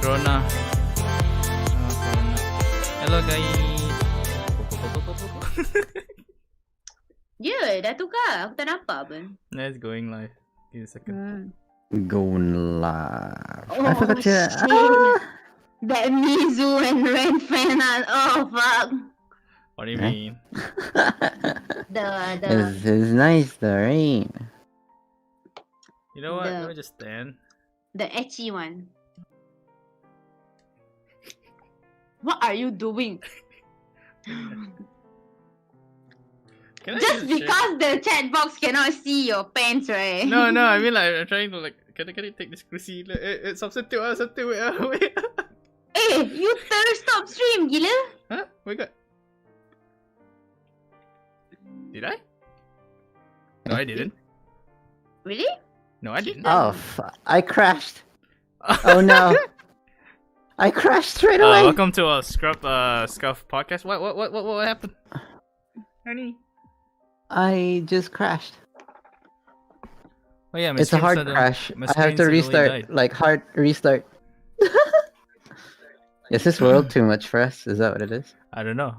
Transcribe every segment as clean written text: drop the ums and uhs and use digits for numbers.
Corona. Hello guys. Ya, dah tukar. Aku tak nampak pun. Nah, it's going live. Give me a second. Going live. Oh, I forgot to. shit. That Mizu and Ren fan. Oh, fuck. What do you Eh? mean? This is nice though, right? You know what? The- Let me just stand. The etchy one. What are you doing? Can I Just share? because the chat box cannot see your pants, right? No, I mean like I'm trying to like. Can I take this kursi? Substitute. Wait. Eh, you stop stream, gila. Huh? Wait, God. Did I? No, I didn't. Really? No, I didn't. Oh, I crashed. Oh no. I crashed straight away. Welcome to a Scuff podcast. What happened? Honey. I just crashed. Oh yeah, my It's a screen hard suddenly- crash. my I have screen to suddenly restart, died. like hard restart. Is this world too much for us? Is that what it is? I don't know.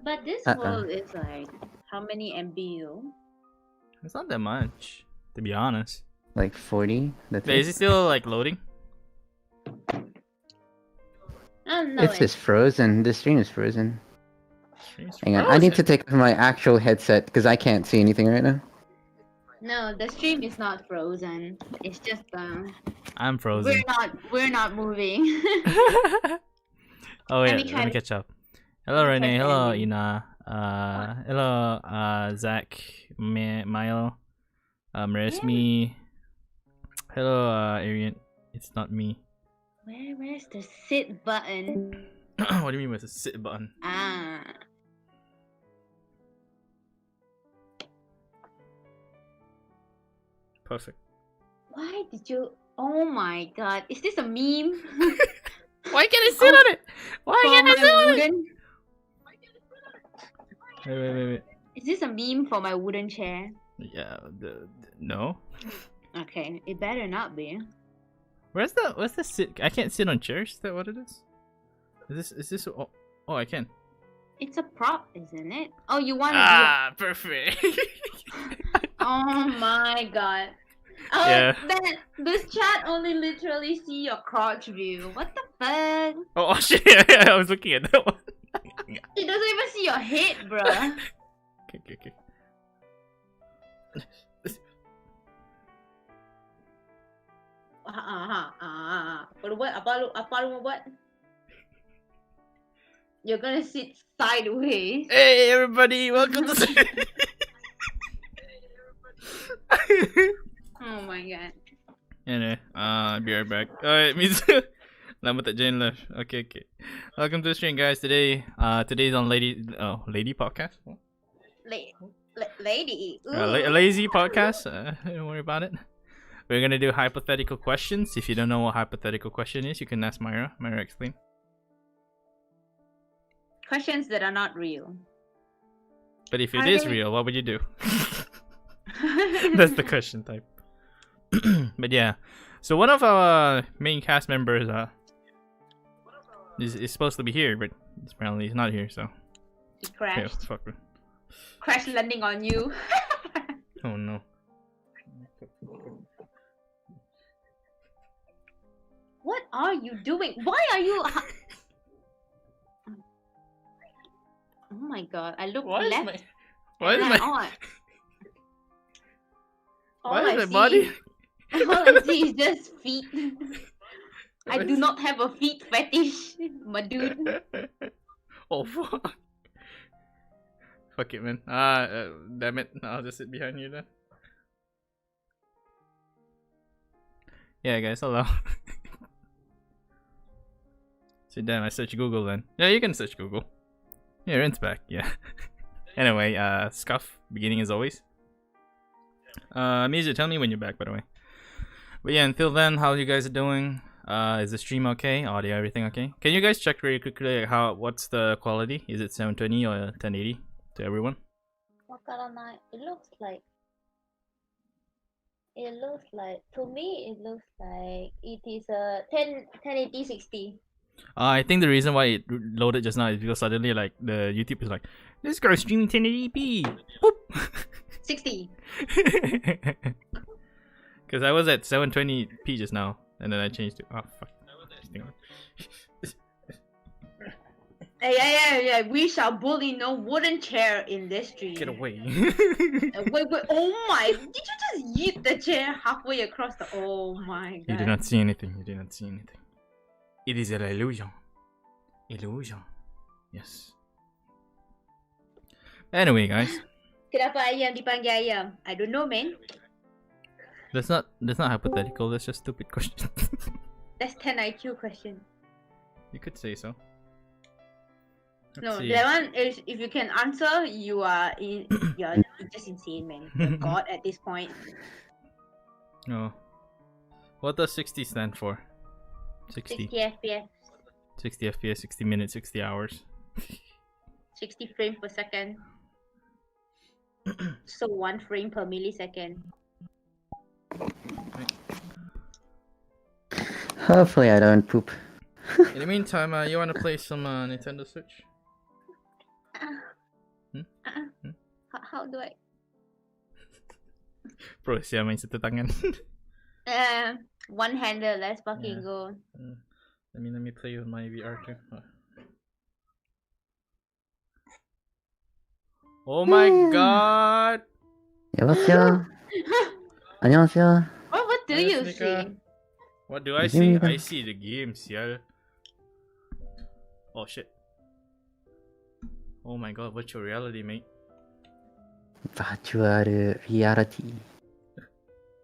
But this Uh-uh. world is like, how many MB though? It's not that much, to be honest. Like 40? That's Wait, is it still like loading? I don't know. It's just frozen. The stream is frozen. Stream's Hang on, I need to frozen. take off my actual headset because I can't see anything right now. No, the stream is not frozen. It's just I'm frozen. we're not moving. Oh yeah, Let me let try me to- catch up. Hello Renee, to hello end it. Ina, hello Zach, Milo, Resmi, hello Arian. It's not me. Where's the sit button? What do you mean with the sit button? Ah. Perfect. Why did you? Oh my god! Is this a meme? Why can't I sit on it? Why For can't I my sit on it? wooden? Wait. Is this a meme for my wooden chair? Yeah, no. Okay, it better not be. Where's the sit? I can't sit on chairs. Is that what it is? Is this? Oh, I can. It's a prop, isn't it? Oh, you want to Perfect. Oh my god. Oh, Yeah. this chat only literally see your crotch view. What the fuck? Oh shit! Yeah, I was looking at that one. It doesn't even see your head, bruh. Okay. Apa lu mau buat? You're gonna sit sideways. Hey everybody, welcome to. Oh my god. Anyway, be right back. Alright, me too. Lama tak join live. Okay. Welcome to the stream, guys. Today's on Lady Podcast. What? Lady. A lazy podcast. Don't worry about it. We're gonna do hypothetical questions. If you don't know what hypothetical question is, you can ask Myra. Myra, explain. Questions that are not real. But if it Are is they- real, what would you do? That's the question type. But yeah, so one of our main cast members is supposed to be here, but apparently he's not here. So He yeah, crashed. fuck it. Crash landing on you. Oh no. What are you doing? Why are you? Oh my god! I look Why is left. my why is and my on. why All is I my see body? is- All I see is just feet. I do not have a feet fetish, my dude. Oh fuck. Fuck it, man. Damn it. I'll just sit behind you then. Yeah, guys, hello. So damn, I search Google then. Yeah, you can search Google. Yeah, Ren's back. Yeah. Anyway, scuff beginning as always. Mizu, tell me when you're back, by the way. But yeah, until then, how you guys are doing? Is the stream okay? Audio, everything okay? Can you guys check really quickly what's the quality? Is it 720 or 1080 to everyone? It looks like to me it looks like it is a 1080 60. I think the reason why it loaded just now is because suddenly like the YouTube is like, this guy's streaming 1080p. Boop. 60. Because I was at 720p just now, and then I changed to fuck. Yeah. We shall bully no wooden chair in this stream. Get away. Wait. Oh my! Did you just yeet the chair halfway across the? Oh my god! You did not see anything. You did not see anything. It is an illusion. Illusion. Yes. Anyway, guys. Kenapa ayam dipanggil ayam? I don't know, man. That's not hypothetical. That's just stupid question. That's 10 IQ question. You could say so. No, that one is if you can answer, you're just insane, man. You're God at this point. Oh. What does 60 stand for? 60 FPS. 60 FPS, 60 minutes, 60 hours. 60 frames per second. So 1 frame per millisecond. Hopefully I don't poop. In the meantime, you wanna play some Nintendo Switch? How do I? Bro, siya main satu tangan. One hander. Let's fucking Yeah. go. Let me play with my VR too. Oh my god! 여보세요? 안녕하세요. What do Yes, you Nika. see? What do I see? Nika. I see the game, sial. Oh shit. Oh my god, virtual reality, mate. Virtual reality.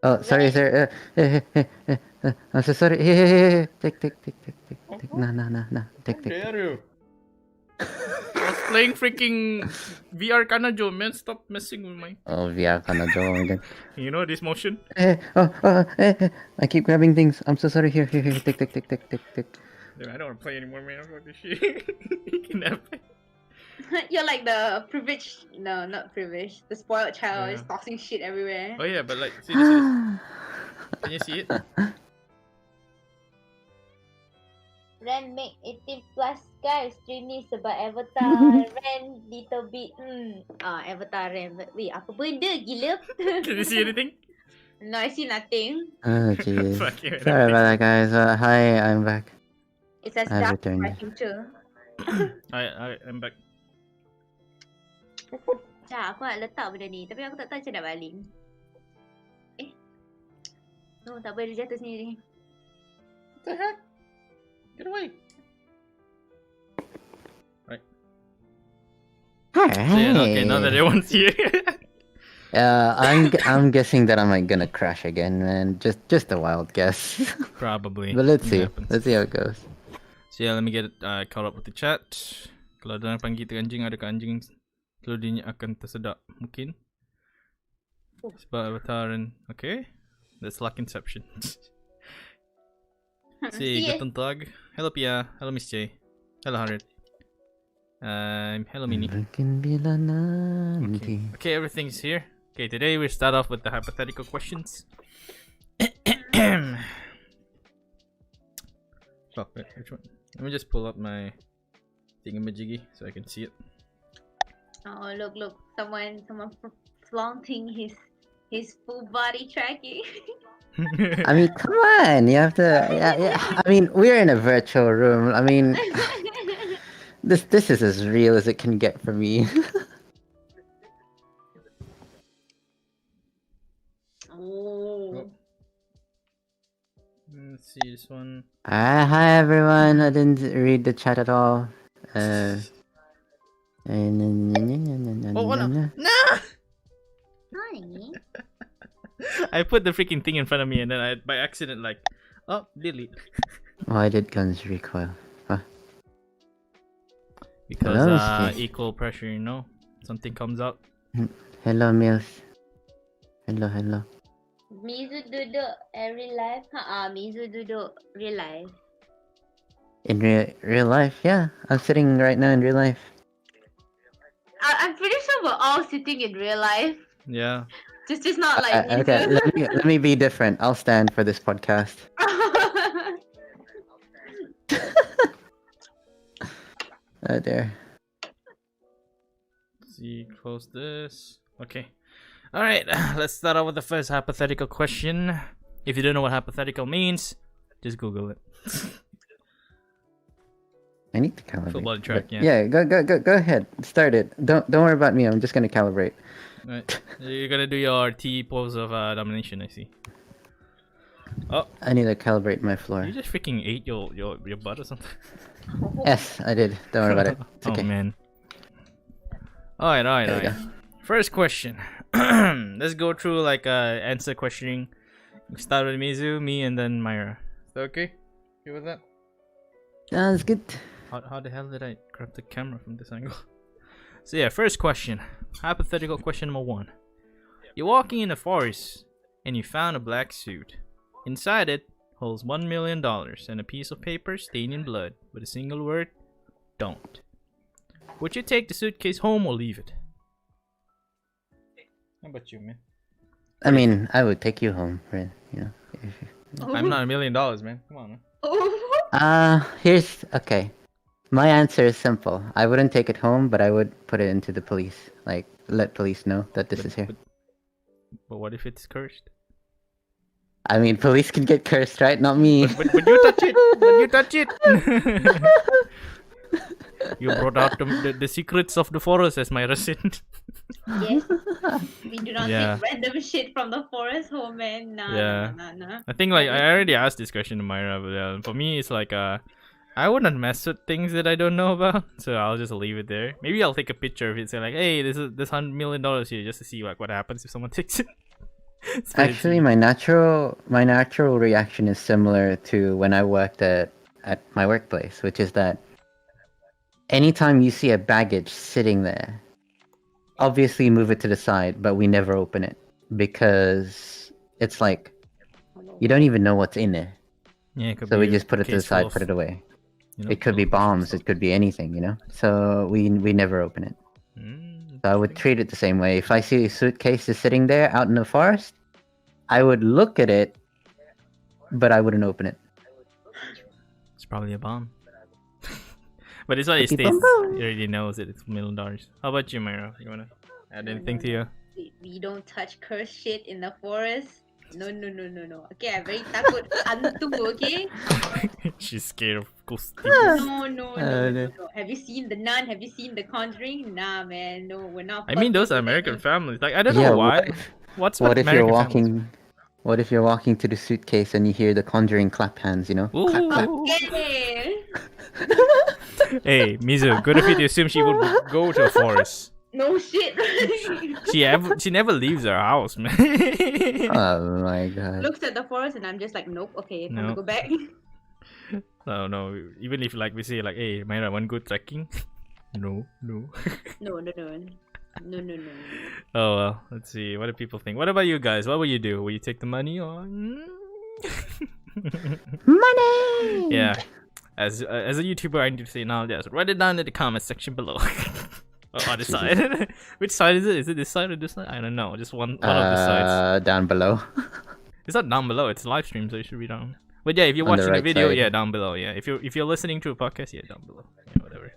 Oh, sorry, sir. I'm so sorry. Take. Nah. Take. dare you? I was playing freaking VR Kanajo, man. Stop messing with my. Oh, VR ka na dyan again. You know this motion? I keep grabbing things. I'm so sorry. Here. Take. Dude, I don't want to play anymore, man. Fuck this shit. Kidnapping. You're like the privileged. No, not privileged. The spoiled child is Yeah. tossing shit everywhere. Oh yeah, but like, see this. Can you see it? Ren make 18 plus guys stream ni sebab Avatar Ren little bit Avatar Ren. Wait, apa benda gila? Can you see anything? No, I see nothing. Oh, jeez. Fuck you. Sorry about that, guys. Hi, I'm back. It says I've dark in my returned. future. I'm back. Macam aku nak letak benda ni, tapi aku tak tahu macam nak baling. No, tak boleh, dia jatuh sendiri. What the heck? Get away. Right. So, yeah, okay, now that everyone's here. I'm guessing that I'm like gonna crash again, man. Just a wild guess. Probably. But let's It see. happens. Let's see how it goes. So yeah, let me get caught up with the chat. Kalau ada orang panggil kita anjing, adakah anjing telurnya akan tersedak? Mungkin. Sebab Avatar and... Okay. That's luck inception. See, guten Tag. Hello Pia. Hello Miss J. Hello Harriet. Hello Mini. Okay, everything's here. Okay, today we start off with the hypothetical questions. Oh, wait, which one? Let me just pull up my thingamajiggy so I can see it. Oh, look. Someone flaunting his full body tracking. I mean, come on. You have to. Yeah. I mean, we're in a virtual room. I mean, this is as real as it can get for me. Oh. Let's see this one. Hi everyone. I didn't read the chat at all. Oh, what? Na. Nah! Hi. I put the freaking thing in front of me and then I, by accident, like, oh, delete. Why did guns recoil? Because Hello, Steve. equal pressure, you know, something comes out. Hello, Mills. Hello. Mizu duduk real life. Mizu duduk real life. In real life, yeah. I'm sitting right now in real life. I'm pretty sure we're all sitting in real life. Yeah. Just not like Okay, Mizu. let me be different. I'll stand for this podcast. There. See, close this. Okay. Alright, let's start out with the first hypothetical question. If you don't know what hypothetical means, just Google it. I need to calibrate. Football track, but yeah. Go ahead. Start it. Don't worry about me. I'm just gonna calibrate. Right. You're gonna do your T pose of domination, I see. Oh, I need to calibrate my floor. you just freaking ate your butt or something. Yes, I did. Don't worry about it. It's okay. Oh man. Alright. There we go. First question. Let's go through like answer questioning. Start with Mizu, me, and then Myra. Is that okay? You with that? Sounds good. How the hell did I grab the camera from this angle? So yeah, first question. Hypothetical question number 1. You're walking in the forest and you found a black suit. Inside it holds $1 million and a piece of paper stained in blood with a single word, don't. Would you take the suitcase home or leave it? How about you, man? I mean, I would take you home, Ren. You know. I'm not $1 million, man. Come on, man. Here's okay. My answer is simple. I wouldn't take it home, but I would put it into the police. Like, let police know that this is here. But what if it's cursed? I mean, police can get cursed, right? Not me. But you touch it. But you touch it. You brought out the secrets of the forest as my resident. Yes. We do not Yeah. take random shit from the forest home, man. Nah, Yeah. nah. I think like I already asked this question to Myra, but for me it's like I wouldn't mess with things that I don't know about, so I'll just leave it there. Maybe I'll take a picture of it, say like, hey, this $100 million here, just to see like what happens if someone takes it. Actually, my natural reaction is similar to when I worked at my workplace, which is that anytime you see a baggage sitting there, obviously move it to the side, but we never open it because it's like you don't even know what's in there. Yeah, it could So be we a just put it to the case full side, of, put it away. you know, It could be full of bombs, stuff. it could be anything, you know. So we never open it. So I would treat it the same way. If I see a suitcase is sitting there out in the forest, I would look at it, but I wouldn't open it. It's probably a bomb. But it's what it Could be states. bomb. It already knows that it's $1 million. How about you, Myra? You wanna add anything to you? We don't touch cursed shit in the forest. No. Okay, I'm very takut hantu, okay? She's scared of ghosts. No. no. Have you seen The Nun? Have you seen The Conjuring? Nah, man. No, we're not. I mean, those are fucking with American any- families. Like, I don't Yeah, know why. What's What with if you're American families? walking? What if you're walking to the suitcase and you hear the Conjuring clap hands? You know, clap, clap. Ooh. Okay. Hey, Mizu, good of you to assume she would go to a forest. No shit. She never leaves her house, man. Oh my god. Looks at the forest and I'm just like, nope. Okay, time to No. go back. No. Even if like we say like, hey, Myra, want good trekking? No. No. Oh well, let's see. What do people think? What about you guys? What will you do? Will you take the money or? Money. Yeah. As a YouTuber, I need to say now. Just write it down in the comment section below. Or other side. Which side is it? Is it this side or this side? I don't know. Just one of the sides. Down below. It's not down below. It's live stream, so it should be down. But yeah, if you're On the watching the right video, side. yeah, down below. Yeah, if you're listening to a podcast, yeah, down below. Yeah, whatever.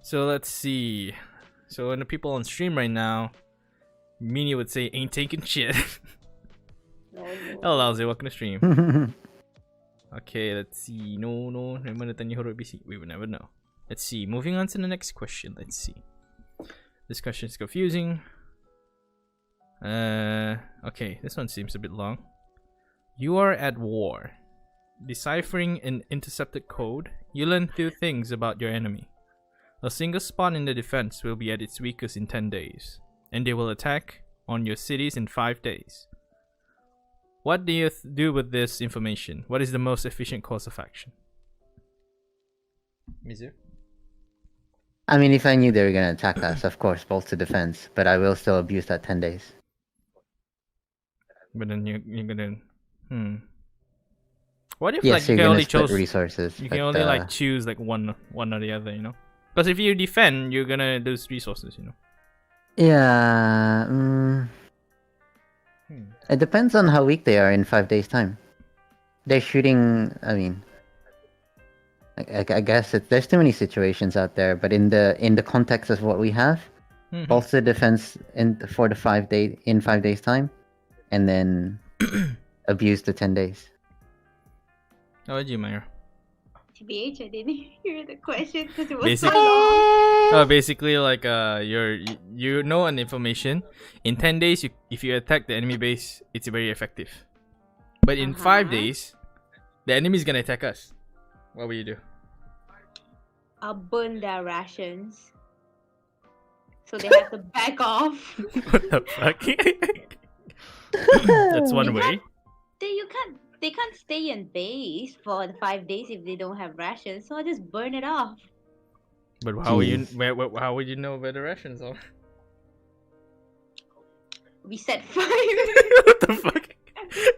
So let's see. So when the people on stream right now, Mini would say, "Ain't taking shit." No. Hello, Lousy. Welcome to stream. Okay, let's see. No. We would never know. Let's see. Moving on to the next question. Let's see. This question is confusing. Okay, this one seems a bit long. You are at war. Deciphering an intercepted code, you learn 2 things about your enemy. A single spawn in the defense will be at its weakest in 10 days, and they will attack on your cities in 5 days. What do you do with this information? What is the most efficient course of action? Mizu? I mean, if I knew they were gonna attack us, of course, bolt to defense. But I will still abuse that 10 days. But then you're gonna... What if Yes, like you you're can gonna only split choose... resources. You but, can only like choose like one or the other, you know? Because if you defend, you're gonna lose resources, you know? Yeah. It depends on how weak they are in 5 days' time. They're shooting. I mean, I guess there's too many situations out there. But in the context of what we have, bolster defense in 5 days time, and then abuse the 10 days. How about you, Myra? TBH, I didn't hear the question because it was so long. Basically, like you know an information. In 10 days, if you attack the enemy base, it's very effective. But in 5 days, the enemy is gonna attack us. What will you do? I'll burn their rations, so they have to back off. What the fuck? That's one way. They can't stay in base for the 5 days if they don't have rations. So I just burn it off. But how would you how would you know where the rations are? We set fire. What the fuck?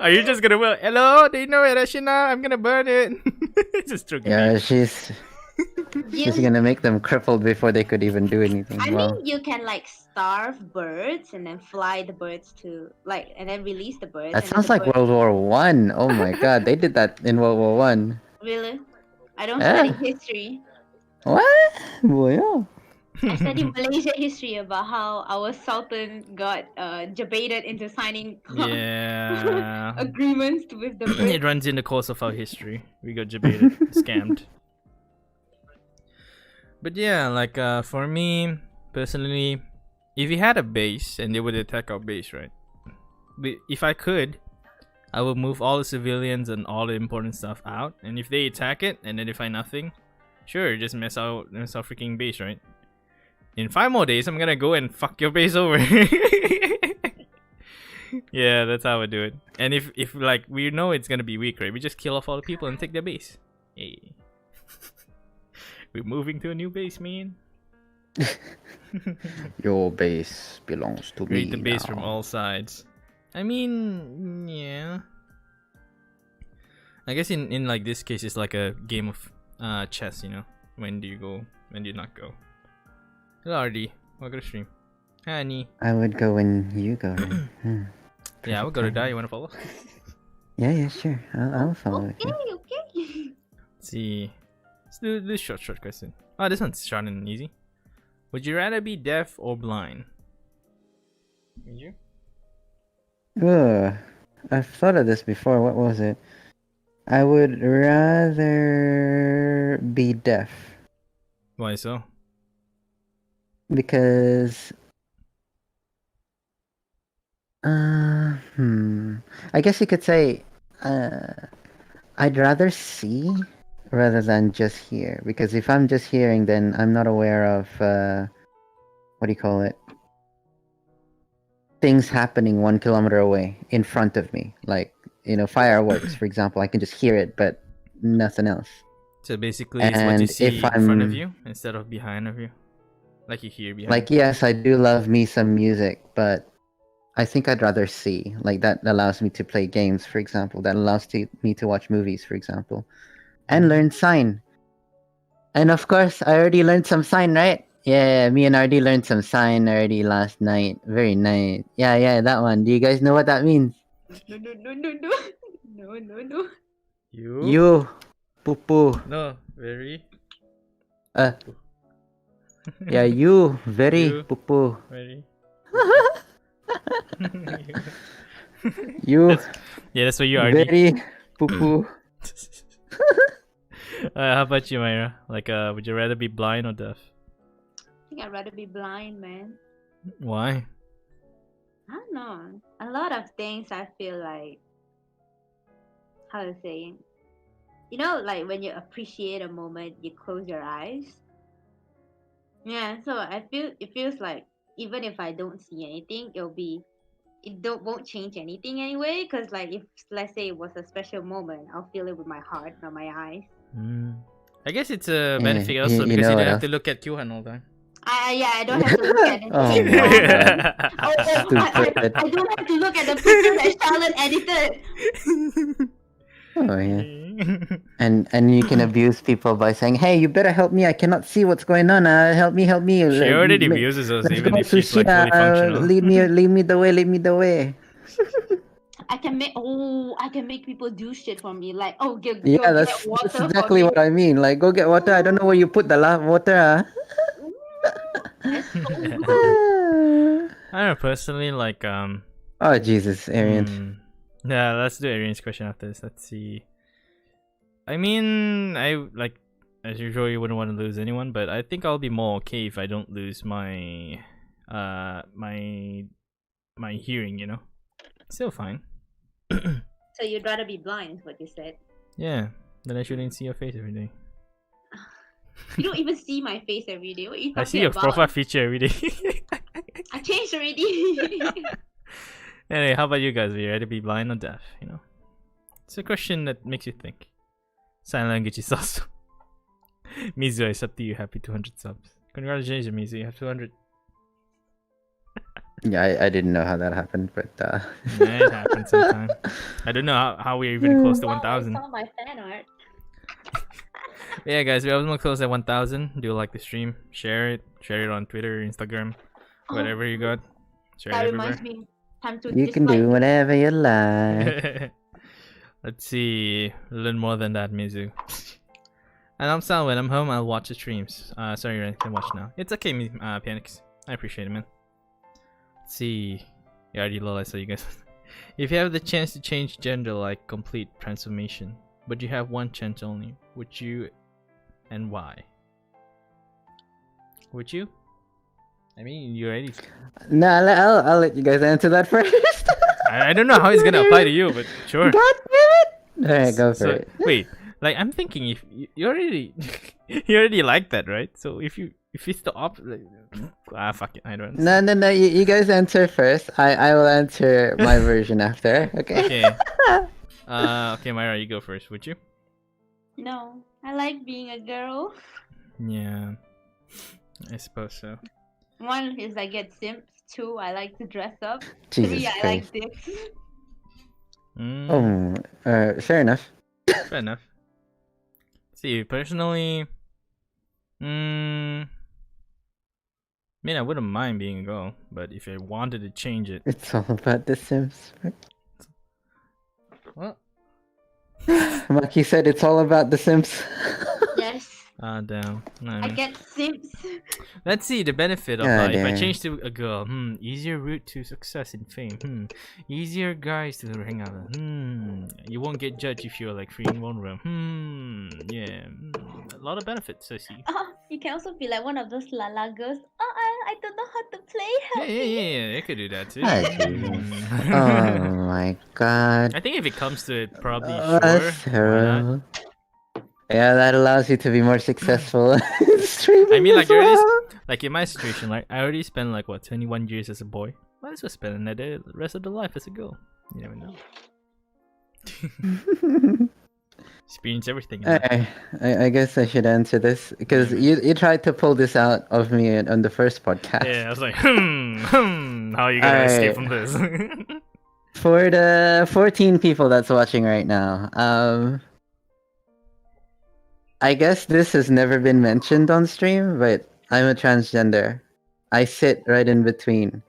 Are you just gonna hello? They know where ration are. I'm gonna burn it. Just joking. Yeah, she's gonna make them crippled before they could even do anything. I mean, you can like starve birds and then fly the birds to and then release the birds. That sounds like World War One. Oh my god, they did that in World War One. Really? I don't study history. What? Well, I studied Malaysia history about how our Sultan got debated into signing agreements with the Brits. It runs in the course of our history. We got debated, scammed. But yeah, like for me personally, if we had a base and they would attack our base, right? If I could, I would move all the civilians and all the important stuff out. And if they attack it and then they find nothing, sure, just mess our freaking base, right? In 5 more days, I'm gonna go and fuck your base over. Yeah, that's how I do it. And if like we know it's gonna be weak, right? We just kill off all the people and take their base. Hey. We're moving to a new base, man. your base belongs to me. Raid the base now. from all sides. I mean, yeah. I guess in like this case, it's like a game of chess, you know. When do you go? When do you not go? Hello, RD. Welcome to stream. Hi, Annie. I would go when you go. Yeah, I would go to die. You wanna follow? Yeah, sure. I'll follow. Okay. Let's see. Let's do this short question. Oh, this one's short and easy. Would you rather be deaf or blind? Would you? I've thought of this before. What was it? I would rather be deaf. Why so? Because I guess you could say I'd rather see rather than just hear, because if I'm just hearing, then I'm not aware of what do you call it, things happening 1 kilometer away in front of me, like, you know, fireworks for example. I can just hear it but nothing else. So basically it's what you see in front of you instead of behind of you, like you hear behind. Like, yes, I do love me some music, but I think I'd rather see. Like, that allows me to play games, for example. That allows me to watch movies, for example. And learn sign. And of course, I already learned some sign, right? Yeah, me and RD learned some sign already last night. Very nice. Yeah, that one. Do you guys know what that means? No. You. Poo-poo. No, very. Yeah, you. Very You. poo-poo. Very. You. Yeah, that's what you are. Very poo-poo. How about you, Myra? Like, would you rather be blind or deaf? I think I'd rather be blind, man. Why? I don't know. A lot of things I feel like, how to say, you know, like when you appreciate a moment, you close your eyes. Yeah, so it feels like even if I don't see anything, won't change anything anyway. Cause like if let's say it was a special moment, I'll feel it with my heart, not my eyes. I guess it's a Eh, benefit also you because know you what don't have else? to look at Kyohan all the time. I don't have to look at Oh anything. my god. I don't have to look at the picture that Charlotte edited. Oh yeah. And you can abuse people by saying, "Hey, you better help me. I cannot see what's going on. Help me, help me. She already abuses us Let's even go if she's sushi. like fully functional. Lead me the way. Lead me the way." I can make people do shit for me. Like, go Yeah, get that's water for exactly me. what I mean. Like, go get water. I don't know where you put the water. That's so good. I don't know, personally, like Oh Jesus, Arian. Yeah, let's do Arian's question after this. Let's see. I mean, I like as usual you wouldn't want to lose anyone, but I think I'll be more okay if I don't lose my my hearing, you know. Still fine. So you'd rather be blind, is what you said. Yeah, then I shouldn't see your face every day. You don't even see my face every day. What are you talking I see your about? profile picture every day. I changed already. Anyway, how about you guys? Are you ready to be blind or deaf? You know, it's a question that makes you think. Sign language is also. Mizu, it's up to you. Happy 200 subs. Congratulations, Mizu. You have 200. Yeah, I didn't know how that happened, but Yeah, it happens sometimes. I don't know how we're even close to Wow, I 1,000. saw my fan art. Yeah, guys, we're almost close at 1,000. Do like the stream, share it on Twitter, Instagram, whatever you got. Share it That everywhere. reminds me. Time to you can do whatever you like. Let's see, a little more than that, Mizu. And I'm Sal. When I'm home, I'll watch the streams. Sorry, I can watch now. It's okay, Panics. I appreciate it, man. Let's see. Yeah, already lol, I saw you guys. If you have the chance to change gender, like complete transformation, but you have one chance only, would you, and why? Would you? I mean, you already. No, I'll let you guys answer that first. I don't know how it's gonna apply to you, but sure. God damn it! All right, go for So it. wait, like I'm thinking if you already you already like that, right? So if it's the opposite, fuck it, I don't. No. You guys answer first. I will answer my version after. Okay. Okay. Okay, Myra, you go first, would you? No, I like being a girl. Yeah, I suppose so. One is I get simps. Two, I like to dress up. Jesus Three, I Christ. like dicks. Fair enough. Fair enough. See, personally, I mean, I wouldn't mind being a girl, but if I wanted to change it, It's all about the Sims. what? Maki said it's all about the Sims. Yes, Damn. No, I get simps. let's see the benefit of God if I damn. change to a girl. Easier route to success and fame. Easier guys to hang out with. You won't get judged if you're like free in one room. Yeah. A lot of benefits I see. You can also be like one of those lala girls. I don't know how to play. Help me. Yeah. I could do that too. Ah, Jesus. Oh my god. I think if it comes to it, probably sure. Why not? Sarah. Yeah, that allows you to be more successful in streaming. I mean, like, as well. like in my situation, like I already spent like what 21 years as a boy. Might as well spend another rest of the life as a girl. You never know. Experience everything. in life. I guess I should answer this because you tried to pull this out of me on the first podcast. Yeah, I was like, how are you gonna escape from this? For the 14 people that's watching right now, I guess this has never been mentioned on stream, but I'm a transgender. I sit right in between.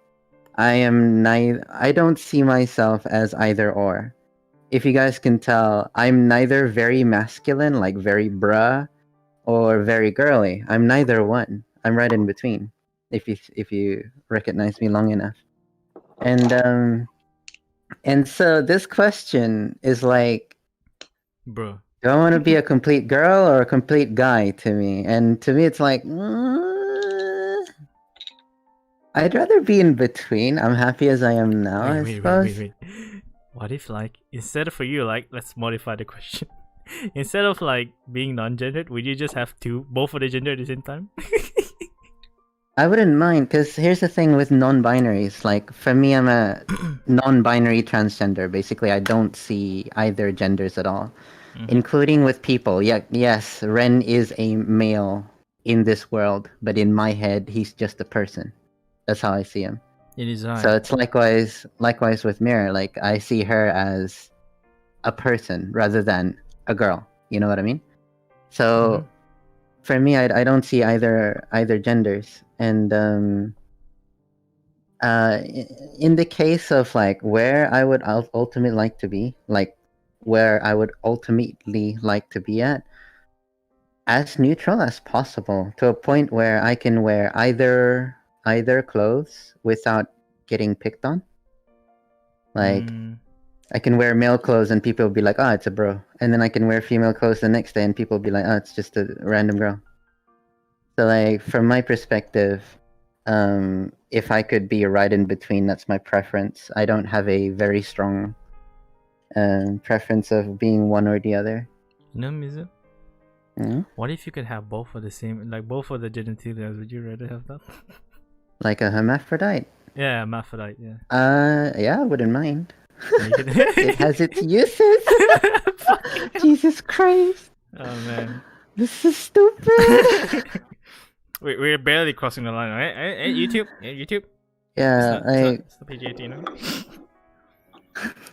I don't see myself as either or. If you guys can tell, I'm neither very masculine, like very bruh, or very girly. I'm neither one. I'm right in between. If you recognize me long enough. And so this question is like, Bro. do I want to be a complete girl or a complete guy to me? And to me, it's like, I'd rather be in between. I'm happy as I am now, I suppose. Wait. What if, like, instead of for you, like, let's modify the question. Instead of, like, being non-gendered, would you just have both of the gender at the same time? I wouldn't mind, because here's the thing with non-binaries. Like, for me, I'm a non-binary transgender. Basically, I don't see either genders at all, including with people. Yeah, yes, Ren is a male in this world, but in my head, he's just a person. That's how I see him. It is I. So it's likewise with Mirror. Like, I see her as a person rather than a girl. You know what I mean? So for me, I don't see either genders. And in the case of like where I would ultimately like to be, like where I would ultimately like to be at, as neutral as possible, to a point where I can wear either clothes without getting picked on. Like, I can wear male clothes and people will be like, "Oh, it's a bro," and then I can wear female clothes the next day and people will be like, "Oh, it's just a random girl." So, like, from my perspective, if I could be right in between, that's my preference. I don't have a very strong preference of being one or the other. You know, Mizu? What if you could have both of the same, like both of the genitalia? Would you rather have that? Like a hermaphrodite? Yeah, hermaphrodite. Yeah. Yeah, I wouldn't mind. Yeah, you could- It has its uses. Jesus Christ! Oh man, This is stupid. we're barely crossing the line, right? Hey, YouTube, YouTube. Yeah, It's the PG-18, no?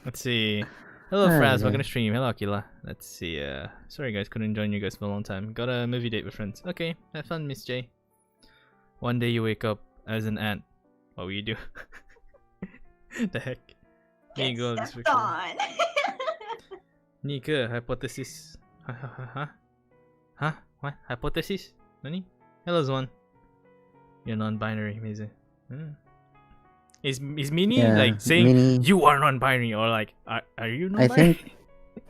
Let's see. Hello, Fraz. Welcome to stream. Hello, Akila. Let's see. Sorry, guys, couldn't join you guys for a long time. Got a movie date with friends. Okay, have fun, Miss J. One day you wake up as an ant. What will you do? The heck? Here you go. Stepped on. Nika, hypothesis. Huh? What? Hypothesis? Nani? Hello, Zwan. You're non-binary, amazing. Is Mini like saying you are non-binary, or like are you non-binary?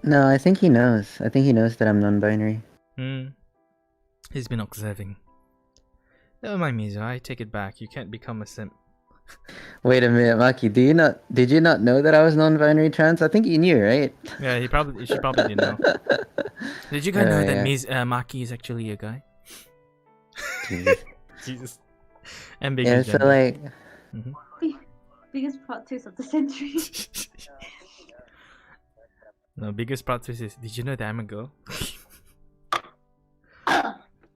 I think he knows. I think he knows that I'm non-binary. He's been observing. Never mind, Mizu. I take it back. You can't become a simp. Wait a minute, Maki. Did you not know that I was non-binary trans? I think you knew, right? Yeah, she probably didn't know. Did you guys know that Maki is actually a guy? Jesus. And big so like. Biggest plot twist of the century. No, biggest plot twist is, did you know that I'm a girl?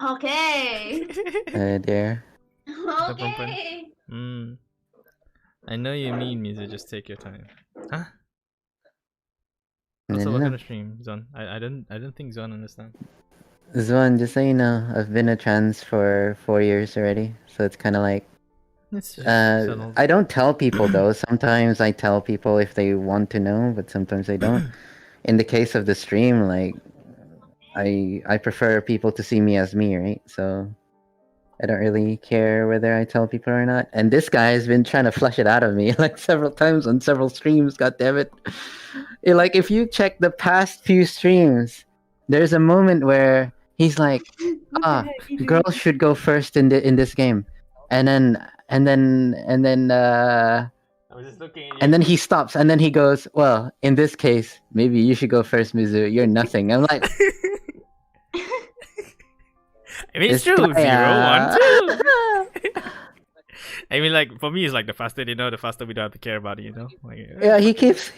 Okay. Dear. Okay. I know you mean, Mizu. Just take your time. Huh? Also, welcome to stream, Zon. I don't think Zon understands. Zwan, just so you know, I've been a trans for 4 years already, so it's kind of like. I don't tell people though. Sometimes I tell people if they want to know, but sometimes I don't. In the case of the stream, like I prefer people to see me as me, right? So I don't really care whether I tell people or not. And this guy has been trying to flush it out of me like several times on several streams. God damn it! Like if you check the past few streams, there's a moment where he's like, girls should go first in this game, and then I was just looking at you. and then he stops and then he goes, well, in this case, maybe you should go first, Mizu. You're nothing. I'm like, I mean, it's true. 0, 1, 2. I mean, like for me, it's like the faster they know, the faster we don't have to care about it. You know? Like, yeah, he keeps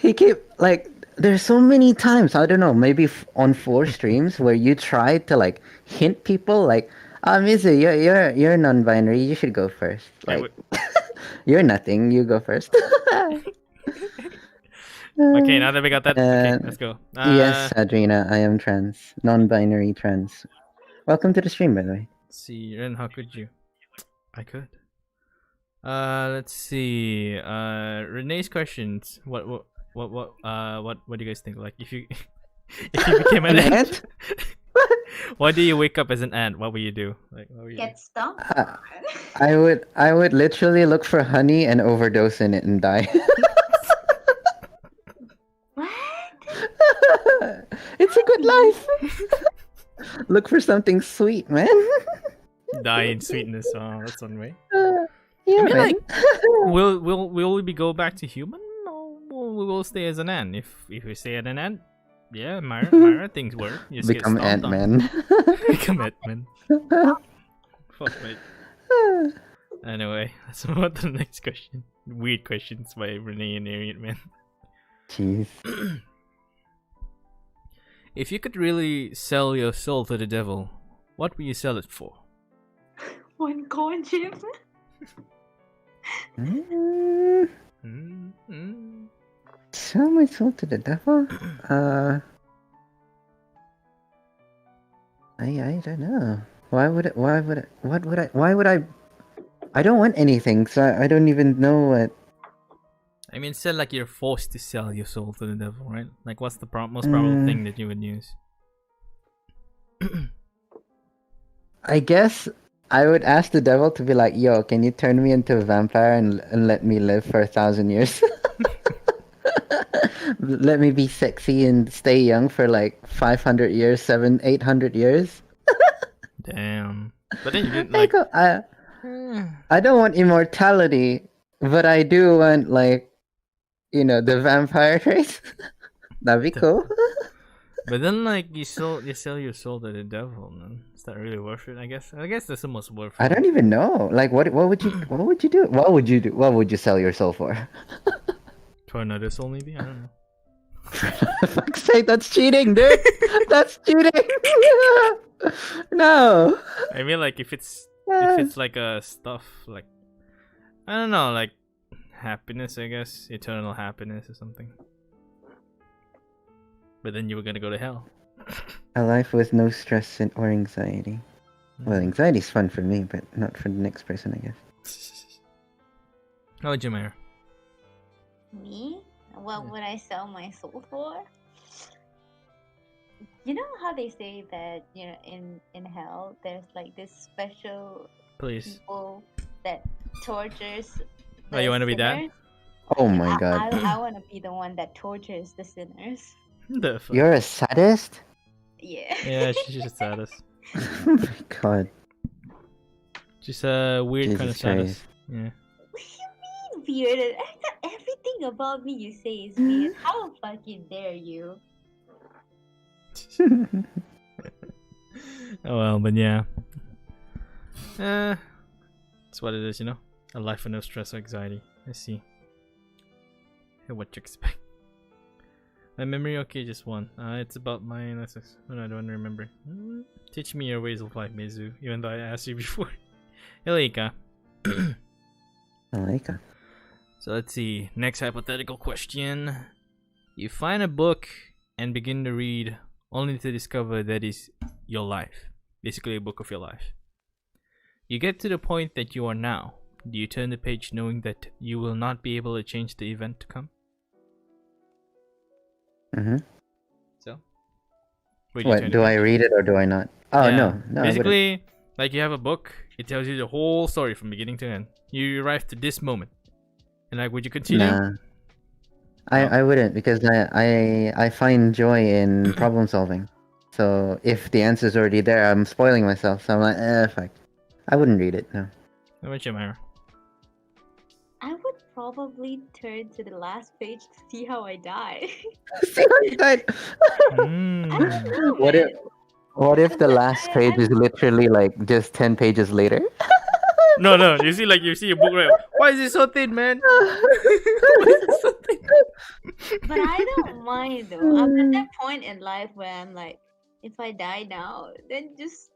like. There's so many times, I don't know, maybe on 4 streams where you try to like hint people like, Mizu, you're non-binary. You should go first. Like, you're nothing. You go first. Okay, now that we got that, okay, let's go. Yes, Adrina, I am trans, non-binary trans. Welcome to the stream, by the way. Let's see, Ren, how could you? I could. Let's see. Renee's questions. What do you guys think? Like, if you became an ant, why do you wake up as an ant? What will you do? Like, what will you Get stuck. I would literally look for honey and overdose in it and die. What? It's a good life. Look for something sweet, man. Die in sweetness. Oh, that's one way. Yeah, I mean, man. like, will we go back to human, or we will stay as an ant? If we stay as an ant, yeah, Myra things work. You just Become get stomped on. Ant-Man. Become Ant-Man. Fuck, mate. Anyway, let's move on to the next question. Weird questions by Renee and Arian, man. Jeez. If you could really sell your soul to the devil, what would you sell it for? One corn chip. Sell my soul to the devil? I don't know. Why would I don't want anything, so I don't even know what. I mean, said like you're forced to sell your soul to the devil, right? Like, what's the most probable thing that you would use? I guess I would ask the devil to be like, yo, can you turn me into a vampire and let me live for 1,000 years? Let me be sexy and stay young for like 500 years, 800 years. Damn. But then you didn't like... I don't want immortality, but I do want, like, you know, the vampire race. That'd be cool. But then, like, you sell your soul to the devil, man. Is that really worth it? I guess that's the most worth it. I don't even know. Like, what would you do? What would you sell your soul for? For another soul, maybe? I don't know. For fuck's sake, that's cheating, dude. That's cheating. No. I mean, like, if it's like a stuff, like, I don't know, like happiness, I guess, eternal happiness or something. But then you were gonna go to hell. A life with no stress or anxiety. Well, anxiety's fun for me, but not for the next person, I guess. How would you, Maya? Me? What would I sell my soul for? You know how they say that, you know, in hell there's like this special people that tortures. Oh, you want to be that? Oh my god. I want to be the one that tortures the sinners. The fuck? You're a sadist? Yeah. Yeah, she's a sadist. Oh my god. She's a weird Jesus kind of sadist. Christ. Yeah. What do you mean weird? Everything about me you say is weird. How fucking dare you? Oh well, but yeah. That's what it is, you know? A life with no stress or anxiety. I see. What you expect. My memory, okay, just one. It's about my... I don't remember. Teach me your ways of life, Mizu. Even though I asked you before. Helika. Helika. So let's see. Next hypothetical question. You find a book and begin to read, only to discover that is your life. Basically a book of your life. You get to the point that you are now. Do you turn the page knowing that you will not be able to change the event to come? Mm-hmm. So? What, do I read it or do I not? Oh, yeah. no. Basically, like you have a book, it tells you the whole story from beginning to end. You arrive to this moment. And like, would you continue? Nah. I wouldn't, because I find joy in problem solving. So if the answer's already there, I'm spoiling myself. So I'm like, fuck. I wouldn't read it, no. How about you, Myra? I would probably turn to the last page to see how I die. See how you died? What if the last page is literally like just 10 pages later? No, you see a book, right? Why is it so thin, man? Why is it so thin? But I don't mind though. I'm at that point in life where I'm like, if I die now, then just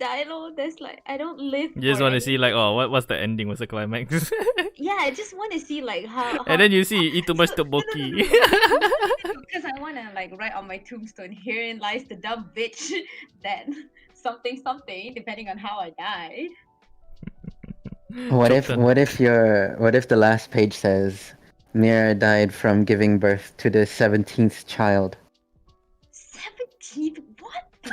die alone. There's like, I don't live. You just want to see like, oh, what's the ending? What's the climax? Yeah, I just want to see like how and then you see eat too much tteokbokki. Because I want to like write on my tombstone, herein lies the dumb bitch. Then something, depending on how I die. What if the last page says Mira died from giving birth to the 17th child? 17th? What?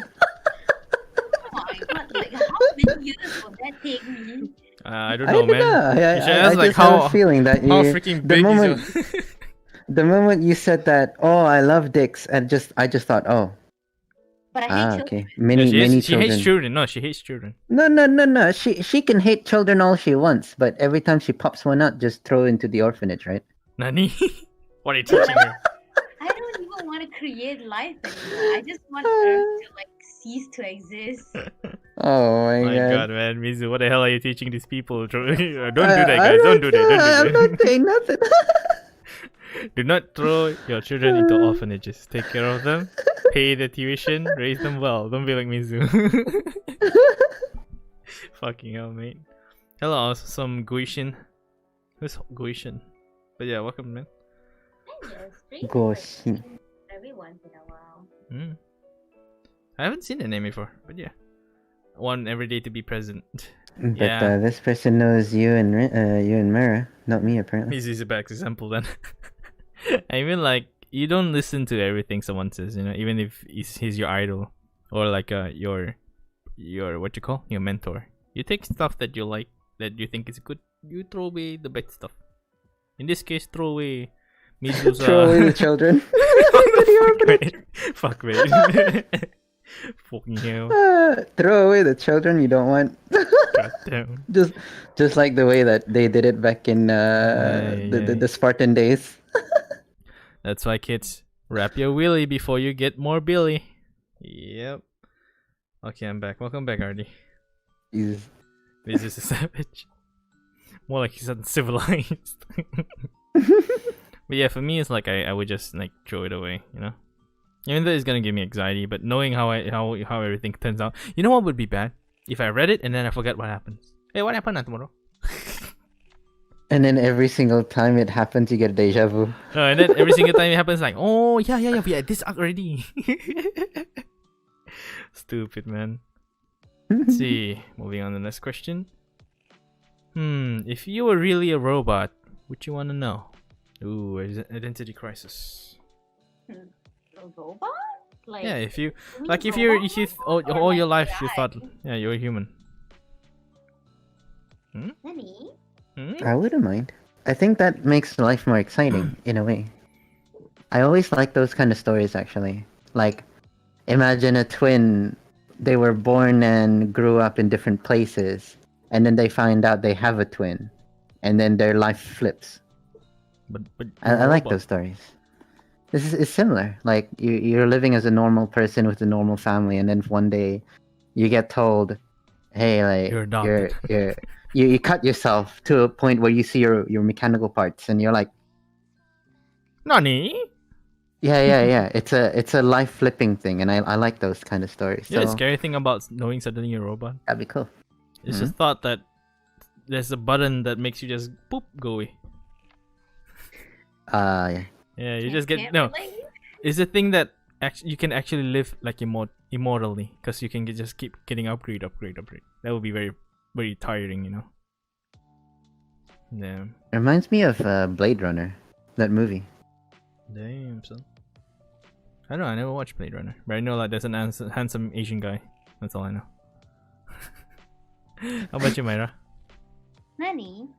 Oh my god! Like how many years will that take me? I don't know, man. I just have a feeling that how freaking big is your... The moment you said that, oh, I love dicks, I just thought, oh. But I hate children. Okay. Many children. She hates children. No, she hates children. No. She can hate children all she wants, but every time she pops one out, just throw into the orphanage, right? Nani? What are you teaching her? I don't even want to create life anymore. I just want Earth to like cease to exist. Oh my My god. god, man, Mizu, what the hell are you teaching these people? Don't do that, I'm guys. Don't not do that. Don't I'm do not that. saying nothing. Do not throw your children into orphanages. Take care of them, pay the tuition, raise them well. Don't be like Mizu. Fucking hell, mate. Hello, also some Guishin. Who's Guishin? But yeah, welcome, man. Gosh. Every once in a while. I haven't seen the name before, but yeah. One every day to be present. But Yeah. this person knows you and Mira, not me apparently. Mizu is a bad example then. I mean, like, you don't listen to everything someone says, you know, even if he's your idol or like your what you call your mentor. You take stuff that you like, that you think is good. You throw away the bad stuff. In this case, throw away Mizu's Throw away the children. Fuck, mate. Fucking hell. Throw away the children you don't want. God damn. Just like the way that they did it back in the Spartan days. That's why, kids, wrap your willy before you get more Billy. Yep. Okay, I'm back. Welcome back, Artie. Jesus. This is a savage. More like he's uncivilized. But yeah, for me, it's like I would just like throw it away, you know. Even though it's gonna give me anxiety, but knowing how everything turns out, you know what would be bad? If I read it and then I forget what happens. Hey, what happened tomorrow? And then every single time it happens, you get a deja vu. And then every single time it happens, like, oh yeah, we had this arc already. Stupid, man. Let's see. Moving on to the next question. If you were really a robot, would you want to know? Ooh, identity crisis. A robot? Like, Yeah, if you mean like, if robot you or all like your life you AI? thought, yeah, you're a human. Nani? I wouldn't mind. I think that makes life more exciting in a way. I always like those kind of stories actually. Like, imagine a twin. They were born and grew up in different places, and then they find out they have a twin, and then their life flips. But I like those stories. This is similar. Like you're living as a normal person with a normal family, and then one day you get told, "Hey, like You're adopted." you cut yourself to a point where you see your mechanical parts, and you're like, Nani? yeah. It's a life flipping thing, and I like those kind of stories. Yeah, the So scary thing about knowing suddenly you're a robot. that'd be cool. It's just thought that there's a button that makes you just boop go away. Yeah. Yeah, you I just get can't no. relate. It's a thing that you can actually live like immortally, because you can just keep getting upgrade. That would be very, very tiring, you know. Damn. Reminds me of Blade Runner, that movie. Damn, son. I don't know. I never watched Blade Runner, but I know like there's an handsome Asian guy. That's all I know. How about you, Myra? Nani?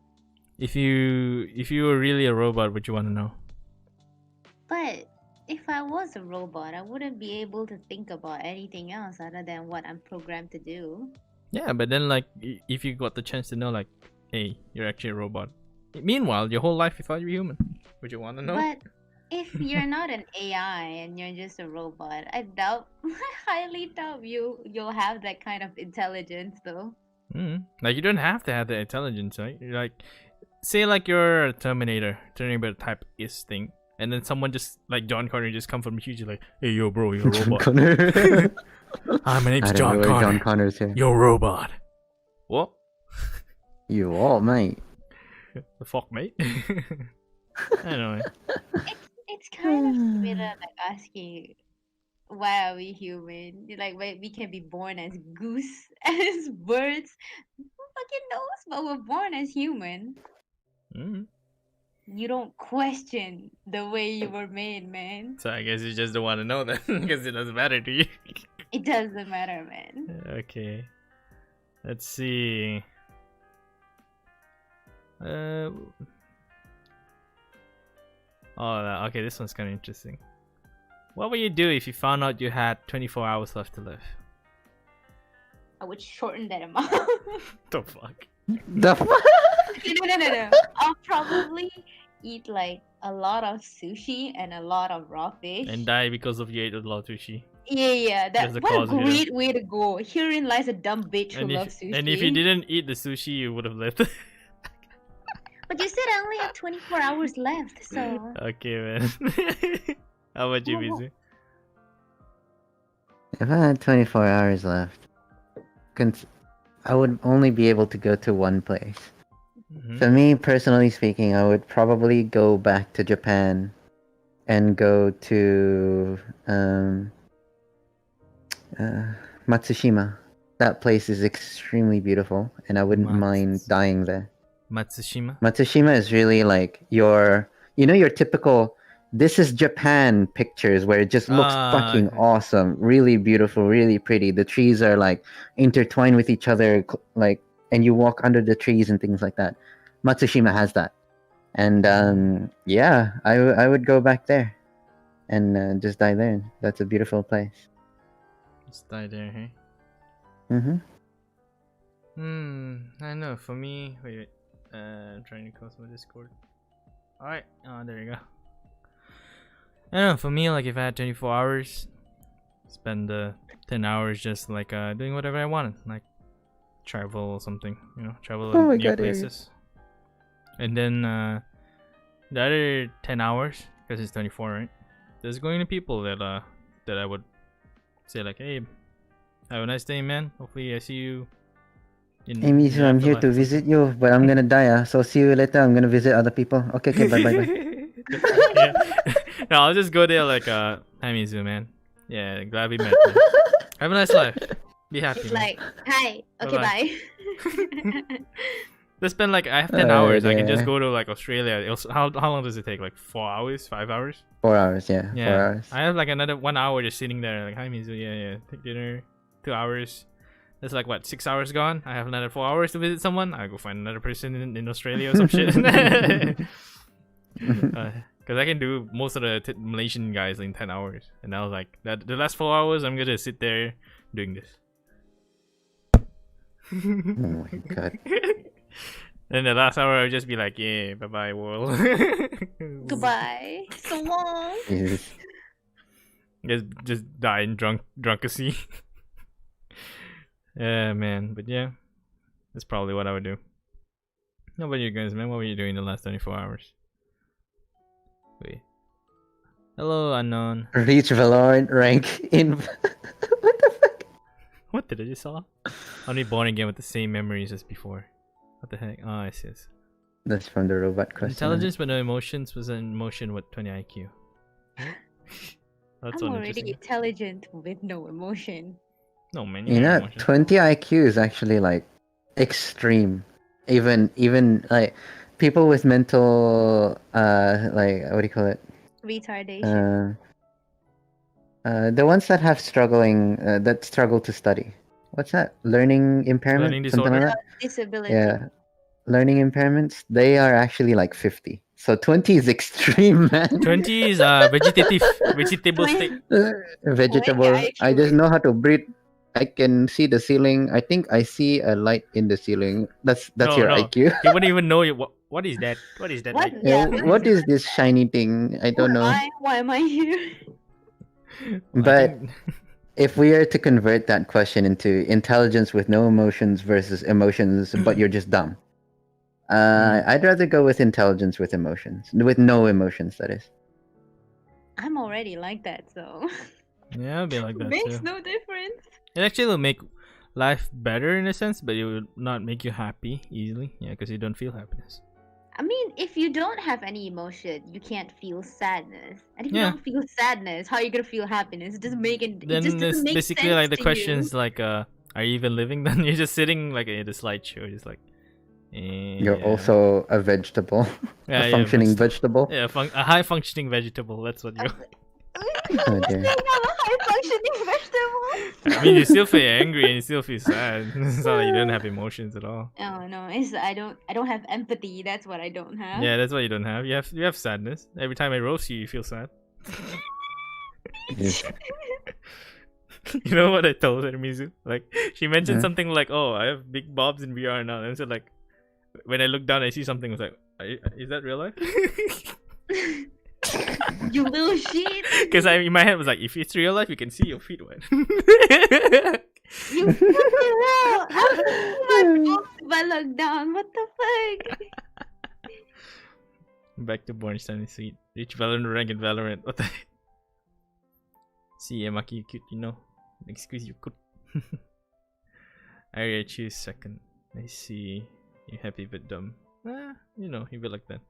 If you were really a robot, would you want to know? But if I was a robot, I wouldn't be able to think about anything else other than what I'm programmed to do. Yeah, but then like if you got the chance to know, like, hey, you're actually a robot. Meanwhile, your whole life you thought you were human. Would you want to know? But if you're not an AI and you're just a robot, I highly doubt you'll have that kind of intelligence though. Like, you don't have to have the intelligence, right? You're like, say like you're a Terminator type is thing, and then someone just like John Connor just come from huge like, hey yo bro, you're a John robot. Connor. Hi, my name's I don't John know why Connor. John Connor's here. You're a robot. What? You all, mate. The fuck, mate? I don't know. It's kind of similar like asking why are we human? Like we can be born as goose, as birds. Who fucking knows? But we're born as human. You don't question the way you were made, man. So I guess you just don't want to know then, because it doesn't matter to you. It doesn't matter, man. Okay. Let's see. Okay, this one's kind of interesting. What would you do if you found out you had 24 hours left to live? I would shorten that amount. The fuck? The fuck? No. I'll probably eat like a lot of sushi and a lot of raw fish. And die because of you ate a lot of sushi. Yeah. There's That the what a cause here. great way to go. Herein lies a dumb bitch who And loves if you sushi. didn't eat the sushi, you would have lived. But you said I only have 24 hours left, so. Okay, man. How about you, Oh, Mizu? If I had 24 hours left, I would only be able to go to one place. Mhm. For me, personally speaking, I would probably go back to Japan and go to Matsushima. That place is extremely beautiful, and I wouldn't mind dying there. Matsushima. Matsushima is really like your typical this is Japan pictures where it just looks fucking Okay. awesome, really beautiful, really pretty. The trees are like intertwined with each other, like, and you walk under the trees and things like that. Matsushima has that, and yeah, I would go back there and just die there. That's a beautiful place. Just die there, hey? Mm-hmm. I know. For me, wait. I'm trying to close my Discord. Alright. Oh, there you go. I don't know. For me, like, if I had 24 hours, spend 10 hours just like doing whatever I wanted, like travel or something, travel Oh my to new God, places. And then the other 10 hours, because it's 24, right? There's going to people that I would say like, hey, have a nice day, man. Hopefully I see you. Hey Mizu, I'm here to visit you, but I'm gonna die. So see you later. I'm gonna visit other people. Okay, bye. Yeah. No, I'll just go there like, hi Mizu, man. Yeah, glad we met. Man. Have a nice life. Be happy. It's man. like, hi, okay, bye. Let's spend like, I have 10 hours. I can just yeah. go to like Australia. How long does it take? Like 4 hours? 5 hours? 4 hours, yeah. 4 Yeah. hours. I have like another 1 hour just sitting there like, hi Mizu, yeah. Take dinner. 2 hours. That's like what, 6 hours gone? I have another 4 hours to visit someone. I go find another person in Australia or some shit. Because I can do most of the Malaysian guys in 10 hours. And I was like, the last 4 hours, I'm gonna sit there doing this. Oh my God. And the last hour, I'll just be like, yeah, bye bye, world. Goodbye. So long. Jesus. Just die in drunkacy. Yeah, man. But yeah, that's probably what I would do. How about you guys, man? What were you doing the last 24 hours? Wait. Hello, unknown. Reach Valorant rank in. What the fuck? What did I just saw? Only born again with the same memories as before. What the heck? Oh, I see. That's from the robot question. Intelligence but no emotions was an emotion with 20 IQ. That's I'm one already interesting. intelligent with no emotion. No, man. You know, 20 IQ is actually like extreme. Even like people with mental like what do you call it? Retardation. The ones that have that struggle to study. What's that? Learning impairment? Learning Something like disorder? that? Disability. Yeah. Learning impairments, they are actually like 50. So 20 is extreme, man. 20 is vegetable state. Vegetable. I just know how to breathe. I can see the ceiling. I think I see a light in the ceiling. That's No, your no. IQ. He wouldn't even know you. What is that? What is that? What? Like? Yeah, Yeah, what is this shiny thing? I don't know. Why am I here? But if we are to convert that question into intelligence with no emotions versus emotions, but you're just dumb, I'd rather go with intelligence with emotions, with no emotions. That is. I'm already like that, so Yeah, I'd be like that makes too. no difference. It actually will make life better in a sense, but it would not make you happy easily. Yeah, because you don't feel happiness. I mean, if you don't have any emotion, you can't feel sadness. And if you Yeah. don't feel sadness, how are you gonna feel happiness? It doesn't make it. It Then just it's doesn't make basically sense like the to questions you. like, are you even living? Then you're just sitting like in the slideshow, just like. You're yeah. also a vegetable, Yeah, a functioning vegetable. vegetable. Yeah, a high functioning vegetable. That's what you. Oh, dear. Still not a high functioning vegetable. I mean, you still feel angry and you still feel sad. It's not like you don't have emotions at all. Oh no, I don't have empathy. That's what I don't have. Yeah, that's what you don't have. You have sadness. Every time I roast you, you feel sad. Yes. You know what I told her, Mizu? Like, she mentioned Huh? something like, "Oh, I have big bobs in VR now," and so like, when I look down, I see something. I was like, "Is that real life?" You little shit. Because in my head was like, if it's real life, you can see your feet wet. You fucking hell. I'm my look down. What the fuck? Back to Born Standing Sweet. Reach Valorant rank in Valorant. What the heck? See, Maki, you cute, you know. Excuse you could. I choose second. I see. You happy but dumb. You know, you be like that.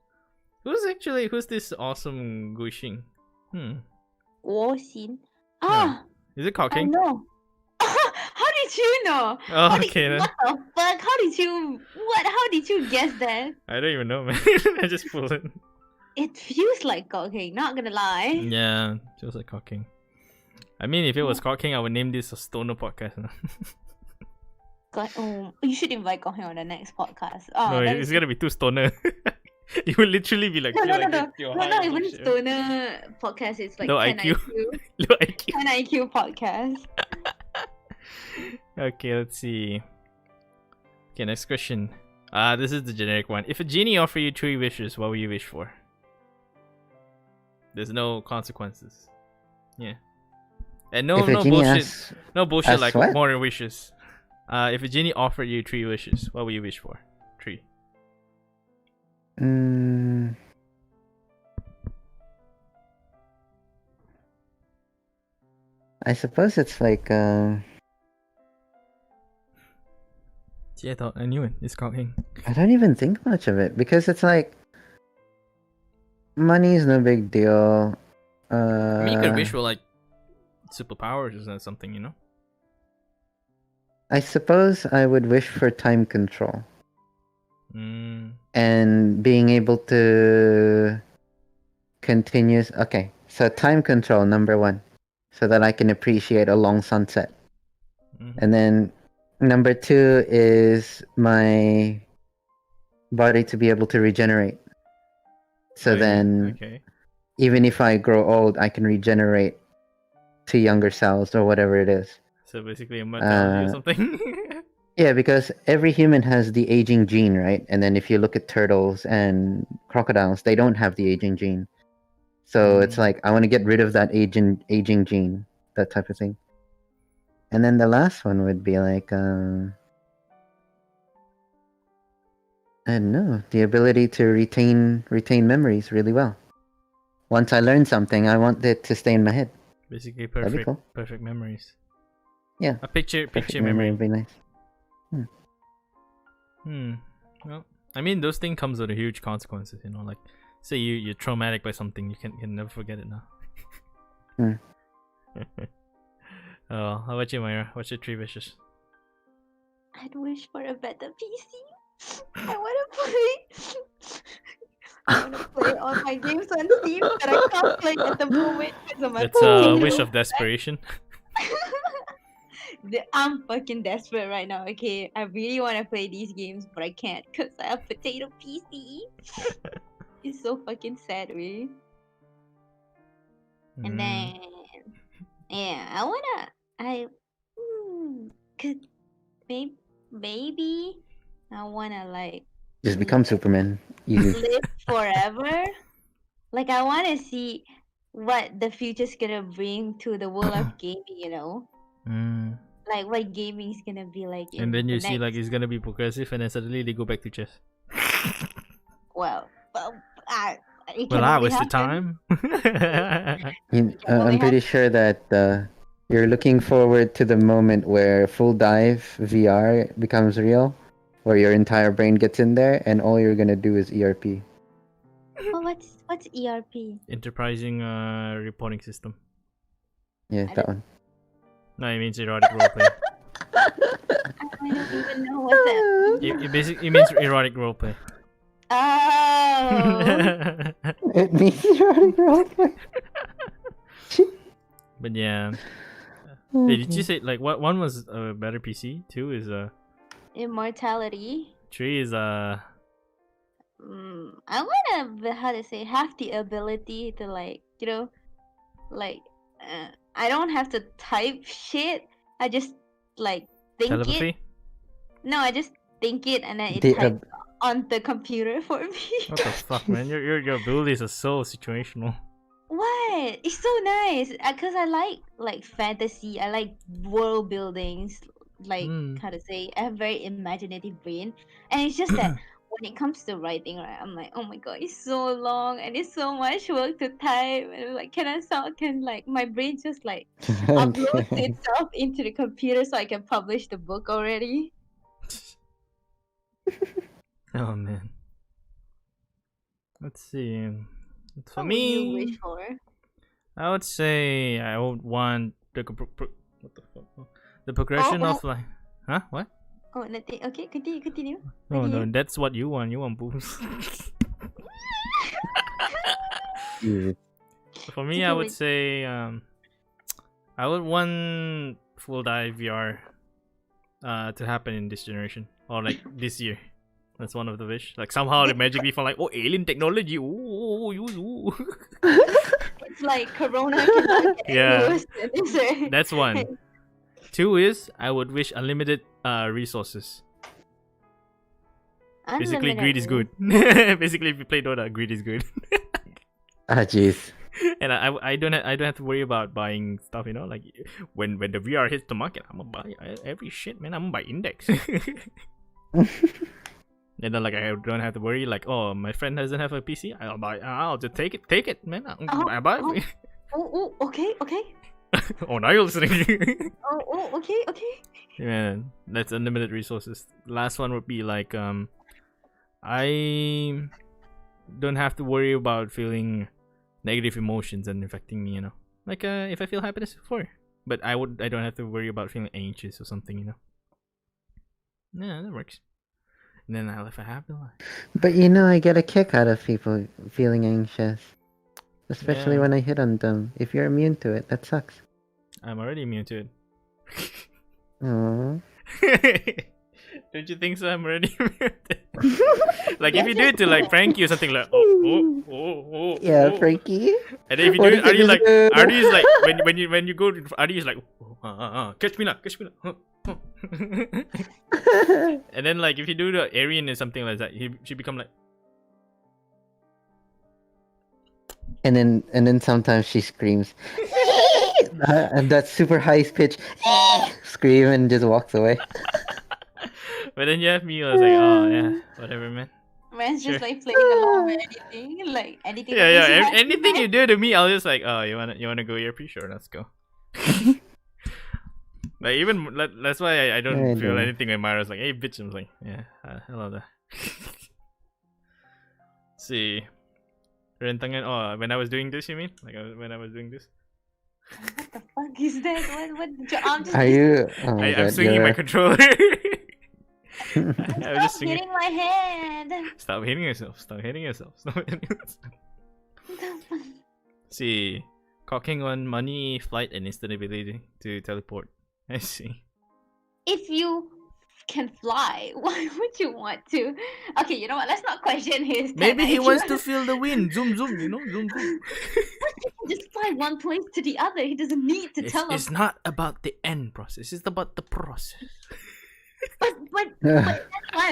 Who's this awesome Gushing? Wosin. Is it I cocking? know. How did you know? Oh, okay then. What the fuck? How did you guess that? I don't even know, man. I just pulled it. It feels like cocking, not gonna lie. Yeah, feels like cocking. I mean, if it was cocking, I would name this a stoner podcast. You should invite Koheng on the next podcast. No, it's gonna be too stoner. You will literally be like, No, you're not high even and shit. stoner podcast. It's like Low 10 IQ. IQ. Low IQ. 10 IQ podcast. Okay, let's see. Okay, next question. This is the generic one. If a genie offered you 3 wishes, what would you wish for? There's no consequences. Yeah. And no bullshit. No bullshit like what? more wishes. If a genie offered you 3 wishes, what would you wish for? 3. I suppose it's like See, I thought I knew it. It's cocking. I don't even think much of it because it's like money is no big deal. I mean, you could wish for like superpowers or something, you know? I suppose I would wish for time control and being able to Okay, so time control number 1, so that I can appreciate a long sunset, and then number 2 is my body to be able to regenerate. So then, even if I grow old, I can regenerate to younger cells or whatever it is. So basically a mortality or something? Yeah, because every human has the aging gene, right? And then if you look at turtles and crocodiles, they don't have the aging gene. So it's like, I want to get rid of that aging gene, that type of thing. And then the last one would be like, I don't know, the ability to retain memories really well. Once I learn something, I want it to stay in my head. Basically That'd be cool. perfect memories. Yeah. A picture memory memory. would be nice. Well, I mean, those things comes with a huge consequences, you know, like say you're traumatic by something, you can never forget it now. Oh, how about you, Myra? What's your 3 wishes? I'd wish for a better PC. I wanna play all my games on Steam that I can't play at the moment because of my That's a potato. wish of desperation. I'm fucking desperate right now, okay? I really want to play these games, but I can't because I have potato PC. It's so fucking sad, really. And then, yeah, cause maybe I wanna like Just become Superman. Easy. live forever. Like I wanna see what the future's gonna bring to the world of gaming, you know? Like what gaming's gonna be like. And then you see like it's gonna be progressive, and then suddenly they go back to chess. Well, I waste the time. I'm pretty sure that you're looking forward to the moment where full dive VR becomes real, where your entire brain gets in there and all you're gonna do is ERP. Well, what's ERP? Enterprising reporting system. Yeah, that one. No, it means erotic roleplay. I don't even know what that means. It means erotic roleplay. Oh. It means erotic roleplay. But yeah. Hey, did you say like what one was a better PC? 2 is Immortality. 3 is I wanna have the ability to like, you know, like I don't have to type shit. I just like think telepathy? it. No, I just think it and then it types on the computer for me. What the fuck, man? Your abilities are so situational. right? It's so nice because I like fantasy. I like world buildings. Like Hmm. how to say, I have very imaginative brain, and it's just that when it comes to writing, right, I'm like, oh my god, it's so long and it's so much work to type. And I'm like, can like my brain just like uploads itself into the computer so I can publish the book already? Oh man. Let's see. For What would you me, wish for? I would say I would want what the fuck? The progression Oh, of like, huh? What? oh, nothing. Okay, continue. Oh no, Continue. that's what you want. You want boobs. Jesus. For me, Okay, I would wait. say I would want full dive VR to happen in this generation or like this year. That's one of the wish. Like somehow they magically found like, oh, alien technology. Ooh, ooh. It's like Corona cannot get Yeah. any worse than this, right? That's one. Two is I would wish unlimited resources. Basically, Unlimited greed is good. Basically, if you play Dota, greed is good. Ah, jeez. And I don't have to worry about buying stuff. You know, like when the VR hits the market, I'm gonna buy every shit, man. I'm gonna buy Index. And then like I don't have to worry like, oh, my friend doesn't have a PC, I'll just take it, man. I buy. Okay. Oh, now you're listening. Okay. Yeah, that's unlimited resources. Last one would be like I don't have to worry about feeling negative emotions and affecting me, you know. Like if I feel happiness before. But I don't have to worry about feeling anxious or something, you know. Yeah, that works. And then I'll live a happy life. But I get a kick out of people feeling anxious. Especially Yeah. when I hit on them. If you're immune to it, that sucks. I'm already immune to it. Aww. Don't you think so? I'm already immune to it. Like if you do it to like prank you or something like oh. Yeah, Frankie. And then if you What do is it, it just do? Artie is like when you go to Artie is like catch me now. And then like if you do the Aryan or something like that, she become like And then sometimes she screams. And that super high pitch scream and just walks away. But then you have me, I was like, oh yeah, whatever, man. Man's Sure. just like playing along with anything, like anything. that Yeah. makes you happy, Anything man. you do to me, I'll just like, oh, you wanna go here? Pretty sure, let's go. Like even that's why I don't I feel know. anything when Myra's like, hey bitch, I'm like, yeah, I love that. See, rentangan. Oh, when I was doing this, you mean? Like when I was doing this? What the fuck is that? What? I'm just. Are you? Oh my I'm god, swinging my controller. I was just Stop swinging. hitting my hand. Stop hitting yourself. Stop hitting yourself. See, cocking on money, flight, and instant ability to teleport. I see. If you can fly, why would you want to? Okay, you know what? Let's not question his. Maybe he IQ. wants to feel the wind. Zoom, zoom. You know, zoom, zoom. He can just fly one place to the other. He doesn't need to teleport. It's not about the end process. It's about the process. But that's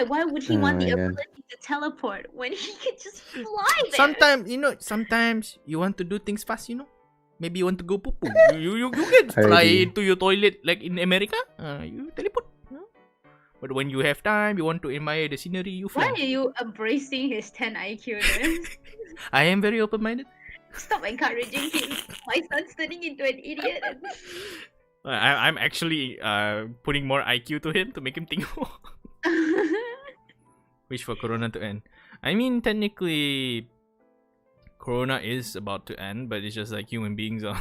why would he Oh want the my God. ability to teleport when he could just fly there? Sometimes you want to do things fast. You know. Maybe you want to go poo poo. You can fly Already. into your toilet like in America. You teleport. No? But when you have time, you want to admire the scenery. You Why fly. are you embracing his 10 IQ then? I am very open-minded. Stop encouraging him. My son's turning into an idiot. I'm actually putting more IQ to him to make him think more. Wish for Corona to end. I mean, technically, Corona is about to end, but it's just like human beings are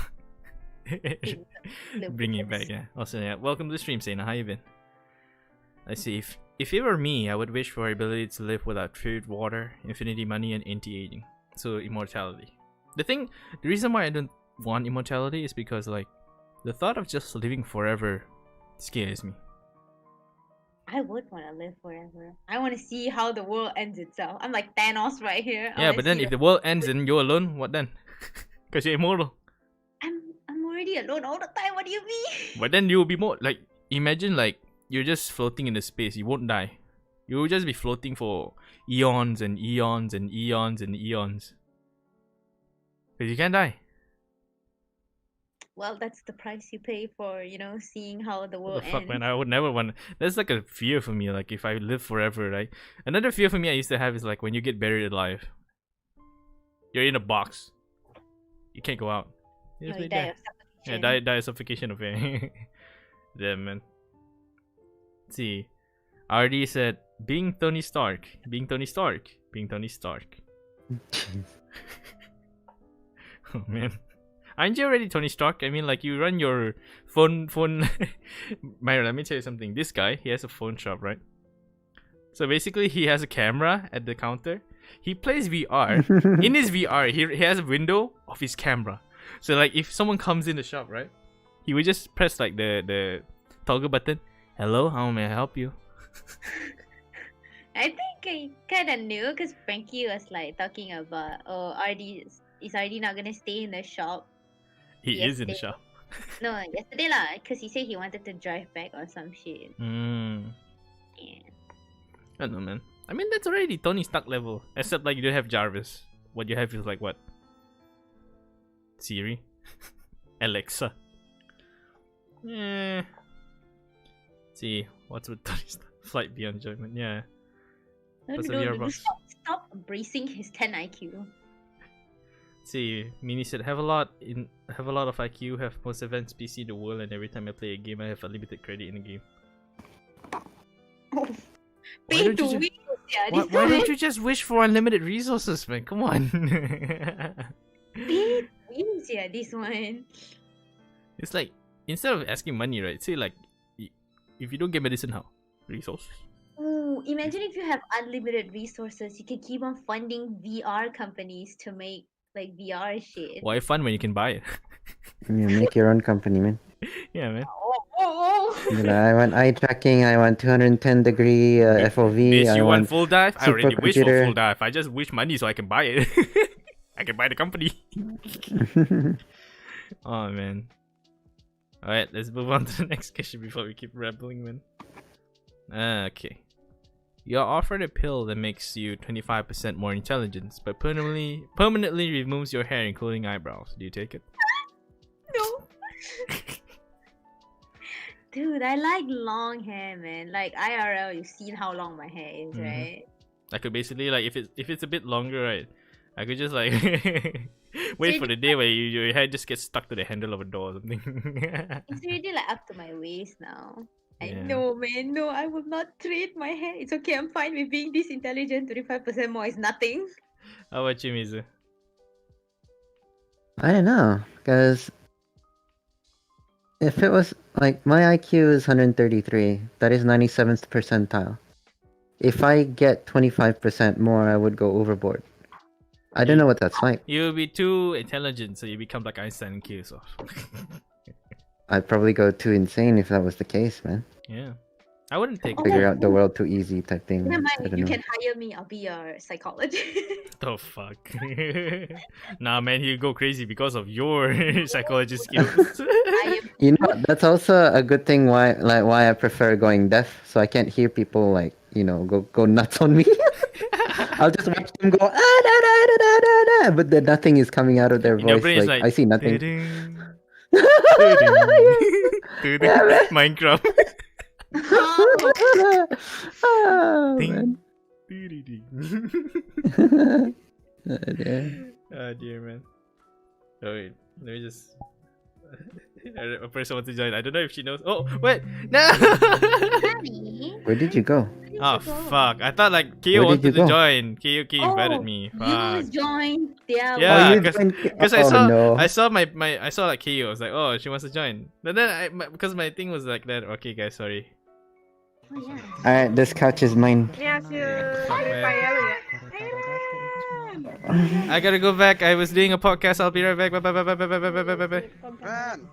bringing it back. Yeah. Also, yeah. Welcome to the stream, Sena. How you been? I see. If it were me, I would wish for ability to live without food, water, infinity money, and anti-aging. So immortality. The reason why I don't want immortality is because like the thought of just living forever scares me. I would want to live forever. I want to see how the world ends itself. I'm like Thanos right here. I Yeah, wanna but then see if the world ends and you're alone, what then? Because you're immortal. I'm already alone all the time. What do you mean? But then you'll be more like, imagine like you're just floating in the space. You won't die. You will just be floating for eons and eons and eons and eons. Because you can't die. well, that's the price you pay for, seeing how the What world the fuck, ends. man? I would never want. That's like a fear for me. Like if I live forever, right? Another fear for me I used to have is like when you get buried alive. You're in a box. You can't go out. You're No, just you right die there. of Yeah, suffocation. die of suffocation of it. Yeah, man. Let's see. RD said, being Tony Stark. Being Tony Stark. Being Tony Stark. Oh, man. Aren't you already Tony Stark? I mean, like, you run your phone... Myra, let me tell you something. This guy, he has a phone shop, right? So basically, he has a camera at the counter. He plays VR. In his VR, he has a window of his camera. So, like, if someone comes in the shop, right? He would just press, like, the toggle button. Hello, how may I help you? I think I kind of knew because Frankie was like talking about, oh, is RD not gonna stay in the shop? He is in the Yesterday. shop. No, yesterday lah, because he said he wanted to drive back or some shit. Hmm. Yeah. I don't know, man. I mean, that's already Tony Stark level. Except, like, you don't have Jarvis. What you have is, like, what? Siri? Alexa? Yeah. See, what's with Tony Stark? Flight beyond enjoyment, yeah. That's a VR box. Stop embracing his 10 IQ. See, Mini said, have a lot of IQ, have most advanced PC in the world, and every time I play a game, I have unlimited credit in the game. Pay to win, yeah. Why don't you just wish for unlimited resources, man? Come on. Pay to win, yeah, this one. It's like, instead of asking money, right? Say like, if you don't get medicine, how? Resources. Ooh, imagine if you have unlimited resources, you can keep on funding VR companies to make like VR shit. Why fun when you can buy it? You make your own company, man. Yeah, man. You know, I want eye tracking. I want 210 degree FOV. This I you want want full dive? I already wish for supercomputer. full dive. I just wish money so I can buy it. I can buy the company. Oh man. Alright, let's move on to the next question before we keep rambling, man. Okay. You're offered a pill that makes you 25% more intelligence, but permanently removes your hair, including eyebrows. Do you take it? No. Dude, I like long hair, man. Like IRL, you've seen how long my hair is, Mhm. right? I could basically like if it's a bit longer, right? I could just like wait for the day where your hair just gets stuck to the handle of a door or something. It's already like up to my waist now. I Yeah. know, man. No, I will not trade my hair. It's okay. I'm fine with being this intelligent. 25% more is nothing. How about you, Mizu? I don't know, because if it was like my IQ is 133, that is 97th percentile. If I get 25% more, I would go overboard. I don't know what that's like. You'll be too intelligent, so you become like Einstein and kill yourself. I'd probably go too insane if that was the case, man. Yeah. I wouldn't take Figure out the world too easy type thing. Never I mind. don't You know. can hire me. I'll be your psychologist. the fuck. Nah, man, you go crazy because of your psychologist skills. I am You know, that's also a good thing why I prefer going deaf, so I can't hear people like, you know, go nuts on me. I'll just watch them go da, da, da, da, da, da, but then nothing is coming out of their In your voice. brain is Like, like I see nothing. "Ding, Yeah, man. Minecraft. Oh, Ding. man. Ding. Yeah. Oh dear, man. Oh wait, let me just. A person wants to join. I don't know if she knows. Oh wait, no. Honey. Where did you go? Oh fuck! I thought like Kyo Where did wanted you to go? join. Kyo invited me. You Fuck. joined their Yeah, Oh, you 'cause- joined- Because oh, I saw no. I saw like Kyo. I was like, oh, she wants to join. But then because my thing was like that. Okay, guys, sorry. Oh, yeah. Alright, this couch is mine. Fuck, man. I gotta go back. I was doing a podcast. I'll be right back. Bye bye bye bye bye bye bye bye bye bye. Man,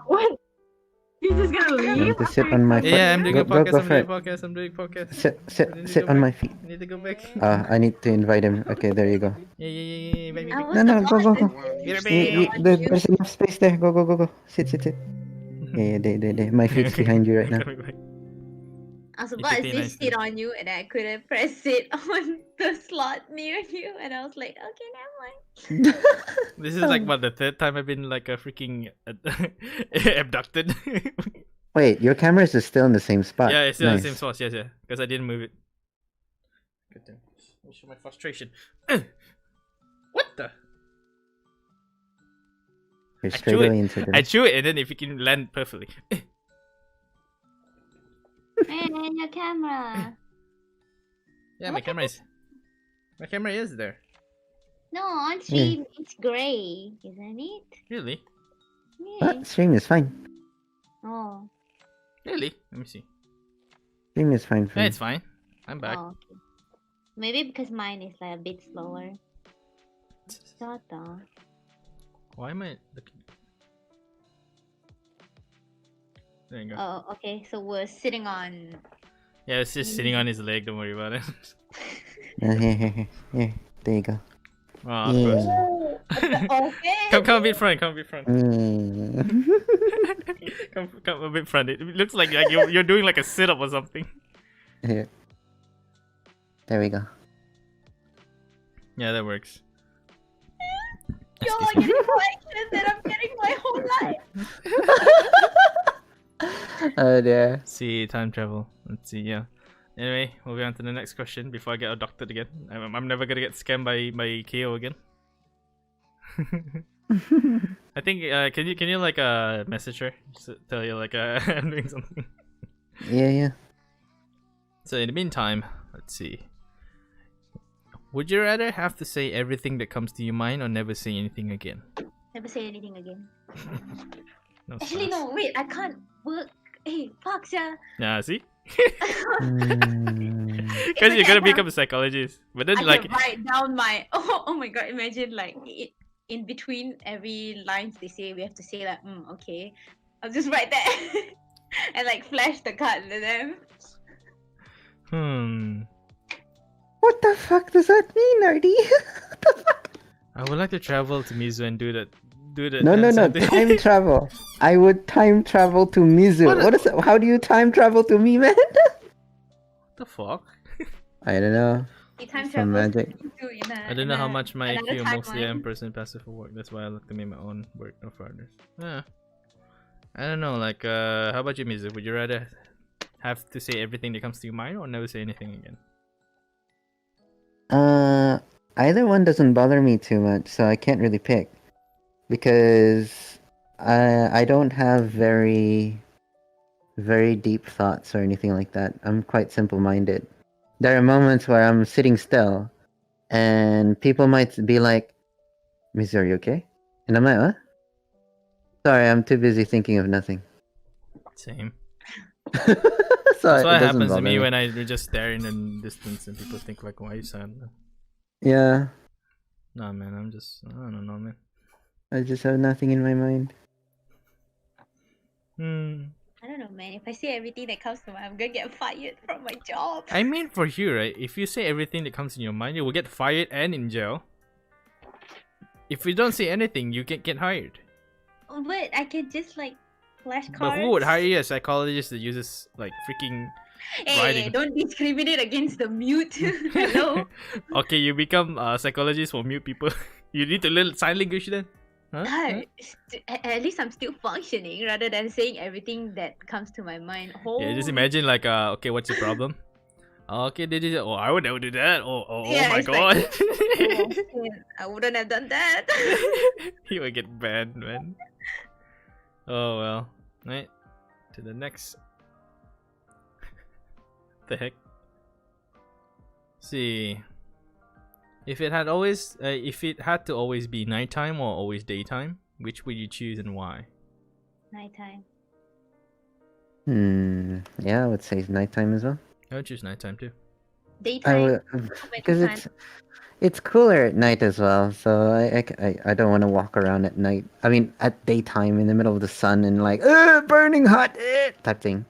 What? He's just gonna I leave? need to sit on my foot. Yeah, I'm doing a Go podcast. I'm for doing a it. podcast. I'm doing a podcast. Sit on my feet. I need to go back. I need to invite him. Okay, there you go. Yeah. Bye, I bye, was No, no, about go. to- Be right back. There's enough space there. Go. Sit. Yeah, there. My feet's behind you right now. Coming back. I was It's about to okay, say nice. sit on you and I couldn't press it on the slot near you and I was like, okay, never mind. This is like what, the third time I've been like a freaking abducted. Wait, your camera is still in the same spot. Yeah, it's still nice. the same spot. Yes, yeah, because I didn't move it. Good damn. Let me show my frustration. What the? You're I straight chew it. away into I the. chew it, and then if it can land perfectly. And your camera. Yeah, my camera is there. No, on stream it's gray, isn't it? Really? Yeah. What? Stream is fine. Oh. Really? Let me see. Stream is fine for Yeah, me. it's fine. I'm back. Oh, okay. Maybe because mine is like a bit slower. Tata. Why am I looking? There you go. Oh, okay. So we're sitting on. Yeah, it's just sitting on his leg. Don't worry about it. Here. There you go. Oh, of course. Yeah. Okay. Come a bit front. Come a bit front. Mm. Come a bit front. It looks like you're doing like a sit up or something. Here. There we go. Yeah, that works. You're like getting more action than I'm getting my whole life. Oh dear. See, time travel. Let's see. Yeah. Anyway, moving on to the next question before I get abducted again. I'm never gonna get scammed by KO again. I think can you like message her, just to tell you like I'm doing something. Yeah. So in the meantime, let's see. Would you rather have to say everything that comes to your mind or never say anything again? Never say anything again. No Actually, stress. no. Wait, I can't work. Hey, fuck, yeah. Yeah, see? Mm. Because you're gonna become a psychologist. But then I like can write down my. Oh my god! Imagine like in between every lines they say, we have to say like, okay. I'll just write that and like flash the card to them. What the fuck does that mean, Artie? What the fuck? I would like to travel to Mizu and do that. No. something. Time travel. I would time travel to Mizu. What What is that? How do you time travel to me, man? What the fuck? I don't know. You time Some travel magic. I don't know how much my another IQ mostly timeline. am person passive for work. That's why I look to me my own work, not for others. Yeah. I don't know. Like, how about you, Mizu? Would you rather have to say everything that comes to your mind or never say anything again? Either one doesn't bother me too much, so I can't really pick. Because I don't have very deep thoughts or anything like that. I'm quite simple-minded. There are moments where I'm sitting still, and people might be like, "Miss, are you okay?" And I'm like, "What?" Sorry, I'm too busy thinking of nothing. Same. So That's it what doesn't happens to bother me when I just stare in the distance and people think like, why are you sad? Yeah, Nah, man, I don't know, man. I just have nothing in my mind. I don't know, man. If I say everything that comes to mind, I'm gonna get fired from my job. I mean, for you, right? If you say everything that comes in your mind, you will get fired and in jail. If you don't say anything, you can get hired. But I can just like flashcards. But who would hire you? A psychologist that uses like freaking Hey, writing? don't discriminate against the mute. Hello. Okay, you become a psychologist for mute people. You need to learn sign language then. Huh? At least I'm still functioning rather than saying everything that comes to my mind. Yeah, just imagine like okay, what's your problem? Okay, they did. Oh, I would never do that. Oh Yeah, my it's god. like, oh, shit, I wouldn't have done that. You would get banned, man. Oh well. Right. To the next. The heck? See. If it had to always be nighttime or always daytime, which would you choose and why? Nighttime. Yeah, I would say it's nighttime as well. I would choose nighttime too. Daytime. Because it's cooler at night as well. So I don't want to walk around at night. I mean, at daytime in the middle of the sun and like burning hot type thing.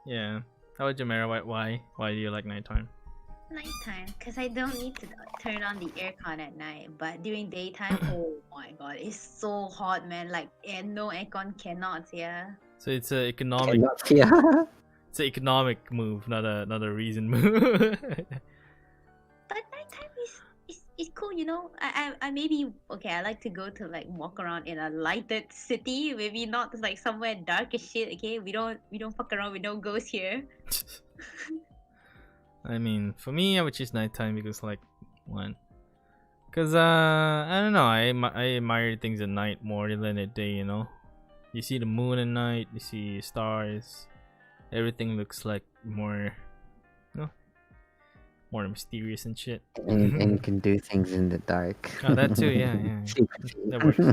Yeah. How about you, Mara? Why do you like nighttime? Nighttime, because I don't need to turn on the aircon at night. But during daytime, oh my god, it's so hot, man. Like, and no aircon cannot, yeah. So it's an economic. Yeah. It's an economic move, not a reason move. But nighttime is it's cool, you know. I maybe okay. I like to go to like walk around in a lighted city. Maybe not like somewhere dark as shit. Okay, we don't fuck around with no ghosts here. I mean, for me, I would choose nighttime because, like, one, because I don't know, I admire things at night more than at day. You know, you see the moon at night, you see stars, everything looks like more, you know, more mysterious and shit. And you can do things in the dark. Oh, that too, yeah, yeah, Secrecy. that works.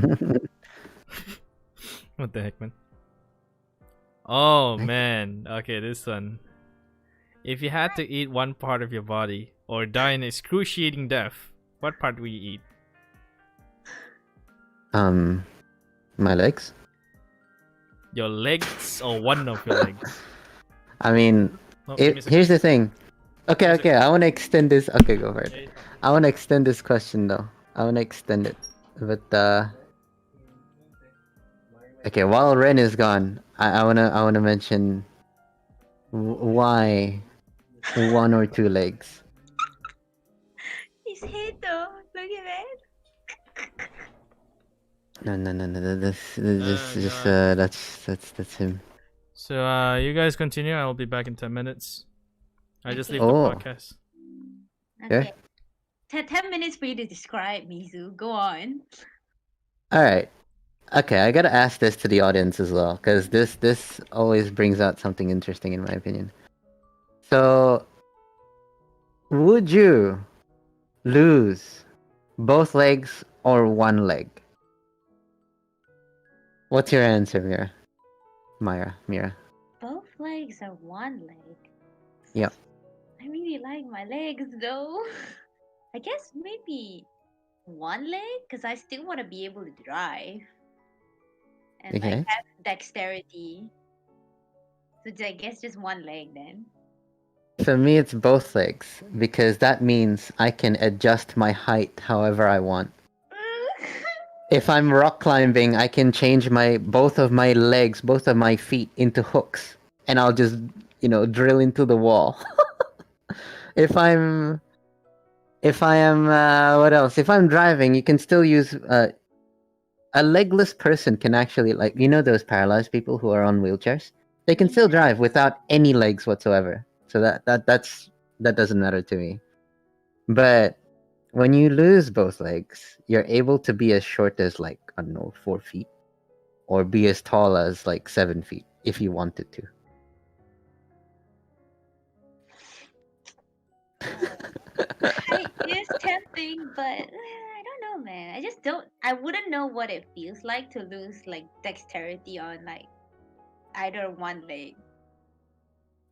What the heck, man? Oh man, okay, this one. If you had to eat one part of your body or die an excruciating death, what part will you eat? My legs. Your legs or one of your legs? I mean, Oh, give me a second. here's the thing. Okay, Give me a okay. I want to extend this. Okay, go for it. Yeah, I want to extend this question though. I want to extend it, but okay. While Ren is gone, I wanna mention why one or two legs. His head though. Look at that. No. Just God. that's him. So you guys continue. I'll be back in 10 minutes. I just leave Okay. the Oh. podcast. Okay. 10 minutes for you to describe Mizu. Go on. All right. Okay, I gotta ask this to the audience as well, because this always brings out something interesting in my opinion. So, would you lose both legs or one leg? What's your answer, Mira? Both legs or one leg? Yep. I really like my legs though. I guess maybe one leg because I still want to be able to drive and Okay. like have dexterity. So I guess just one leg then. For me, it's both legs, because that means I can adjust my height however I want. If I'm rock climbing, I can change both of my legs, both of my feet into hooks, and I'll just, drill into the wall. if I am, what else? If I'm driving, you can still use a legless person can actually, like, those paralyzed people who are on wheelchairs. They can still drive without any legs whatsoever. So that doesn't matter to me. But when you lose both legs, you're able to be as short as, like, I don't know, 4 feet, or be as tall as like 7 feet if you wanted to. Height is tempting, but I don't know, man. I just don't. I wouldn't know what it feels like to lose like dexterity on like either one leg.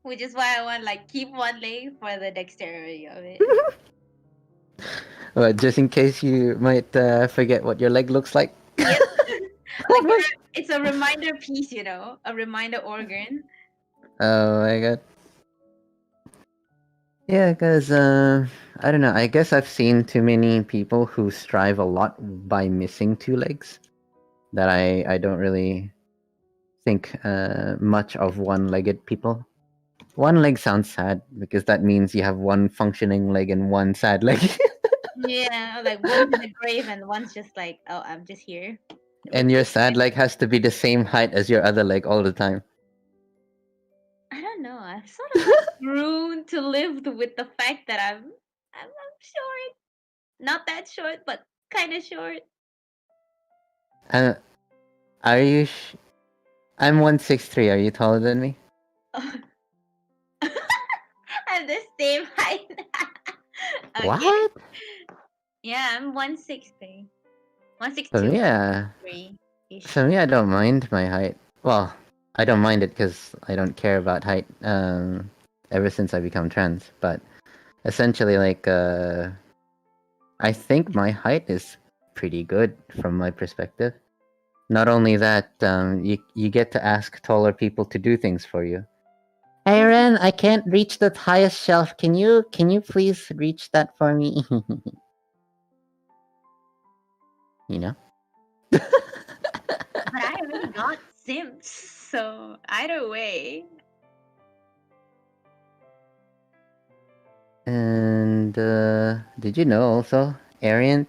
Which is why I want like keep one leg for the dexterity of it. But just in case you might forget what your leg looks like. Yep. Like it's a reminder piece, you know, a reminder organ. Oh my god. Yeah, because I don't know. I guess I've seen too many people who strive a lot by missing 2 legs, that I don't really think much of one-legged people. One leg sounds sad, because that means you have one functioning leg and one sad leg. Yeah, like one's in the grave and one's just like, oh, I'm just here. And your sad leg has to be the same height as your other leg all the time. I don't know. I've sort of like grown to live with the fact that I'm short. Not that short, but kind of short. Are you? I'm 163. Are you taller than me? I'm the same height. Okay. What? Yeah, I'm 160. For 162. me, yeah. 3-ish. For me, I don't mind my height. Well, I don't mind it because I don't care about height. Ever since I become trans, but essentially, like, I think my height is pretty good from my perspective. Not only that, you get to ask taller people to do things for you. Hey Ren, I can't reach the highest shelf. Can you please reach that for me? You know? But I already got simps, so either way. And did you know also Ariant,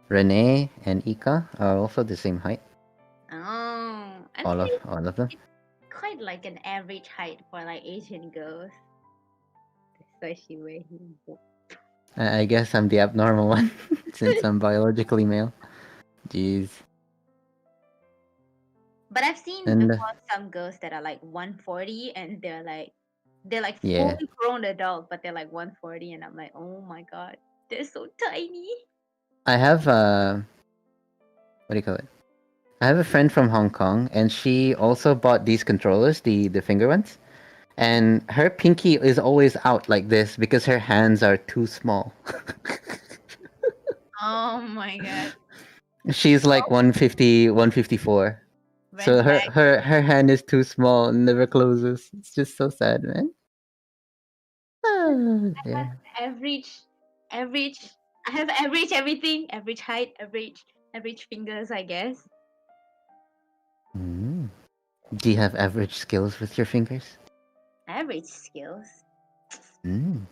Renee, and Ika are also the same height. Oh, I All think of them. quite like an average height for like Asian girls, especially where he. I guess I'm the abnormal one since I'm biologically male. Jeez. But I've seen And before some girls that are like 140 and they're like Yeah. fully grown adult, but they're like 140, and I'm like, oh my god, they're so tiny. I have what do you call it? I have a friend from Hong Kong, and she also bought these controllers, the finger ones. And her pinky is always out like this because her hands are too small. Oh my god. She's like 150, 154. So Red flag. her hand is too small and never closes. It's just so sad, man. Oh, dear. Average. I have average everything. Average height, average fingers, I guess. Mm. Do you have average skills with your fingers? Average skills. Mm.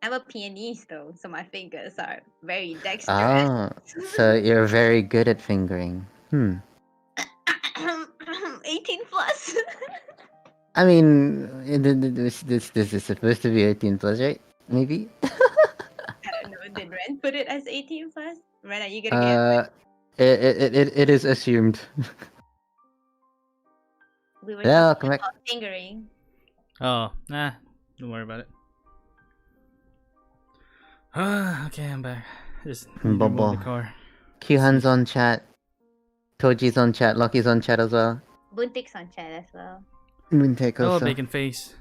I'm a pianist though, so my fingers are very dexterous. Ah, so you're very good at fingering. 18 plus. I mean, this is supposed to be 18 plus, right? Maybe. I don't know. Did Ren put it as 18 plus? Ren, are you gonna get? It is assumed. We were Yeah, talking come back. about fingering. Oh, nah. Don't worry about it. Okay, I'm back. Just need to move Bobo. the car. Q-Han's on chat. Toji's on chat. Lucky's on chat as well. Buntik's on chat as well. Moontek Hello, also. bacon face.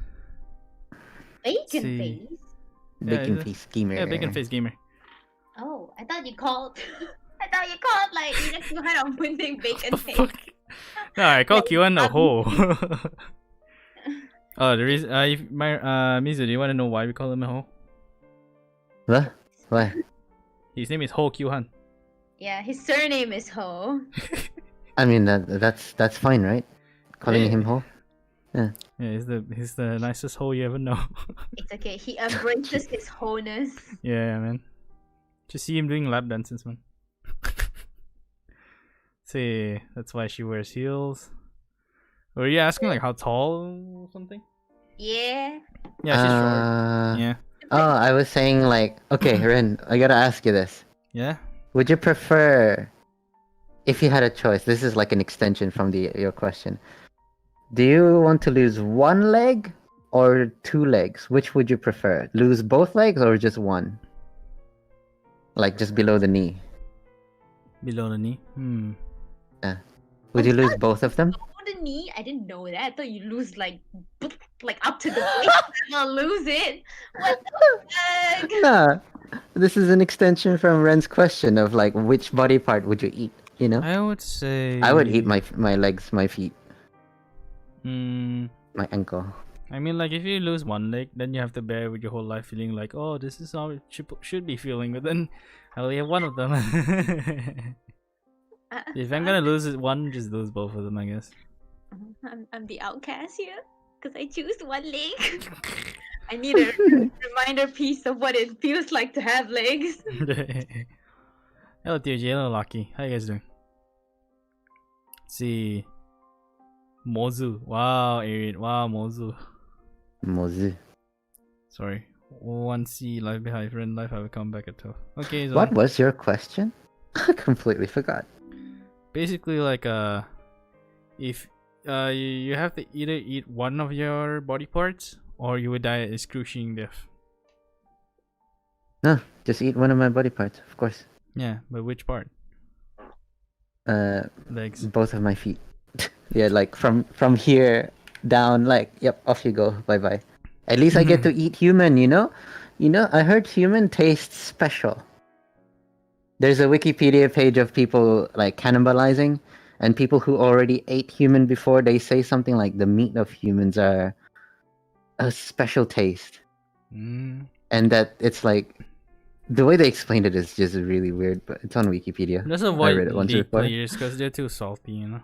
Bacon See. face. Bacon Yeah, face gamer. Yeah, bacon face gamer. Oh, I thought you called. I thought you called like you had on Buntik bacon face. Fuck. No, I call Q1 a hoe. Oh, the reason. Mizu, do you want to know why we call him a hoe? What? Why? His name is Ho Q-Han. Yeah, his surname is Ho. I mean that's fine, right? Calling Yeah. him ho. Yeah, he's the nicest hoe you ever know. It's okay. He embraces his wholeness. Yeah, man. Just see him doing lap dances, man. See, that's why she wears heels. Were you asking like how tall or something? Yeah. Yeah, she's short. Yeah. Oh, I was saying like, okay, Ren, I gotta ask you this. Yeah. Would you prefer, if you had a choice, this is like an extension from your question. Do you want to lose one leg or two legs? Which would you prefer? Lose both legs or just one? Like just below the knee. Below the knee. Would you lose both of them? On the knee? I didn't know that. I thought you lose like up to the waist. I'll lose it. What the heck? Nah. This is an extension from Ren's question of like which body part would you eat, you know? I would say I would eat my legs, my feet, Mm, my ankle. I mean, like if you lose one leg, then you have to bear with your whole life feeling like, oh, this is how it should be feeling. But then I only have one of them. If I'm gonna lose one, just lose both of them, I guess. I'm the outcast here because I choose one leg. I need a reminder piece of what it feels like to have legs. Hello, TJ. Hello, Lucky. How you guys doing? Let's see. Mozu. Wow, Arian. Wow, Mozu. Mozu. Sorry. 1C live behind friend life. I will come back at 12. Okay, so What was your question? I completely forgot. basically like if you have to either eat one of your body parts or you would die a excruciating death. No, just eat one of my body parts, of course. Yeah, but which part? Legs. Both of my feet. Yeah, like from here down, like, yep, off you go. Bye bye. At least I get to eat human, you know? I heard human tastes special. There's a Wikipedia page of people like cannibalizing, and people who already ate human before, they say something like the meat of humans are a special taste. And that it's like, the way they explained it is just really weird, but it's on Wikipedia. Just I read avoid it once league before. players because they're too salty, you know?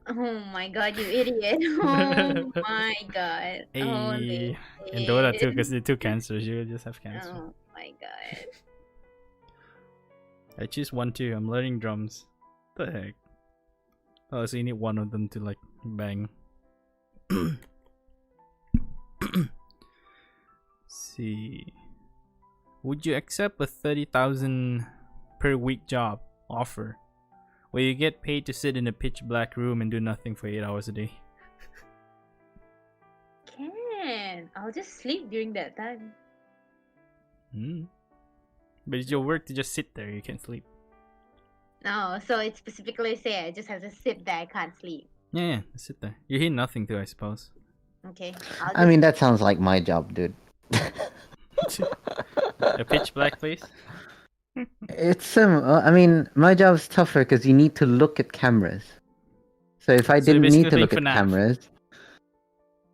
Oh Oh my god, you idiot. Oh my god. Hey. Holy And Dora too, shit. because they're two cancers. You just have cancer. Oh my god. I choose one too. I'm learning drums. The heck? Oh, so you need one of them to like bang. See. Would you accept a 30,000 per week job offer where you get paid to sit in a pitch black room and do nothing for 8 hours a day? Can. I'll just sleep during that time. But it's your work to just sit there. You can't sleep. No, so it specifically say I just have to sit there, I can't sleep. Yeah, sit there. You hear nothing too, I suppose. Okay. I mean, that sounds like my job, dude. A pitch black place? It's I mean, my job's tougher because you need to look at cameras. So if I So you're didn't need to basically look at FNAF. cameras,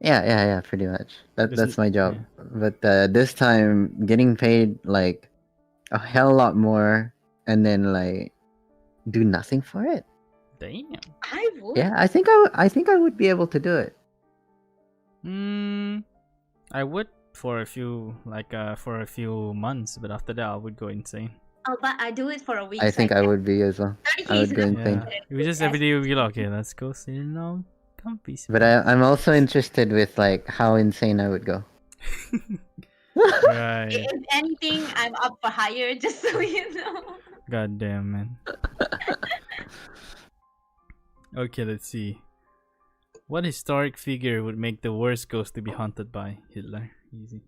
yeah, pretty much. This That's is- my job. yeah. But this time, getting paid like a hell lot more, and then like do nothing for it. Damn. I would. Yeah, I think I would be able to do it. I would for a few months, but after that I would go insane. Oh, but I do it for a week. I so think I would be as well. 30 I would is go enough. insane. Yeah. It was just every day we'd be like, okay, let's go sit in all comfy. But I'm also interested with like how insane I would go. Right. If anything, I'm up for hire, just so you know. God damn, man. Okay, let's see. What historic figure would make the worst ghost to be haunted by? Hitler. Easy.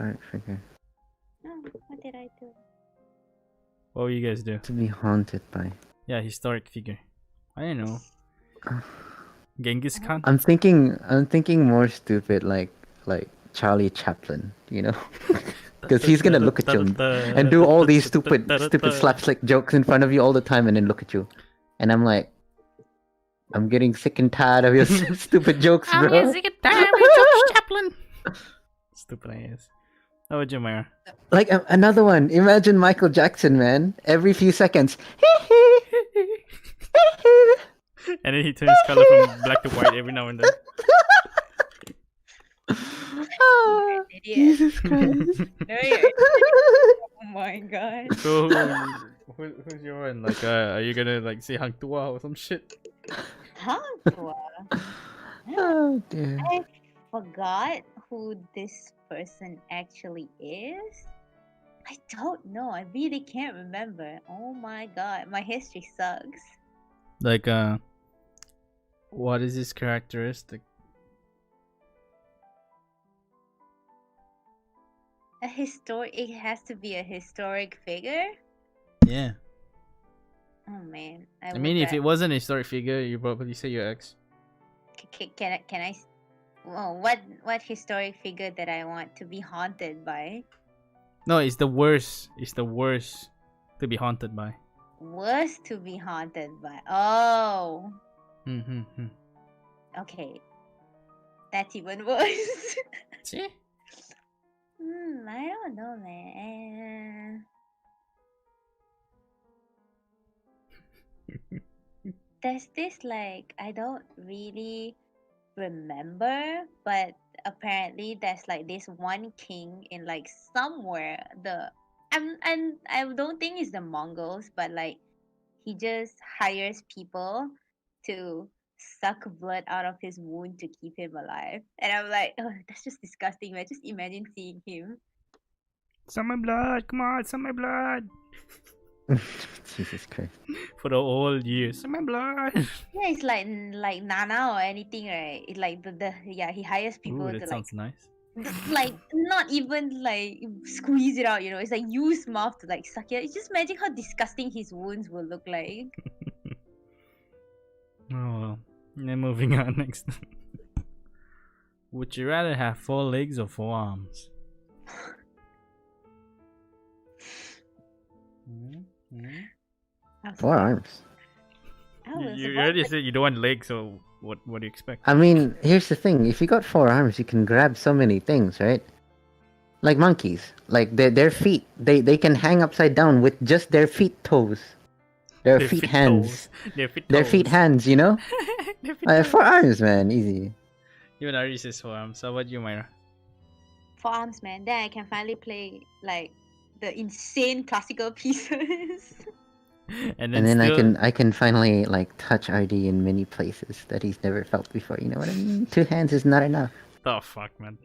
Alright, figure. Oh, what did I do? What will you guys do? To be haunted by. Yeah, historic figure. I don't know. Genghis Khan? I'm thinking more stupid like Charlie Chaplin, you know? Because he's gonna look at you and do all these stupid slapstick jokes in front of you all the time and then look at you. And I'm like, I'm getting sick and tired of your stupid jokes, bro. I'm getting sick and tired of your Chaplin. Stupid ass. How about you, Myra? Like another one. Imagine Michael Jackson, man. Every few seconds. And then he turns color from black to white every now and then. Ah, Idiot. Jesus Christ. No, you're- oh my god. So, who's your one? Like, are you gonna like say Hang Tua or some shit? Huh? Oh dear. I forgot who this person actually is. I don't know. I really can't remember. Oh my god. My history sucks. Like, what is his characteristic? It has to be a historic figure? Yeah. Oh man. I mean, if it wasn't a historic figure, you probably say your ex. Can I well, what historic figure that I want to be haunted by? No, it's the worst. It's the worst to be haunted by. Worst to be haunted by. Oh. Mm-hmm. Okay. That's even worse. See? I don't know, man. There's this like I don't really remember, but apparently there's like this one king in like somewhere and I don't think it's the Mongols, but like he just hires people to suck blood out of his wound to keep him alive. And I'm like, oh, that's just disgusting, man. Just imagine seeing him. Suck my blood. Come on, suck my blood. Jesus Christ. For the whole year. Suck my blood. Yeah, it's like Nana or anything, right? It's like he hires people Ooh, to that like sounds nice. like not even like squeeze it out, you know. It's like use mouth to like suck it. Just imagine how disgusting his wounds will look like. Oh well. Then moving on next. Would you rather have 4 legs or 4 arms? I was 4 like- arms. I was You about already to- said you don't want legs, so what do you expect? I mean, here's the thing. If you got 4 arms, you can grab so many things, right? Like monkeys. Like their feet. They can hang upside down with just their feet toes. Their Their feet, feet hands. toes. Their feet Their feet, toes. hands. You know. Their feet toes. Forearms, man, easy. Even Ari says forearms. So what about you, Myra? Forearms, man. Then I can finally play like the insane classical pieces. And And then still, I can finally like touch RD in many places that he's never felt before. You know what I mean? 2 hands is not enough. the fuck, man.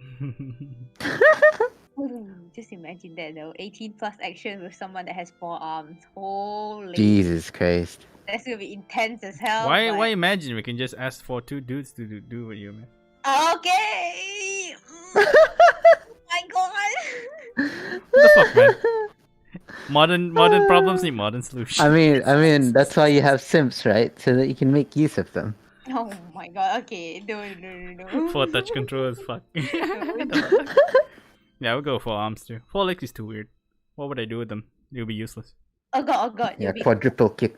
Just imagine that though. 18 plus action with someone that has 4 arms. Holy. Jesus Christ. That's gonna be intense as hell. Why but- imagine? We can just ask for 2 dudes to do with you, man. Okay. My god. What the fuck, man? Modern problems need modern solutions. I mean, that's why you have simps, right? So that you can make use of them. Oh my god. Okay. No. 4 touch controls, fuck. Yeah, I would go for arms too. 4 legs is too weird. What would I do with them? They'll be useless. Oh god. Yeah, quadruple kick.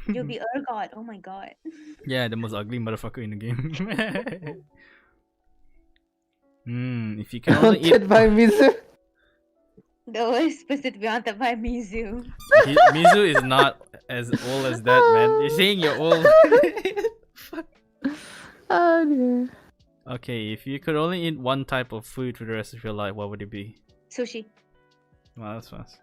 You'll be god. Oh my god. Yeah, the most ugly motherfucker in the game. If you can only eat... Haunted by Mizu. The worst person to be haunted by Mizu. Mizu is not as old as that, man. You're saying you're old. Fuck. Oh dear. Okay, if you could only eat one type of food for the rest of your life, what would it be? Sushi. Wow, that's fast.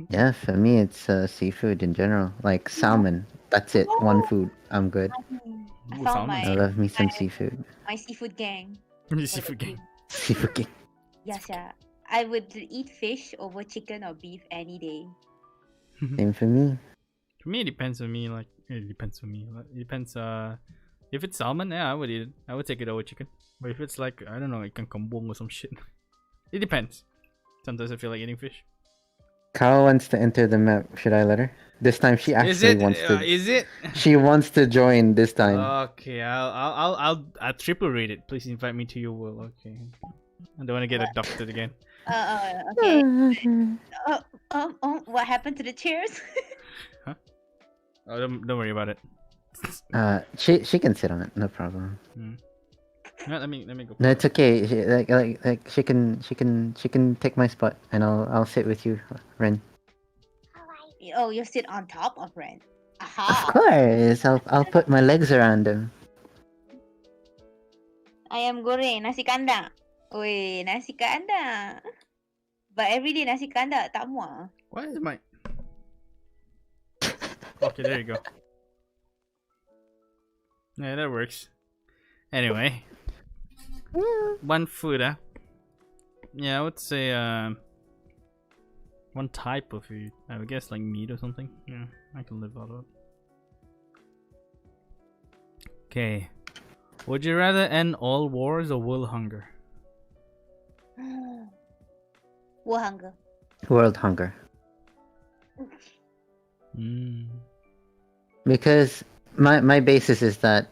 Yeah, for me it's seafood in general, like salmon. That's it. One food. I'm good. I Ooh, found salmon. I love me some seafood. my seafood gang. Seafood game. Seafood king. Yes, yeah. I would eat fish over chicken or beef any day. Same for me. For me, it depends on me. It depends. If it's salmon, yeah, I would eat it. I would take it over chicken. But if it's like, I don't know, ikan kembung or some shit, it depends. Sometimes I feel like eating fish. Kao wants to enter the map. Should I let her? This time she actually wants to. Is it? She wants to join this time. Okay, I'll triple rate it. Please invite me to your world. Okay. I don't want to get adopted again. Okay. What happened to the chairs? Oh, don't worry about it. She can sit on it, no problem. No, let me go. No, it's okay. She can take my spot, and I'll sit with you, Ren. Oh, you sit on top of Ren. Of Aha! course, I'll put my legs around him. Ayam goreng, nasi kandar. Oi, nasi kandar. But everyday nasi kandar tak muak. Why is my... Okay, there you go. Yeah, that works. Anyway. One food, huh? Yeah, I would say one type of food. I would guess like meat or something. Yeah, I can live out of it. Okay. Would you rather end all wars or world hunger? War hunger. World hunger. Because my basis is that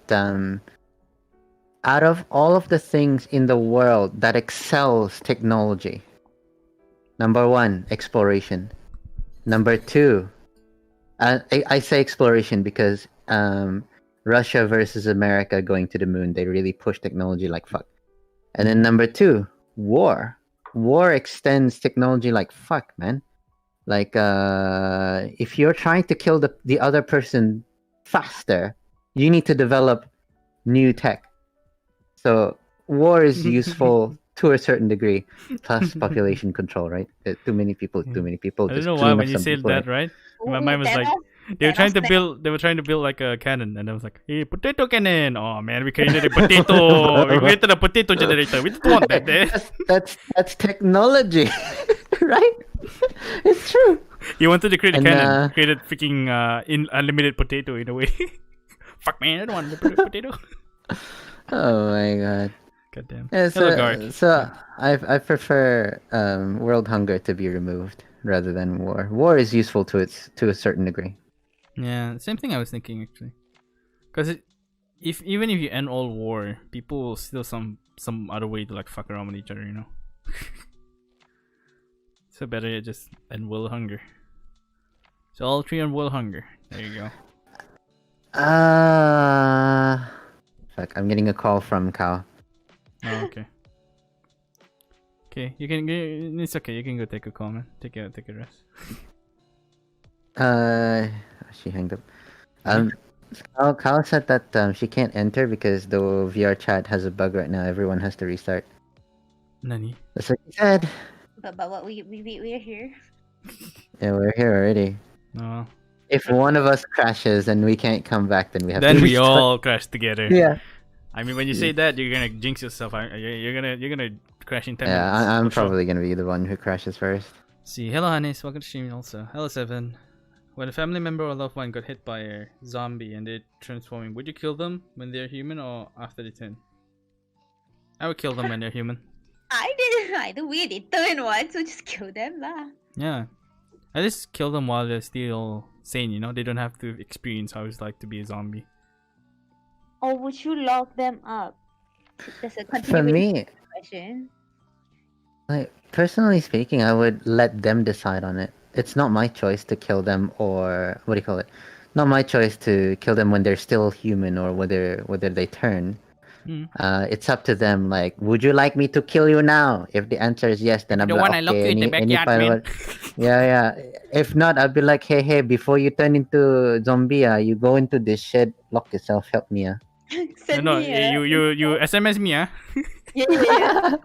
out of all of the things in the world that excels technology, number 1, exploration. Number 2, I say exploration because Russia versus America going to the moon, they really push technology like fuck. And then number 2, war. War extends technology like fuck, man. Like if you're trying to kill the other person faster, you need to develop new tech. So war is useful to a certain degree, plus population control, right? Too many people, too many people. I don't just know too why much when you some said people, that, right? My mind was like, they were trying to build like a cannon, and I was like, hey, potato cannon. Oh man, we created a potato. We created a potato generator. We don't want that. That's technology, right? It's true. You wanted to create a And, cannon, created freaking unlimited potato in a way. Fuck man, I don't want the potato. Oh my god. Goddamn. Yeah, Hello, Garg. so I prefer world hunger to be removed rather than war. War is useful to a certain degree. Yeah, same thing I was thinking actually. Because even if you end all war, people will still some other way to like fuck around with each other, you know. So better you just end world hunger. So all 3 on world hunger. There you go. Fuck, I'm getting a call from Kao. Oh, okay. Okay, you can. It's okay. You can go take a call, man. Take a rest. She hanged up. Kyle said that she can't enter because the VR chat has a bug right now. Everyone has to restart. Nani? That's what he said. But what we're here. Yeah, we're here already. No. If one of us crashes and we can't come back, then we have Then to we restart. all crash together. Yeah. I mean, when you say that, you're gonna jinx yourself. You're gonna crash in 10 Yeah, minutes. I'm for sure. probably gonna be the one who crashes first. See, hello, Hannes. Welcome to stream also. Hello, Seven. When a family member or loved one got hit by a zombie and they're transforming, would you kill them when they're human or after they turn? I would kill them when they're human. I didn't. Either way, they turn one, so just kill them lah. Yeah. I just kill them while they're still sane, you know? They don't have to experience how it's like to be a zombie. Or would you lock them up? That's a For continuation me, question. like personally speaking, I would let them decide on it. It's not my choice to kill them, or what do you call it? Not my choice to kill them when they're still human or whether they turn. Mm. It's up to them. Like, would you like me to kill you now? If the answer is yes, then I'll be The one like, I locked okay. you in the backyard, man. Yeah. If not, I'll be like, hey, before you turn into zombie, you go into this shed, lock yourself, help me. Send No, me you SMS me, ah. yeah.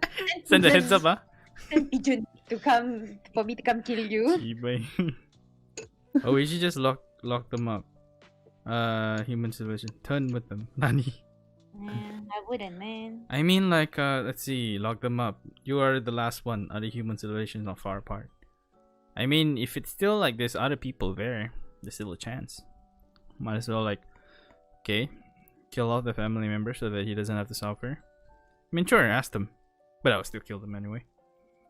Send the heads up, ah. Send pigeon to come for me to come kill you. Chibay. Oh, we should just lock them up. Human civilization. Turn with them. Nani? Man, I wouldn't, man. I mean, like, let's see, lock them up. You are the last one. Other human civilizations not far apart. I mean, if it's still like there's other people there, there's still a chance. Might as well, like, okay, kill off the family member so that he doesn't have to suffer. I mean, sure, ask them, but I would still kill them anyway.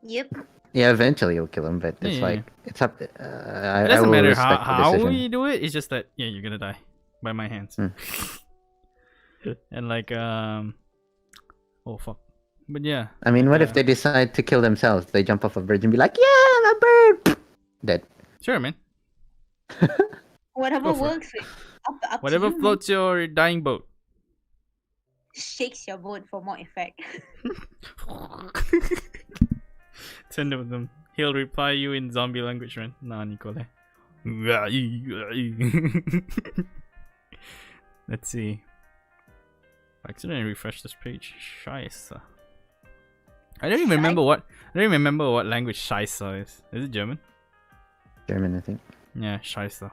Yep. Yeah, eventually you'll kill him, but it's Yeah, like it's up. It I doesn't will matter respect the how decision. we do it. It's just that yeah, you're gonna die by my hands. And like oh fuck. But yeah. I mean, what if they decide to kill themselves? They jump off a bridge and be like, "Yeah, I'm a bird." Dead. Sure, man. Whatever Go for it. works. Up Whatever to you, floats your dying boat. man. Shakes your boat for more effect. Send it with them. He'll reply you in zombie language, man. Nah, Nicole. Let's see. I accidentally refresh this page. Scheisse. I don't even remember what language Scheisse is. Is it German? German, I think. Yeah, Scheisse.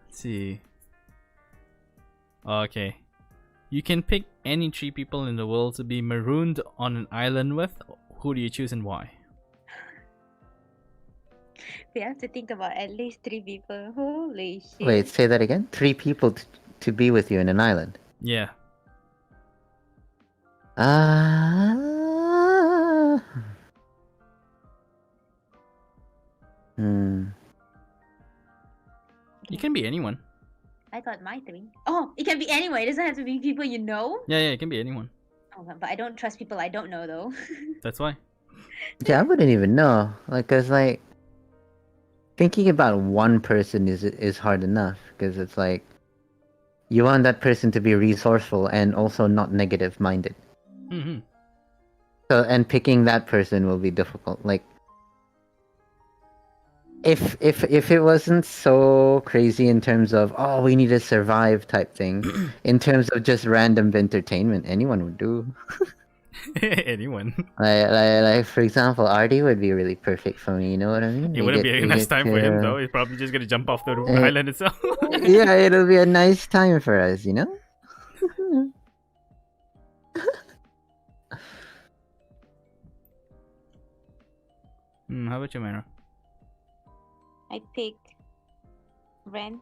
Let's see. Okay. You can pick any 3 people in the world to be marooned on an island with. Who do you choose and why? We have to think about at least 3 people. Holy shit. Wait, say that again. 3 people to be with you in an island. Yeah. You can be anyone. I got my 3. Oh, it can be anyone. It doesn't have to be people you know. Yeah, it can be anyone. Oh, but I don't trust people I don't know though. That's why. Yeah, I wouldn't even know. Like, cause like thinking about one person is hard enough. Cause it's like you want that person to be resourceful and also not negative minded. Mm-hmm. So and picking that person will be difficult. Like if it wasn't so crazy in terms of we need to survive type thing, in terms of just random entertainment, anyone would do. Anyone. Like for example, Artie would be really perfect for me. You know what I mean? It wouldn't be a nice time for him though. He's probably just gonna jump off the island itself. Yeah, it'll be a nice time for us, you know. How about you, Mara? I picked Ren.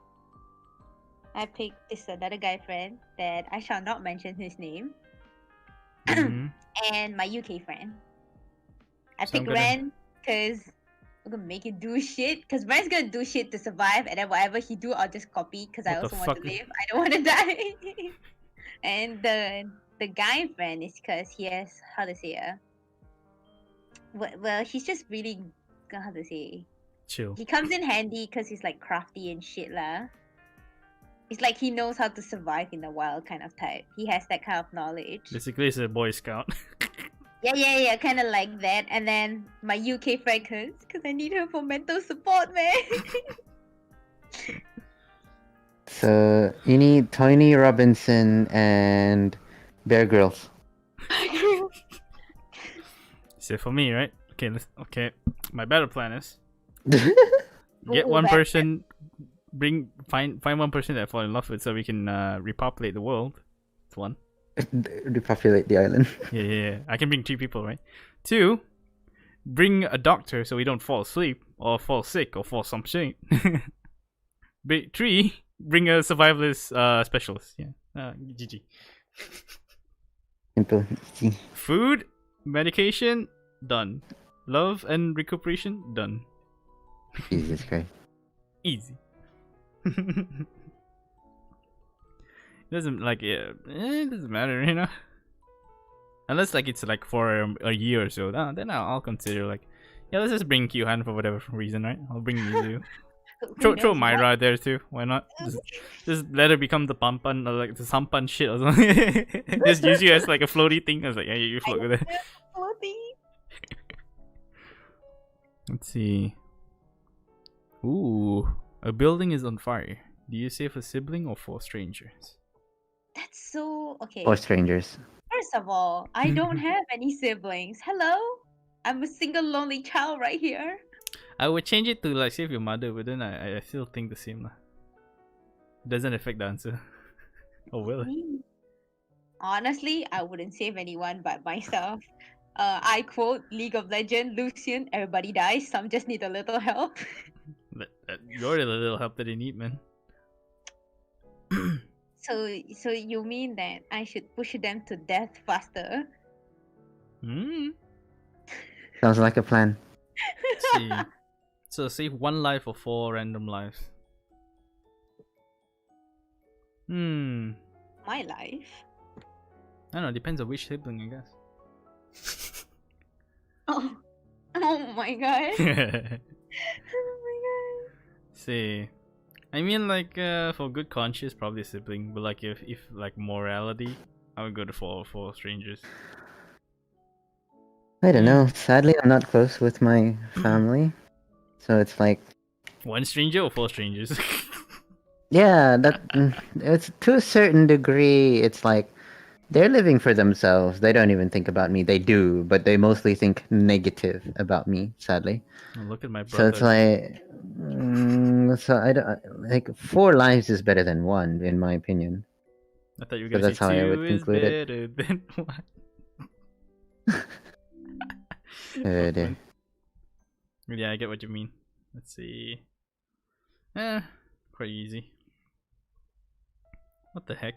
I picked this another guy friend that I shall not mention his name. And my UK friend. I So I'm picked gonna- Ren because I'm gonna make it do shit. Because Ren's gonna do shit to survive, and then whatever he do, I'll just copy. Because I What the also want fuck? to live. I don't want to die. And the guy friend is because he has how to say well he's just really how to say. Chill. He comes in handy because he's like crafty and shit lah. It's like he knows how to survive in the wild kind of type. He has that kind of knowledge. Basically, he's a Boy Scout. Yeah, kind of like that. And then my UK friend because I need her for mental support, man. So you need Tony Robinson and Bear Grylls. So for me, right? Okay. My better plan is get Ooh, one bad. person, find one person that I fall in love with, so we can repopulate the world. That's one. Repopulate the island. Yeah. I can bring 3 people, right? 2, bring a doctor so we don't fall asleep or fall sick or fall some shit. 3, bring a survivalist specialist. Yeah. GG. Simple. Easy. Food, medication, done. Love and recuperation, done. Jesus Christ. Easy. Doesn't like it doesn't matter, you know. Unless like it's like for a year or so, then I'll consider like, yeah, let's just bring Kyuhan for whatever reason, right? I'll bring Mizu. Who Throw knows Myra there too. Why not? Just let her become the pampan or like the sampan shit or something. Just use you as like a floaty thing. I was like, yeah, you float with it. what? Let's see. Ooh, a building is on fire. Do you save a sibling or 4 strangers? That's so okay. Or strangers. First of all, I don't have any siblings. Hello? I'm a single lonely child right here. I would change it to like save your mother, but then I still think the same lah. Doesn't affect the answer. Oh will it? Honestly, I wouldn't save anyone but myself. I quote League of Legends, Lucian, everybody dies, some just need a little help. You're the little help that they need, man. So you mean that I should push them to death faster? Sounds like a plan. Let's see. So save 1 life or 4 random lives. My life? I don't know, depends on which sibling, I guess. Oh my god. See. Oh my god. I mean like for good conscience probably a sibling, but like if like morality, I would go to 4 strangers. I don't know. Sadly, I'm not close with my family, so it's like 1 stranger or 4 strangers? yeah, it's to a certain degree. It's like they're living for themselves. They don't even think about me. They do, but they mostly think negative about me. Sadly. Oh, look at my So brother. it's like, so I don't like 4 lives is better than 1 in my opinion. I thought you were So gonna that's say how I 2 would is conclude it. better than 1. Dear. Yeah, I get what you mean. Let's see. Quite easy. What the heck?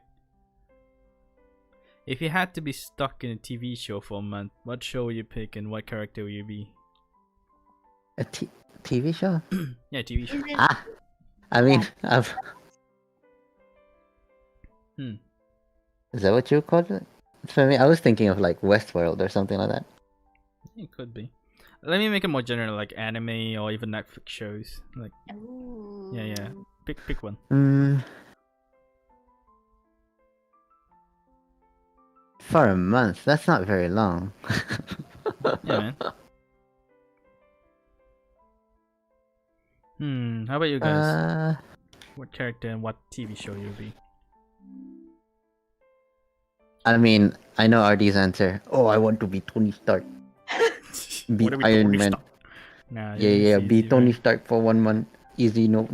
If you had to be stuck in a TV show for a month, what show would you pick and what character would you be? A TV show? Yeah, TV show. Is it I mean, I've. Is that what you called it? For me, I was thinking of like Westworld or something like that. It could be. Let me make it more general, like anime or even Netflix shows. Like, Ooh. yeah. Pick one. For a month, that's not very long. Yeah, man. How about you guys? What character and what TV show you'll be? I mean, I know RD's answer. Oh, I want to be Tony Stark. Be What are we, Iron Tony Man. Stark? Nah, Yeah. it's Be easy, Tony man. Stark for 1 month. Easy, no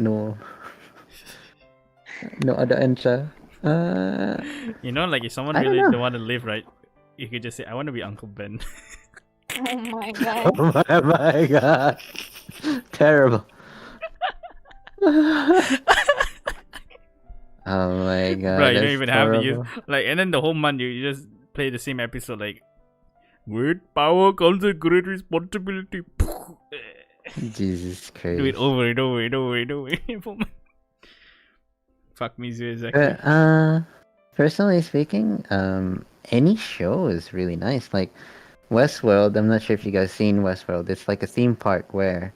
other answer. You know, like if someone I don't really know. don't want to live, right? You could just say, "I want to be Uncle Ben." Oh my god. Oh my god. Terrible. Oh my god. Right, you don't that's even have to use horrible. like, and then the whole month you just play the same episode. Like, with power comes a great responsibility. Jesus Christ. Do it over and over and over and over. Fuck me, exactly. But, personally speaking, any show is really nice. Like Westworld, I'm not sure if you guys seen Westworld. It's like a theme park where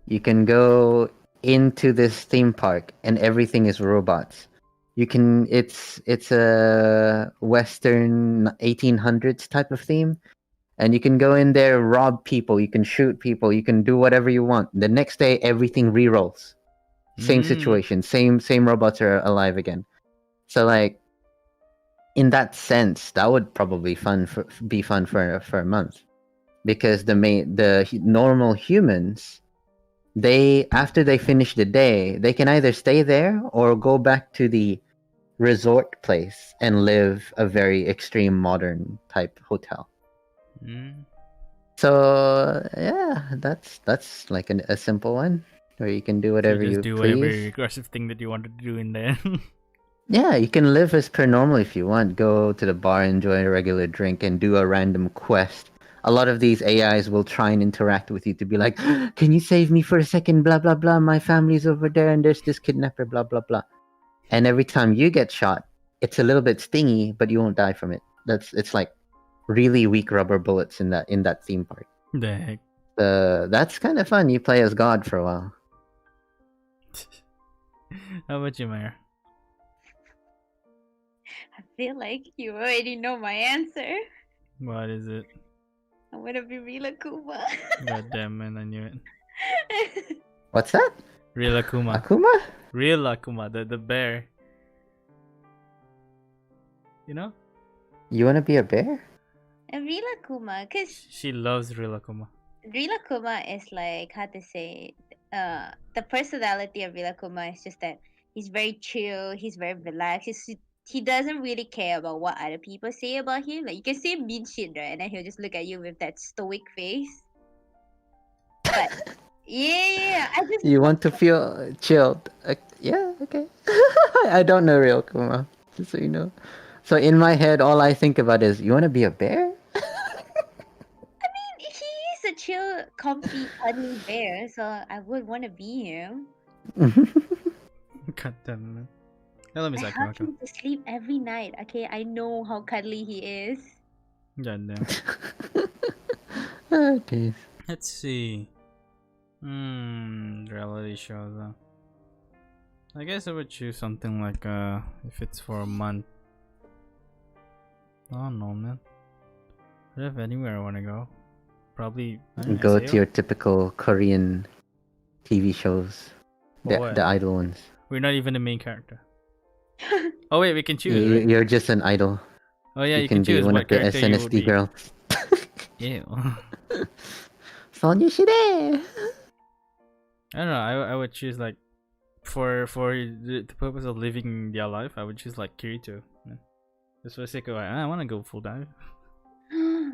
you can go into this theme park and everything is robots. You can it's a Western 1800s type of theme. and you can go in there, rob people, you can shoot people, you can do whatever you want. The next day, everything re-rolls. Same situation, same robots are alive again. So like, in that sense, that would probably be fun for a month, because the normal humans, they, after they finish the day, they can either stay there or go back to the resort place and live a very extreme modern type hotel. So yeah, that's like a simple one where you can do whatever just you do please. whatever aggressive thing that you wanted to do in there. Yeah, you can live as per normal if you want. Go to the bar, enjoy a regular drink, and do a random quest. A lot of these AIs will try and interact with you to be like, "Can you save me for a second? Blah blah blah. My family's over there, and there's this kidnapper. Blah blah blah." And every time you get shot, it's a little bit stingy, but you won't die from it. It's like really weak rubber bullets in that theme park. The heck. That's kind of fun. You play as God for a while. How about you, Maya? I feel like you already know my answer. What is it? I want to be Rila Kuma. God damn, man, I knew it. What's that? Real Akuma. Akuma? Real Akuma, the bear. You know? You want to be a bear? Rila Kuma, because She loves Real Akuma. Rila Kuma is like, how to say, the personality of Rila Kuma is just that he's very chill, he's very relaxed, he doesn't really care about what other people say about him. Like, you can say mean shit, right? And then he'll just look at you with that stoic face. But yeah, I just You want to feel chilled? Yeah, okay. I don't know real Kuma, just so you know. So in my head, all I think about is, you want to be a bear? he is a chill, comfy, cuddly bear, so I would want to be him. God damn, man. Now let me I say hug him to sleep every night. Okay, I know how cuddly he is. God damn. Okay. Let's see. Reality shows. I guess I would choose something like if it's for a month. I don't know, man. I don't have anywhere I want to go. Probably Go SAO? to your typical Korean TV shows, What? the idol ones. We're not even the main character. Oh wait, we can choose. Right? You're just an idol. Oh yeah, you can can be choose one what of the character you would SNSD be. girls. Ew. Sonya Shide. I don't know. I would choose like for the purpose of living their life. I would choose like Kirito. Yeah. Just for the sake of I want to go full dive.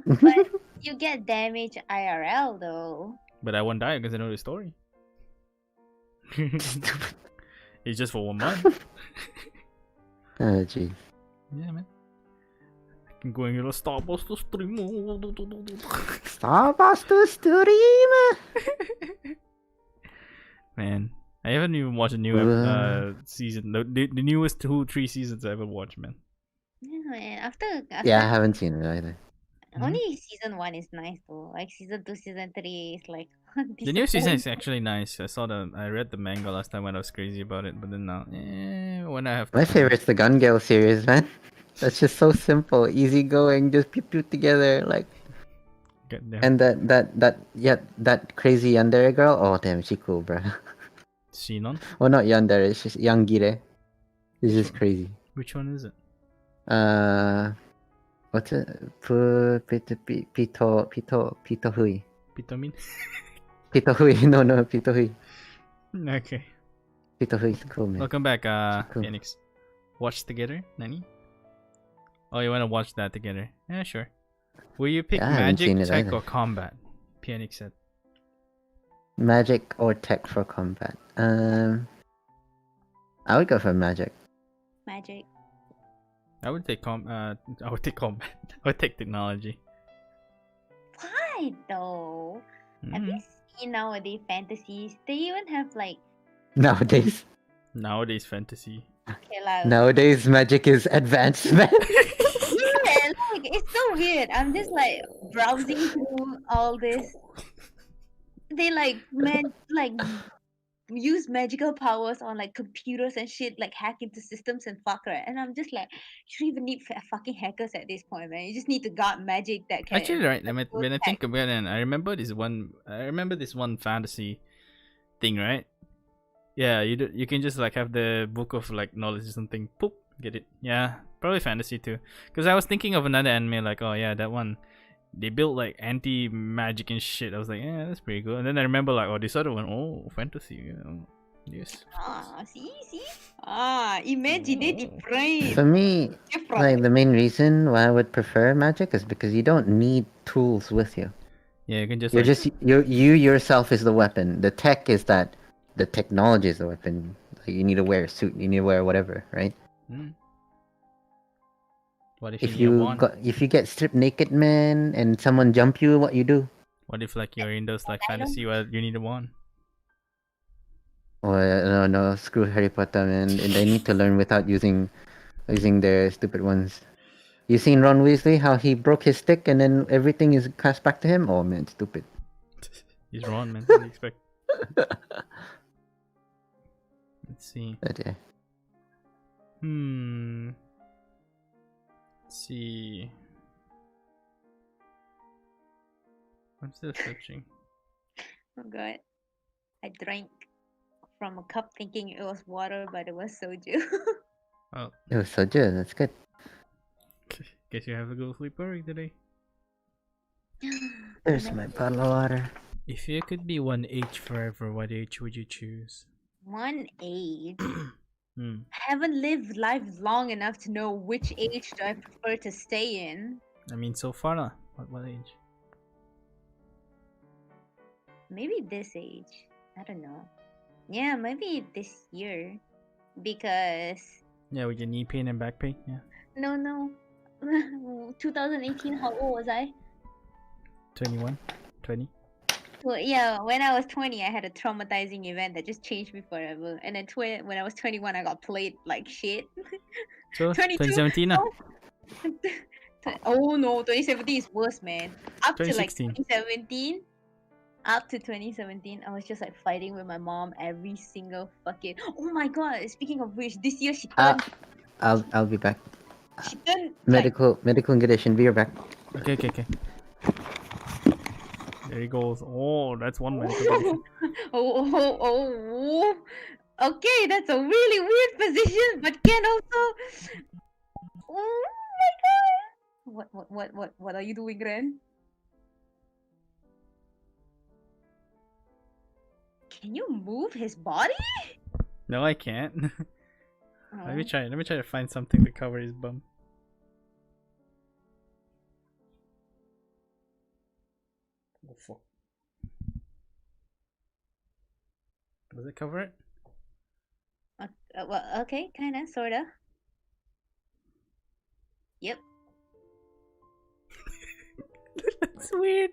But you get damage IRL though. But I won't die because I know the story. It's just for 1 month. Oh jeez. Yeah, man. I can go and get a Starbucks to stream. Starbucks to stream. Man, I haven't even watched a new season. The newest 2-3 seasons I ever watched, man. Yeah, man. After Yeah, I haven't seen it either. only season 1 is nice though. Like season 2, season 3 is like The new season is actually nice. I read the manga last time when I was crazy about it, but then now, when I have My time. favorite's the Gun Gale series, man. That's just so simple, easygoing, just pew pew together, like. Goddamn. And that crazy yandere girl. Oh damn, she cool, bro. Shinon? Well, not yandere, it's just Yangire. It's just crazy. Which one is it? What's it? Pito hui. Pitomin? Pito hui. No, Pito hui. Okay. Pito hui is cool, man. Welcome back, Cool. Phoenix. Watch together, Nani? Oh, you want to watch that together? Yeah, sure. Will you pick Yeah, I haven't seen magic, it tech, either. or combat? Phoenix said. Magic or tech for combat? I would go for magic. magic. I would take combat. I would take technology. Why though? Have you seen nowadays fantasies? They even have like Nowadays, Nowadays fantasy. okay, like nowadays magic is advanced, man. yeah, like it's so weird. I'm just like browsing through all this. They like use magical powers on like computers and shit, like hack into systems and fuck, right? And I'm just like, you don't even need fucking hackers at this point, man. You just need to guard magic that can. Actually, right. that will When I hack. think about it, I remember this one. I remember this one fantasy thing, right? Yeah, you can just like have the book of like knowledge or something. Poop, get it? Yeah, probably fantasy too. Because I was thinking of another anime like, oh yeah, that one. They built like anti magic and shit. I was like, yeah, that's pretty cool. And then I remember like, oh, this other one, oh, fantasy. You know. Yes. See. Imaginative Oh. brain. For me, Different. like the main reason why I would prefer magic is because you don't need tools with you. Yeah, you can just You're like, just you yourself is the weapon. The tech is that the technology is the weapon. Like you need to wear a suit. You need to wear whatever, right? what if If you need a you wand? if you get stripped naked, man, and someone jump you, what you do? What if like you're in those like I don't- fantasy where you need a wand? Oh no, screw Harry Potter, man. They need to learn without using their stupid ones. You seen Ron Weasley? How he broke his stick and then everything is cast back to him? Oh man, stupid. He's wrong, man. What do you expect? Let's see. But, yeah. Let's see. I'm still searching. Oh god. I drank from a cup thinking it was water, but it was soju. Oh, It was so good. That's good. guess you have a go sleep early today. There's my bottle of water. If you could be one age forever, what age would you choose? One age. Hmm. I haven't lived life long enough to know which age do I prefer to stay in. I mean, so far, lah. What age? Maybe this age. I don't know. Yeah, maybe this year. Because Yeah, with your knee pain and back pain. Yeah. no. 2018, how old was I? 21, 20. Well, yeah, when I was 20, I had a traumatizing event that just changed me forever. And then when I was 21, I got played like shit. So 22? 2017, lah. Oh no, 2017 is worse, man. Up to like 2016. 2017, up to 2017, I was just like fighting with my mom every single fucking. Oh my god! Speaking of which, this year she turned. I'll be back. She turned like, Medical condition. Be right back. Okay. There he goes. Oh, that's one medical condition. oh. Okay, that's a really weird position, but can also. Oh my god! What are you doing, Ren? Can you move his body? No, I can't. Oh. Let me try to find something to cover his bum. Oh fuck. Does it cover it? Well, okay, kinda, sorta. Yep. It looks weird.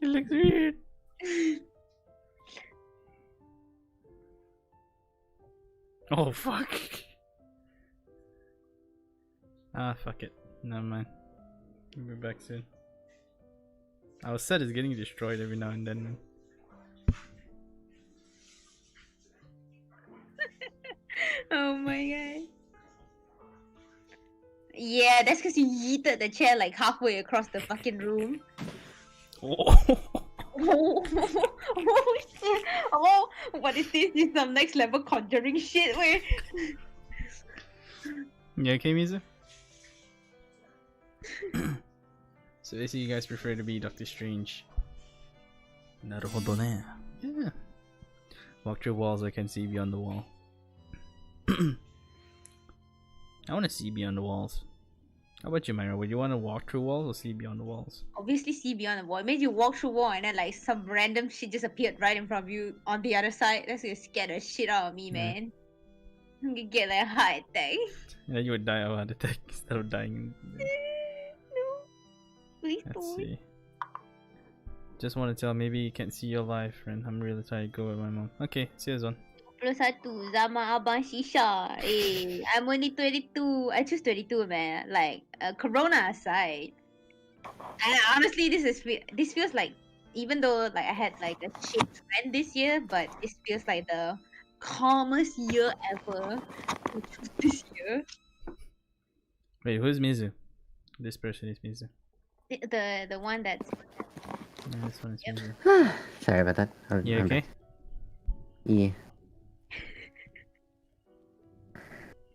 It looks weird. Oh fuck. Ah, fuck it. Never mind. We'll be back soon. Our set is getting destroyed every now and then, man. Oh my god. Yeah, that's because you yeeted the chair like halfway across the fucking room. Oh. Oh, shit. Oh, what is this? This is some next level conjuring shit. Wait. You okay, Mizu? So basically you guys prefer to be Doctor Strange. Naruhodo ne. Yeah. Walk through walls, I can see beyond the wall. I want to see beyond the walls. How about you, Myra? Would you want to walk through walls or see beyond the walls? Obviously, see beyond the wall. It means you walk through wall and then like some random shit just appeared right in front of you on the other side. That's gonna scare the shit out of me, Yeah. man. I'm gonna get like a heart attack. And then you would die of a heart attack instead of dying. No, please Let's don't. see. Just want to tell, maybe you can't see your live, friend. I'm really tired. Go with my mom. Okay, see you soon. 21 zaman abang shisha. I'm only 22. I choose 22, man. Like Corona aside, and honestly, this feels like even though like I had like a shit trend this year, but this feels like the calmest year ever this year. Wait, who's Mizu? This person is Mizu. The one that's Yeah, this one is Yep. Mizu. Sorry about that. You I'm okay? back. Yeah.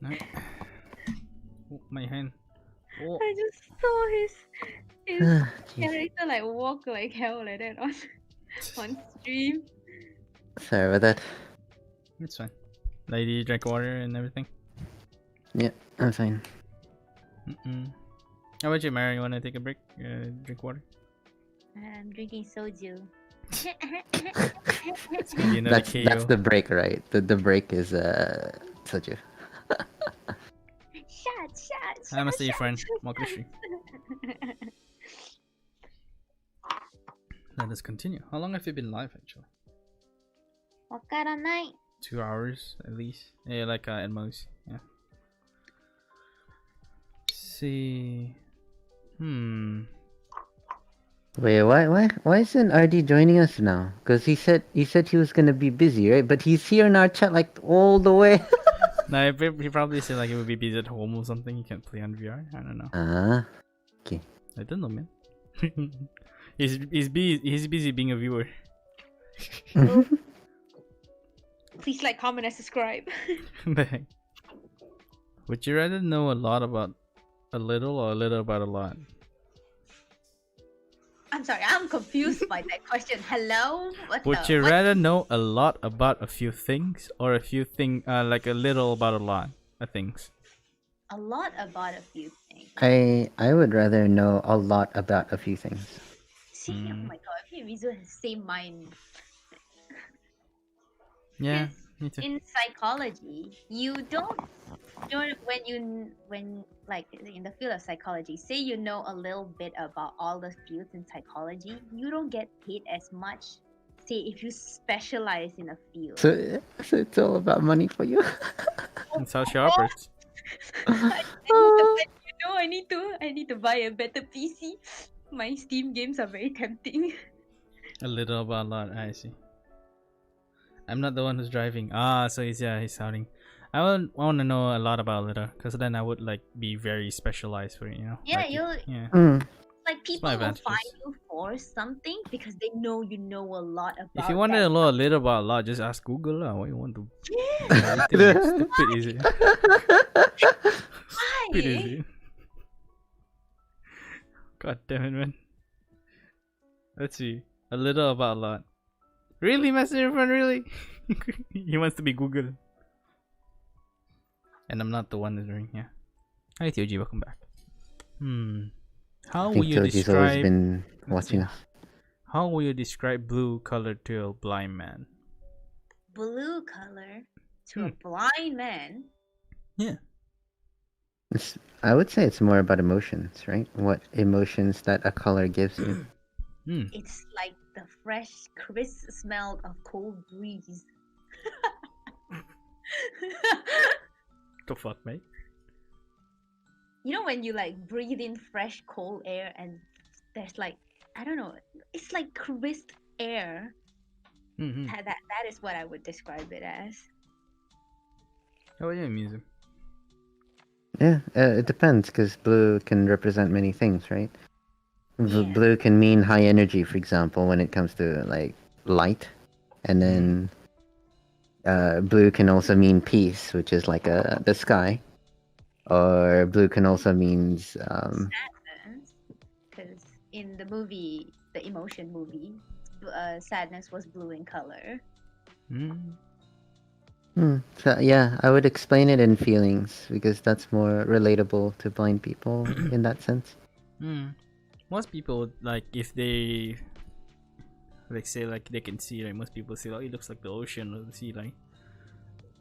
No. Oh, my hand. Oh, I just saw his Jeez. character like walk like hell like that on stream. Sorry about that. it's fine. Lady, drink water and everything. Yeah, I'm fine. How about you, Mary? You wanna take a break? Drink water. I'm drinking soju. You know That's the KO. the break, right? The break is soju. Shot. I'm a stay friend. Mokushi. Let us continue. How long have you been live actually? わからない. 2 hours at least. Yeah, like at most. Yeah. See. Wait, why isn't RD joining us now? Because he said he was gonna be busy, right? But he's here in our chat like all the way. No, he probably said like he would be busy at home or something. He can't play on VR. I don't know. Okay. I don't know, man. he's busy being a viewer. Please like, comment, and subscribe. The heck? Would you rather know a lot about a little or a little about a lot? I'm sorry, I'm confused by that question. Hello? Would you rather know a lot about a few things or a few like a little about a lot of things? A lot about a few things. I would rather know a lot about a few things. See, oh my god, me and Mizu has the same mind. Yeah, Because me too. in psychology, you don't when like in the field of psychology, say you know a little bit about all the fields in psychology, you don't get paid as much. Say if you specialize in a field. So it's all about money for you. That's how she operates. I need to buy a better PC. My Steam games are very tempting. A little about a lot. I see. I'm not the one who's driving. So he's shouting. I want to know a lot about a little, because then I would like be very specialized for it, you know. Yeah, like, you'll Mm. like people my will advantages. find you for something because they know you know a lot about. If you want to that. know a little about a lot, just ask Google lah. What you want to? Yeah. Stupid is it? Why? Stupid is it? God damn it, man. Let's see. A little about a lot. Really, Master Friend? Really? He wants to be Google. And I'm not the one who's doing. Yeah. Hi, Tioji. Welcome back. How I will think you Toji's always describe? been Let's watching see. us. How will you describe blue color to a blind man? Blue color to a blind man. Yeah. I would say it's more about emotions, right? What emotions that a color gives you. It's like the fresh, crisp smell of cold breeze. The fuck, mate? You know when you like breathe in fresh, cold air and there's like, I don't know, it's like crisp air. That is what I would describe it as. How about you, Mizu? Yeah, it depends because blue can represent many things, right? Yeah. Blue can mean high energy, for example, when it comes to like light, and then blue can also mean peace, which is like the sky, or blue can also means Sadness, because in the movie, the emotion movie, sadness was blue in color. So yeah, I would explain it in feelings because that's more relatable to blind people in that sense. Most people, like, if they like say like they can see, like most people say, oh, it looks like the ocean or the sea.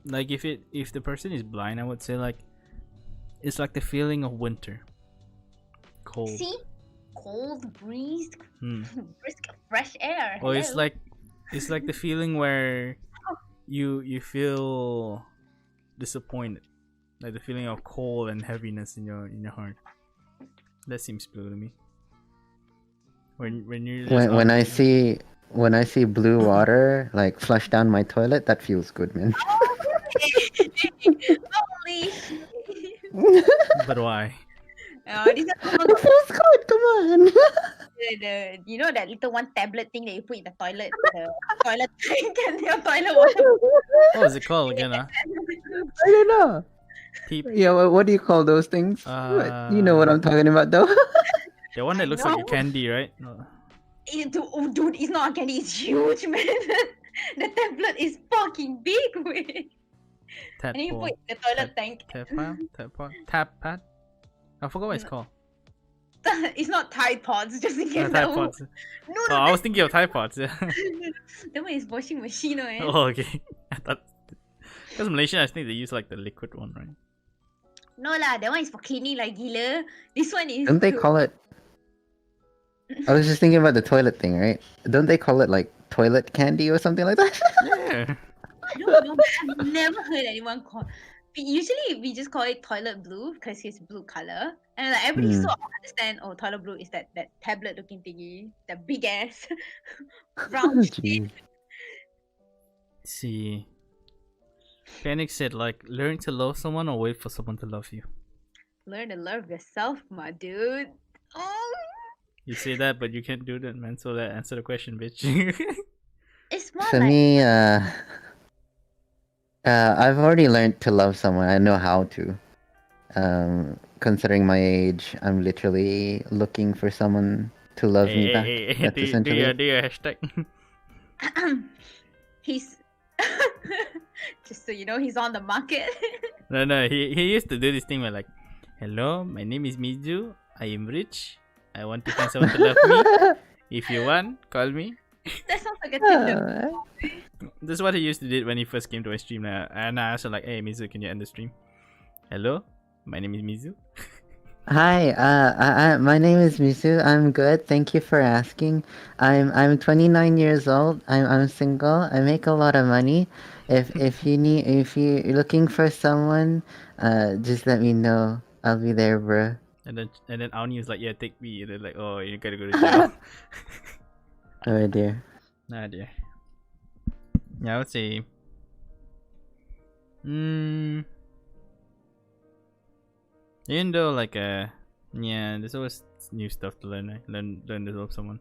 Like if the person is blind, I would say like it's like the feeling of winter. Cold. See, cold breeze, brisk fresh air. Or it's Hello. like the feeling where you feel disappointed, like the feeling of cold and heaviness in your heart. That seems blue to me. when you're just When out. when I see blue water like flush down my toilet, that feels good, man. Holy shit. But why? This one It feels good. Come on. you know that little one tablet thing that you put in the toilet tank and your toilet water. What was it called again? I don't know. Peep. Yeah, what do you call those things? You know what I'm talking about, though. The one that looks like a candy, right? No. Oh, dude, it's not a candy. It's huge, man. The tablet is fucking big, man. And you put Tadpole. it in the toilet tank. Tap pad. I forgot what it's called. It's not Tide Pods, just in case. Tide Pods. No, Oh, I was thinking of Tide Pods. Yeah. that one is washing machine, man. Oh, okay. I thought because Malaysian, I think they use like the liquid one, right? No lah, that one is for cleaning like gila. This one is. Don't they call it? I was just thinking about the toilet thing, right? Don't they call it like toilet candy or something like that? Yeah. I don't know, but I've never heard anyone call. Usually we just call it toilet blue because it's blue color, and like everybody sort of understand. Oh, toilet blue is that tablet looking thingy, the big ass brown shit. Jeez. See, Panic said like learn to love someone or wait for someone to love you. Learn to love yourself, my dude. Oh, You say that, but you can't do that, man. So that answer the question, bitch. it's more For like me, I've already learned to love someone. I know how to. Considering my age, I'm literally looking for someone to love me back. That's essentially. Do your hashtag. he's just so you know, he's on the market. No. He used to do this thing where like, hello, my name is Mizu. I am rich. I want to find someone to love me. If you want, call me. That sounds like a Tinder. This is what he used to do when he first came to my stream. And I asked him like, hey Mizu, can you end the stream? Hello, my name is Mizu. Hi, my name is Misu. I'm good. Thank you for asking. I'm 29 years old. I'm single. I make a lot of money. If you're looking for someone, just let me know. I'll be there, bro. And then Auni was like, yeah, take me. And then like, oh, you gotta go to jail. Oh dear. Nah, dear. Yeah, I would say. Even though like yeah, there's always new stuff to learn. Learn to love someone.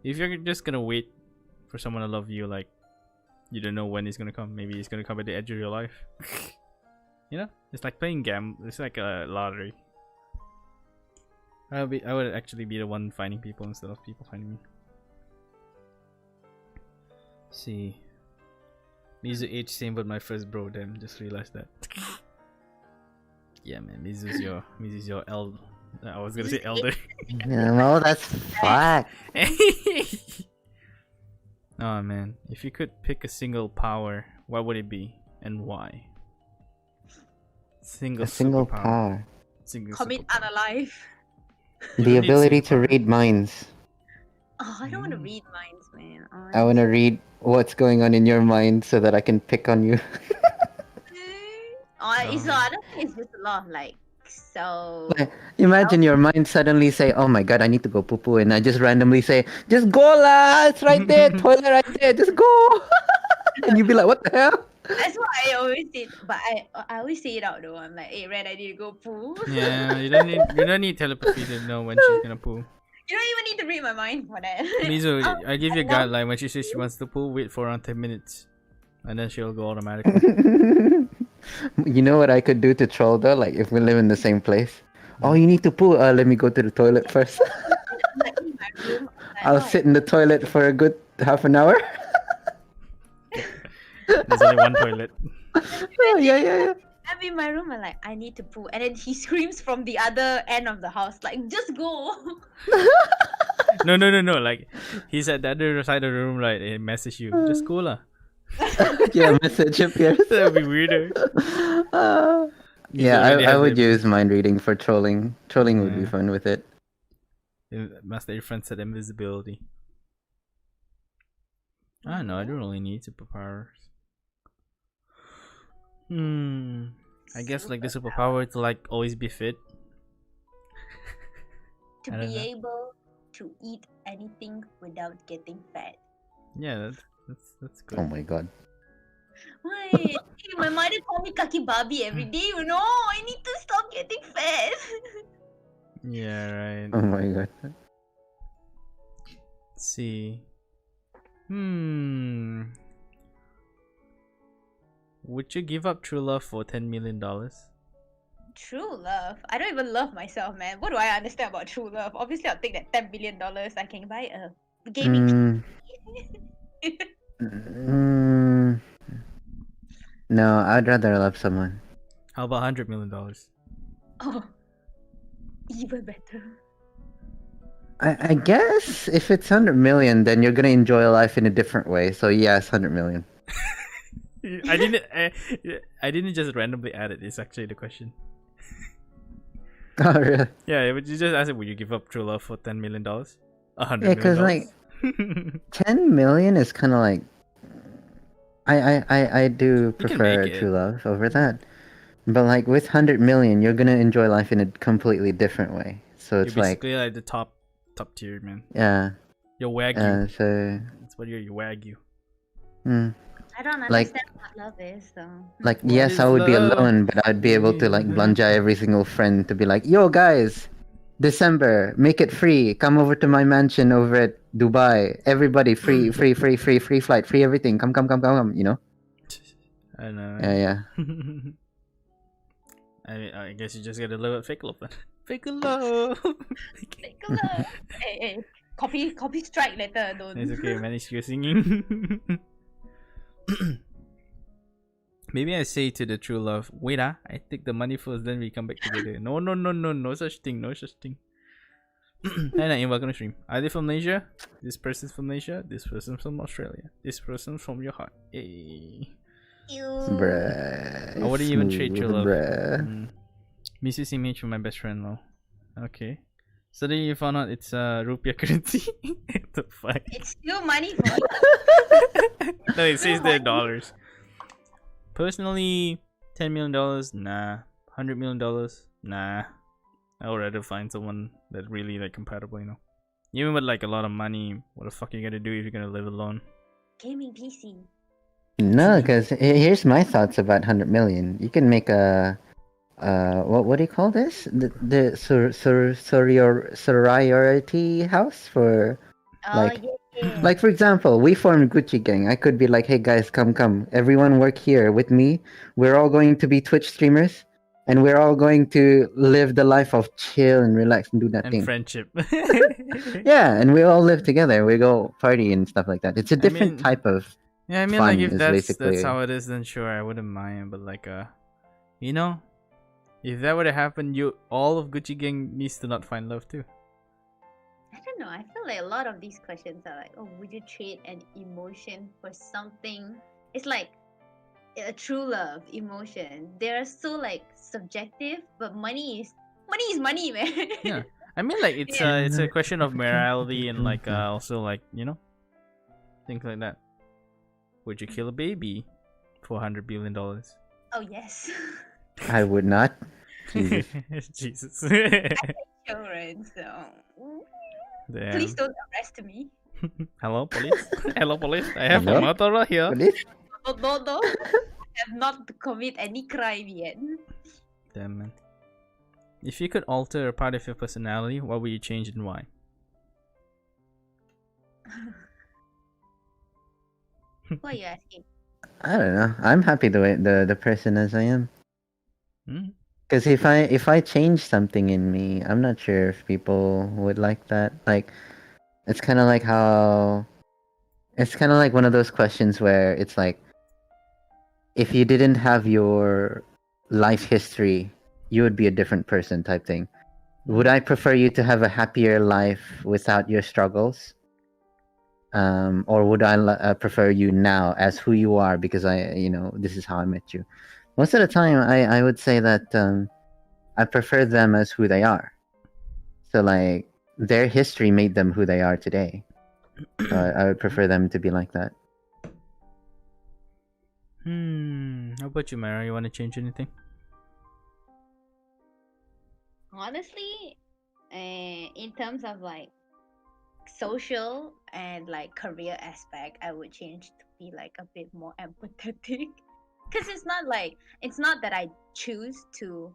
If you're just gonna wait for someone to love you, like you don't know when he's gonna come. Maybe he's gonna come at the edge of your life. You know, it's like playing It's like a lottery. I would actually be the one finding people instead of people finding me. See, Mizu age same but my first bro. Damn, just realized that. Yeah, man, Mizu's your elder. I was gonna say elder. Yeah, well, that's fact. Oh man, if you could pick a single power, what would it be and why? A single superpower. power. Commit unalive. The ability to read minds. Oh, I don't want to read minds, man. I want to read what's going on in your mind so that I can pick on you. It's I don't think it's just a lot of like so. Imagine your mind suddenly say, "Oh my god, I need to go poo poo," and I just randomly say, "Just go lah, it's right there, toilet right there, just go." And you'd be like, "What the hell?" That's what I always say, but I always say it out though. I'm like, "Hey, Red, I need to go poo." Yeah, you don't need telepathy to know when she's gonna poo. You don't even need to read my mind for that. Mizu, I give you a guideline. When she says she wants to poo, wait for around 10 minutes, and then she'll go automatically. You know what I could do to troll though? Like if we live in the same place. Oh, you need to poo. Let me go to the toilet first. I'll sit in the toilet for a good half an hour. There's only one toilet. Oh, yeah. I'm in my room and like I need to poo, and then he screams from the other end of the house like, "Just go!" No. Like he's at the other side of the room, right? And message you, just go lah. Yeah, message appears. That'd be weirder. Yeah, I would use mind reading for trolling. Trolling would be fun with it. Master your friend said invisibility. I don't know. I don't really need superpowers. I guess like the superpower to like always be fit. To be able to eat anything without getting fat. Yeah, that's Oh good. my god. Why? My mother call me kaki babi every day. You know, I need to stop getting fat. Yeah, right. Oh my god. Let's see. Would you give up true love for $10 million? True love. I don't even love myself, man. What do I understand about true love? Obviously, I'll take that $10 billion. I can buy a gaming. Mm, no, I'd rather love someone. How about $100 million? Oh, even better. I guess if it's 100 million, then you're gonna enjoy life in a different way. So yes, 100 million. I didn't. I didn't just randomly add it. It's actually the question. Oh really? Yeah, but you just asked it. Would you give up true love for $10 million? $100 Yeah, million? because like 10 million is kind of like I do You can prefer make it. true love over that. But like with 100 million, you're gonna enjoy life in a completely different way. So You're it's like basically like the top tier, man. yeah, You're wagyu. so That's what you're wagyu. I don't Like- understand what love is, so. like What yes, is I would be love? alone, but I'd be able to like blanja every single friend to be like, yo guys, December, make it free. Come over to my mansion over at Dubai. Everybody free flight, free everything. Come, you know? I don't know. Yeah. I guess you just gotta live with fake love then. Fake love. Take a look. Hey, copy strike later. Don't. It's okay, man. It's you singing. Maybe I say to the true love, wait, I take the money first, then we come back together. No such thing, no such thing. Hi, Naeem, welcome to stream. Are they from Malaysia? This person's from Malaysia. This person's from Australia. This person's from your heart. Hey. Bruh. I wouldn't even trade true love. Bruh. Missus image from my best friend, though. Okay. So then you found out it's rupiah currency. What the fuck? It's still money for me. No, it says they're dollars. Personally, $10 million, nah. $100 million, nah. I would rather find someone that really like compatible, you know. Even with like a lot of money, what the fuck are you gonna do if you're gonna live alone? Gaming PC. No, because here's my thoughts about 100 million. You can make a what do you call this? The sorority house for like Yeah. like for example, we formed Gucci Gang. I could be like, hey guys, come, everyone work here with me. We're all going to be Twitch streamers, and we're all going to live the life of chill and relax and do that And thing. friendship. Yeah, and we all live together. We go party and stuff like that. It's a I different mean- type of Yeah, I mean, fun like if is that's basically how it is, then sure, I wouldn't mind. But like, you know, if that were to happen, all of Gucci Gang needs to not find love too. I don't know. I feel like a lot of these questions are like, oh, would you trade an emotion for something? It's like a true love, emotion. They're so like subjective, but money is money, man. Yeah. I mean, like it's a question of morality and like also like, you know, things like that. Would you kill a baby for $100 billion? Oh yes. I would not. Jesus. Jesus. Children, so Damn. please don't arrest me. Hello, police. Hello, police. I have a Hello? murderer here. Police? No. I have not commit any crime yet. Damn, man. If you could alter a part of your personality, what would you change and why? What are you asking? I don't know. I'm happy the way the person as I am. Hmm? Because if I change something in me, I'm not sure if people would like that. Like, it's kind of like one of those questions where it's like, if you didn't have your life history, you would be a different person type thing. Would I prefer you to have a happier life without your struggles? Or would I prefer you now as who you are because this is how I met you? Most of the time, I would say that I prefer them as who they are. So like their history made them who they are today. So I would prefer them to be like that. How about you, Mara? You want to change anything? Honestly, in terms of like social and like career aspect, I would change to be like a bit more empathetic. Because it's not that I choose to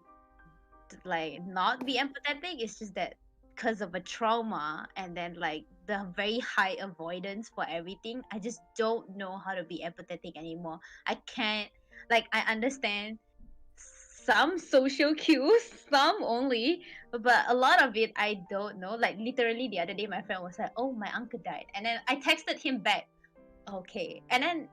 like not be empathetic. It's just that because of a trauma and then like the very high avoidance for everything, I just don't know how to be empathetic anymore. I can't, like, I understand some social cues, some only, but a lot of it I don't know. Like literally the other day my friend was like, oh, my uncle died, and then I texted him back, okay, and then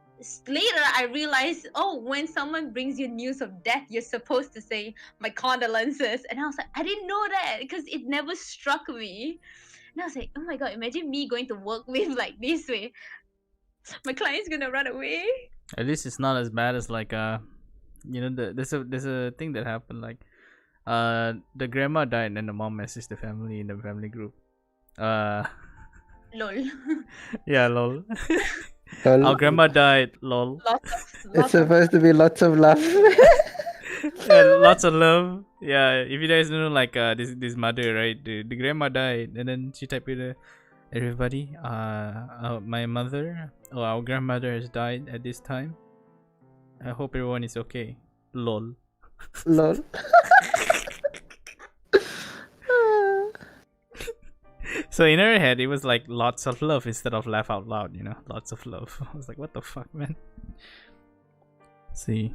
later I realized, oh, when someone brings you news of death, you're supposed to say my condolences, and I was like, I didn't know that because it never struck me. And I was like, oh my god, imagine me going to work with like this way, my client's gonna run away. At least it's not as bad as like there's a thing that happened like the grandma died and then the mom messaged the family in the family group. Lol. Yeah, lol. Lol. Our grandma died, lol. It's supposed to be lots of love. Yeah, lots of love. Yeah, if you guys know like this mother, right? The grandma died and then she typed with everybody, my mother or our grandmother has died at this time. I hope everyone is okay. Lol. Lol. So in her head, it was like lots of love instead of laugh out loud, lots of love. I was like, what the fuck, man? See,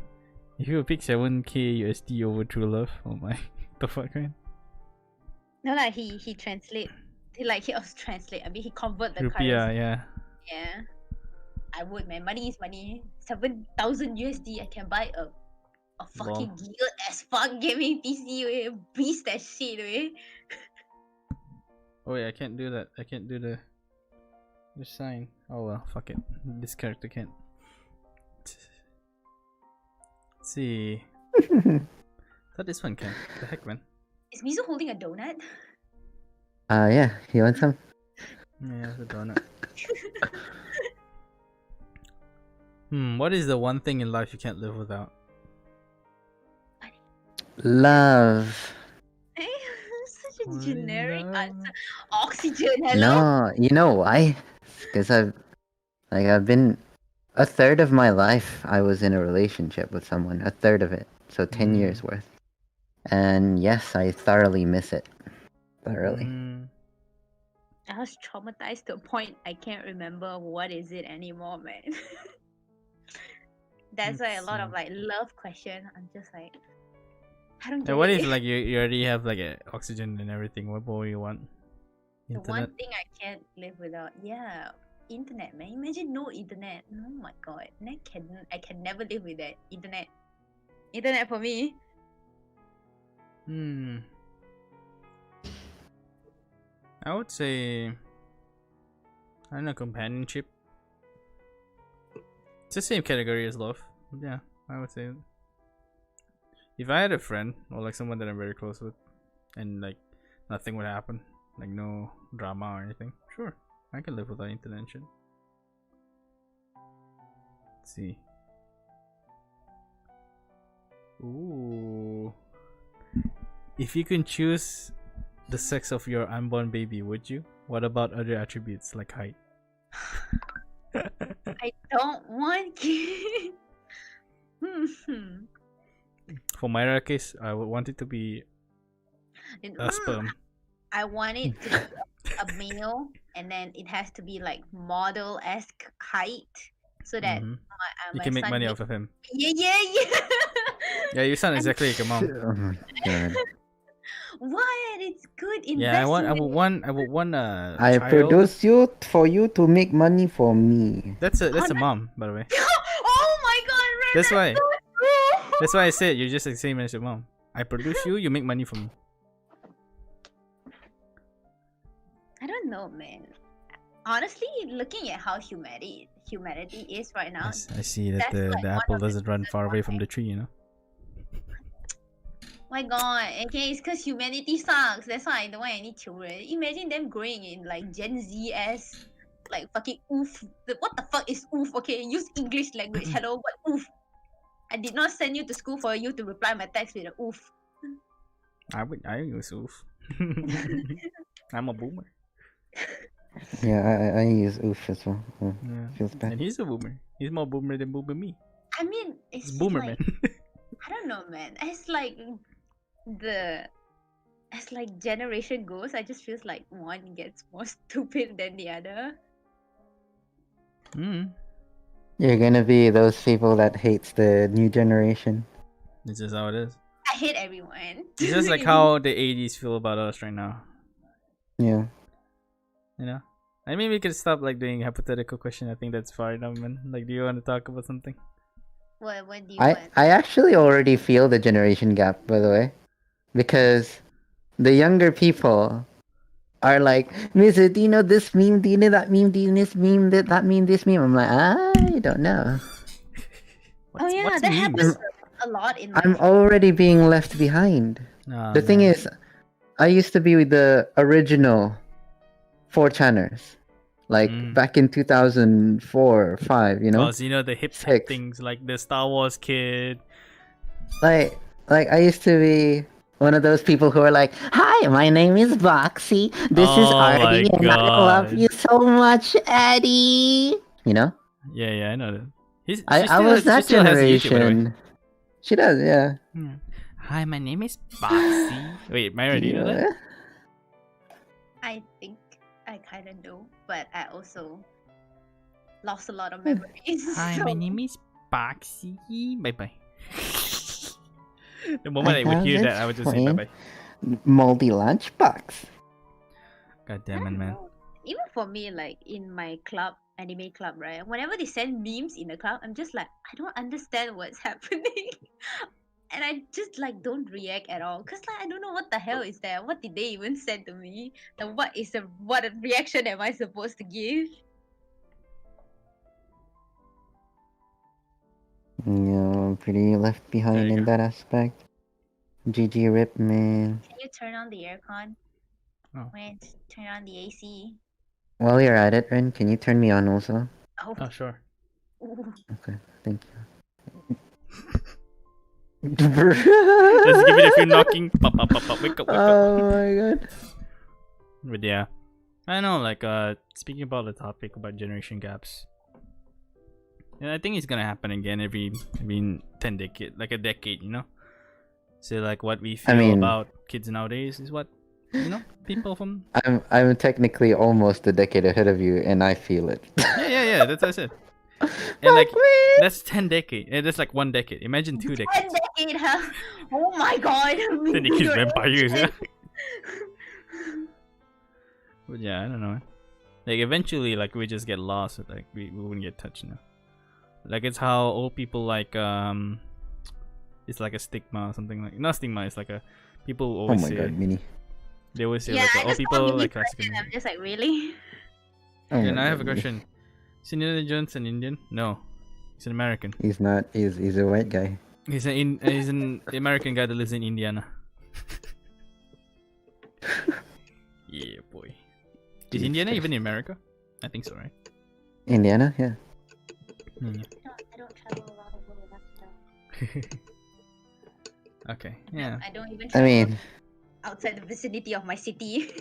if you pick 7k USD over true love, oh my, what the fuck, man? No, like he translate, he also translate. I mean, he convert the currency. Rupiah, yeah. Yeah, I would, man. Money is money. 7,000 USD, I can buy a fucking good as fuck gaming PC. Beast that shit, way. Oh wait, I can't do that. I can't do the sign. Oh well, fuck it. This character can't. Let's see. Thought this one can. What the heck, man? Is Mizu holding a donut? Yeah. You want some? Yeah, the donut. What is the one thing in life you can't live without? Love. Such a generic answer. Oxygen, hello? No, you know why? Because I've been a third of my life I was in a relationship with someone. A third of it. So 10 years worth. And yes, I thoroughly miss it. Thoroughly. I was traumatized to a point I can't remember what is it anymore, man. That's why a lot of like love question, I'm just like, I don't get What it. if like you already have like oxygen and everything? What more you want? The Internet? one thing I can't live without, yeah, internet, man. Imagine no internet. Oh my god, I can never live with that. Internet for me. I would say, I don't know, companionship. It's the same category as love. Yeah, I would say. If I had a friend or like someone that I'm very close with, and like nothing would happen, like no drama or anything, sure, I can live without internet and shit. Let's see. Ooh. If you can choose the sex of your unborn baby, would you? What about other attributes like height? I don't want kids. For my case, I would want it to be a sperm. I want it to be a male, and then it has to be like model-esque height, so that you can make money off of him. Yeah. Yeah, you sound exactly like your mom. Oh my god. What? It's good investment. Yeah, I would want a I child. produce you for you to make money for me. That's a mom, by the way. Oh my god, Ren, That's why. so true. That's why I said you're just the same as your mom. I produce you, you make money for me. I don't know, man. Honestly, looking at how humanity is right now, I see that that's the like apple one of the doesn't run reasons far away why. from the tree, you know. My god, okay, it's because humanity sucks. That's why I don't want any children. Imagine them growing in like Gen Z as like fucking oof. What the fuck is oof? Okay, use English language. Hello, what oof? I did not send you to school for you to reply my text with a oof. I use oof. I'm a boomer. Yeah, I use oof as well. Oh, Yeah. feels bad. And he's a boomer. He's more boomer than boomer me. I mean, It's it's just boomer like man. I don't know, man. It's like the as like generation goes, I just feels like one gets more stupid than the other. Hmm. You're gonna be those people that hates the new generation. This is how it is. I hate everyone. It's just like how the 80s feel about us right now. Yeah. You know? I mean, we could stop like doing hypothetical question. I think that's far enough, man. Like, do you want to talk about something? What do you I want? I actually already feel the generation gap, by the way, because the younger people are like, Mister, do you know this meme? Do you know that meme? Do you know this meme? That meme? This meme? I'm like, I don't know. Oh yeah, what's that memes? happens a lot in my I'm class. already being left behind. Oh, The thing man. is, I used to be with the original 4chaners, like back in 2004 or 5, you know? Cause you know the hip Six. things like the Star Wars kid. Like I used to be one of those people who are like, "Hi, my name is Boxy. This is Oh my Artie, and I love God. you so much, Eddie." You know, Yeah, I know that. She I still was that she still has a YouTube, by the way. generation. She does, yeah. Yeah. Hi, my name is Boxy. Wait, Myra, do you know that? Yeah. I think I kind of know, but I also lost a lot of memories. Hi, so- my name is Boxy. Bye bye. The I moment I would have hear that, this I would just say bye friend, bye. Moldy Lunchbox. God I damn it, don't man. know. Even for me, like in my club, anime club, right? Whenever they send memes in the club, I'm just like, I don't understand what's happening. And I just like don't react at all. Cause like I don't know what the hell is that. What did they even send to me? Like what reaction am I supposed to give? Yeah, I'm pretty left There behind you in go. that aspect. GG rip, man. Can you turn on the aircon? Oh. When turn on the AC? While you're at it, Ren, can you turn me on also? Oh, Oh, sure. ooh. Okay, thank you. Let's give it a few knocking. Pop, wake up, wake up. Oh my god. But yeah, I know. Like, speaking about the topic about generation gaps, and I think it's gonna happen again every 10 decade, like a decade, you know. So like what we feel mean- about kids nowadays is what people from I'm technically almost a decade ahead of you, and I feel it. yeah. That's what I said. And like that's 10 decade, and that's like 1 decade. Imagine 2 10 decades. decade, huh? Oh my god. 10 decades You're vampires. Yeah. ancient. But yeah, I don't know. Like eventually, like we just get lost. Like we wouldn't get touched now. Like it's how old people like it's like a stigma or something like not stigma. It's like a people Oh always my say god, Mini. they always say Yeah, like I old just people saw Mini like classical. question, I'm just like, really? Oh And my I have a god, Mini. question. Is Indiana Jones an Indian? No, he's an American. He's not. He's a white guy. He's an American guy that lives in Indiana. Yeah, boy. Is Jesus Indiana Christ. even in America? I think so, right? Indiana, yeah. Hmm. I don't travel a lot of well enough to. Okay, yeah. I don't even I travel mean, outside the vicinity of my city.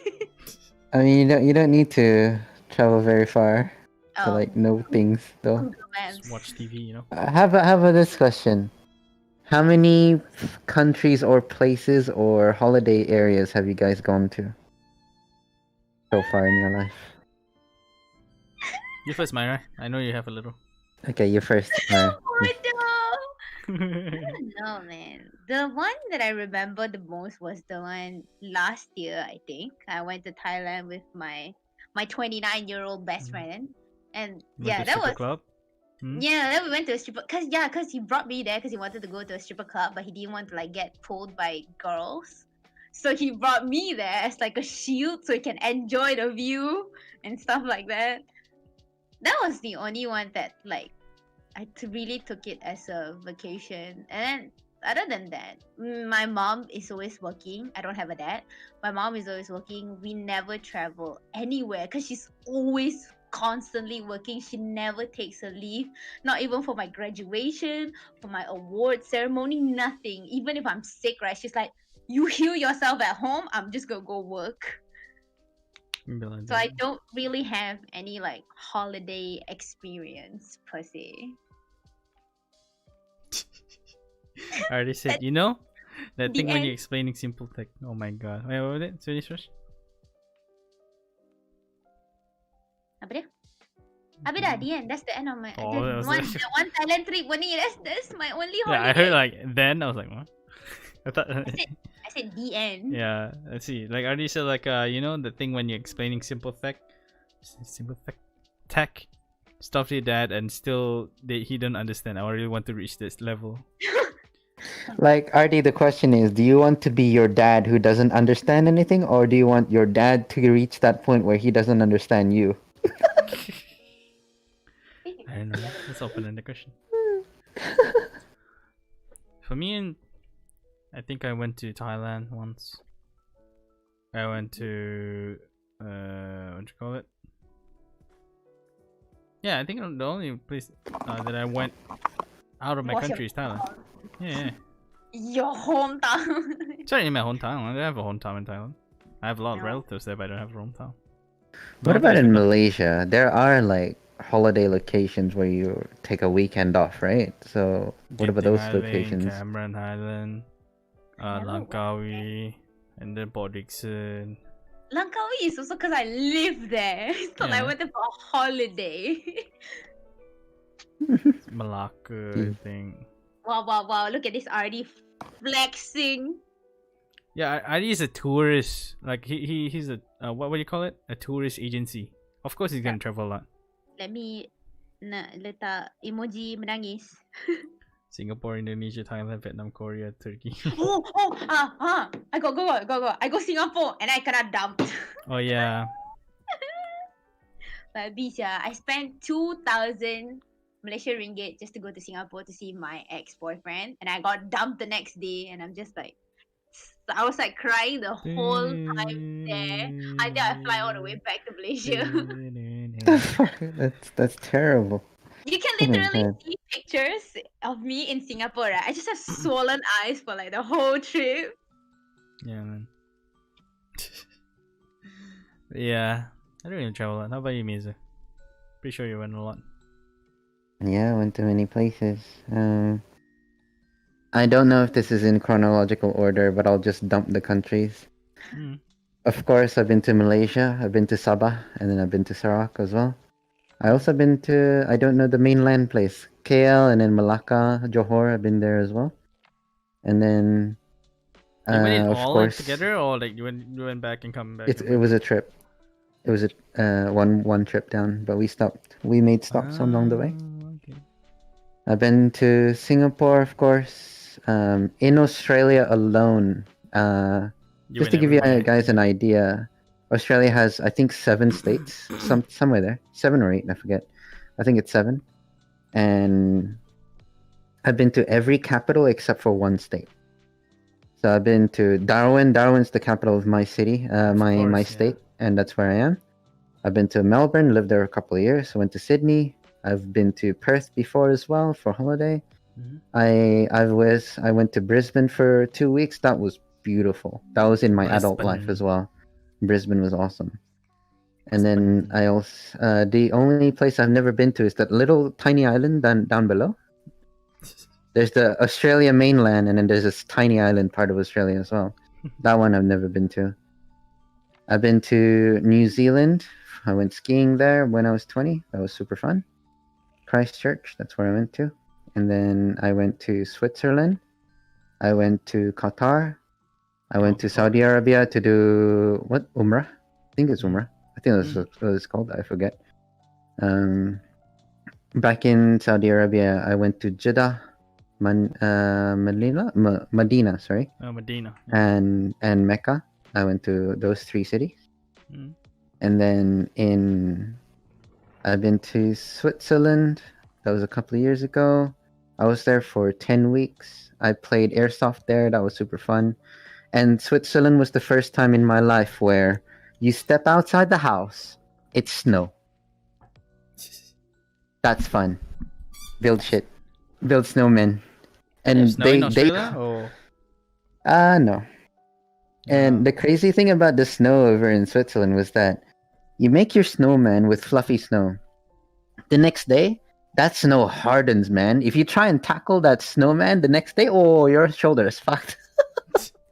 you don't need to travel very far to Oh, like know things though. Google Maps. Just watch TV, you know. How about this question? How many countries or places or holiday areas have you guys gone to so far in your life? You first, Myra. I know you have a little. Okay, you first. Alright. Oh no! I don't know, man. The one that I remember the most was the one last year. I think I went to Thailand with my 29-year-old best friend, and yeah, that was club. Hmm? yeah. Then we went to a stripper cause he brought me there because he wanted to go to a stripper club, but he didn't want to like get pulled by girls. So he brought me there as like a shield so he can enjoy the view and stuff like that. That was the only one that like really took it as a vacation. And then other than that, my mom is always working. I don't have a dad. My mom is always working. We never travel anywhere because she's always constantly working. She never takes a leave, not even for my graduation, for my award ceremony, nothing. Even if I'm sick, right? She's like, you heal yourself at home. I'm just gonna go work. So I don't really have any like holiday experience per se. I already said, you know, that The thing when end. you're explaining simple tech. Oh my god. Wait, what was it? Finish first. Apa dia? Apa dah? The end. That's the end of my Oh, that was it. the one Thailand trip. Only that's my only Yeah, holiday. I heard like then. I was like, what? I thought. I said the end. Yeah, let's see. Like I already said, like you know, the thing when you're explaining simple tech stuff to your dad, and still he don't understand. I really want to reach this level. Like, Artie, the question is, do you want to be your dad who doesn't understand anything, or do you want your dad to reach that point where he doesn't understand you? I don't know. Let's open the question. For me, I think I went to Thailand once. I went to what you call it? Yeah, I think the only place that I went out of my Was your- country is Thailand. Yeah. Your hometown. It's not in my hometown. I don't have a hometown in Thailand. I have a lot of No. relatives there, but I don't have a hometown. What No, about there's in no- Malaysia? There are like holiday locations where you take a weekend off, right? So what about Genting those Island, locations? Cameron Island, Never went. Langkawi, and then Port Dickson. Langkawi is also because I live there. It's not like I Yeah. went there for a holiday. Malacca, I think. Wow. Look at this already flexing. Yeah, Ali is a tourist. Like he's a what do you call it? A tourist agency. Of course, he's gonna travel a lot. Let me letak emoji menangis. Singapore, Indonesia, Thailand, Vietnam, Korea, Turkey. I go. I go Singapore and I cannot dump. Oh yeah. But Bisha, I spent 2,000 Malaysian ringgit just to go to Singapore to see my ex-boyfriend, and I got dumped the next day, and I'm just like, I was like crying the whole time there until I fly all the way back to Malaysia. That's terrible. You can Oh my literally God. see pictures of me in Singapore, right? I just have swollen eyes for like the whole trip. Yeah, man. Yeah, I don't even travel a lot. How about you, Mizu? Pretty sure you went a lot. Yeah, I went to many places. I don't know if this is in chronological order, but I'll just dump the countries. Mm. Of course, I've been to Malaysia, I've been to Sabah, and then I've been to Sarawak as well. I also been to, I don't know the mainland place, KL, and then Malacca, Johor, I've been there as well. And then, You went in of all course, together, or like you went back and come back? it was a trip. It was a one trip down, but we made stops along the way. Okay. I've been to Singapore, of course. In Australia alone, You just went to give you everywhere. guys an idea, Australia has, I think, 7 states, somewhere there, 7 or 8, I forget. I think it's 7, and I've been to every capital except for one state. So I've been to Darwin. Darwin's the capital of my city, my course, yeah. state, and that's where I am. I've been to Melbourne, lived there a couple of years. I went to Sydney. I've been to Perth before as well for holiday. Mhm. I went to Brisbane for 2 weeks. That was beautiful. That was in my adult life as Brisbane. well. Brisbane was awesome. And then I also the only place I've never been to is that little tiny island down below. There's the Australia mainland, and then there's this tiny island part of Australia as well. That one I've never been to. I've been to New Zealand. I went skiing there when I was 20. That was super fun. Christchurch, that's where I went to. And then I went to Switzerland. I went to Qatar. I went to Saudi Arabia to do what? Umrah? I think it's Umrah. I think that's what it's called. I forget. Back in Saudi Arabia, I went to Jeddah, Medina, sorry, Oh, Medina. and Mecca. I went to those 3 cities. Mm. And then I've been to Switzerland. That was a couple of years ago. I was there for 10 weeks. I played airsoft there. That was super fun. And Switzerland was the first time in my life where you step outside the house, it's snow. That's fun. Build shit. Build snowmen. And There's snow in Australia? Or no. And the crazy thing about the snow over in Switzerland was that You make your snowman with fluffy snow. The next day, that snow hardens, man. If you try and tackle that snowman the next day, oh, your shoulder is fucked.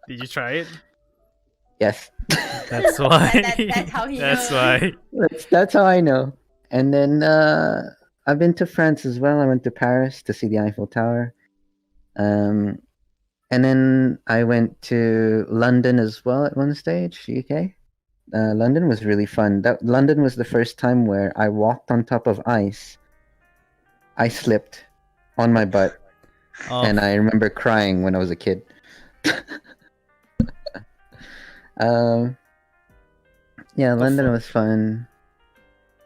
Did you try it? Yes. That's why. That's how he That's knows. why. That's how I know. And then I've been to France as well. I went to Paris to see the Eiffel Tower. And then I went to London as well at one stage, UK. London was really fun. London was the first time where I walked on top of ice. I slipped on my butt, Oh, and I remember crying when I was a kid. Yeah, London fun. was fun.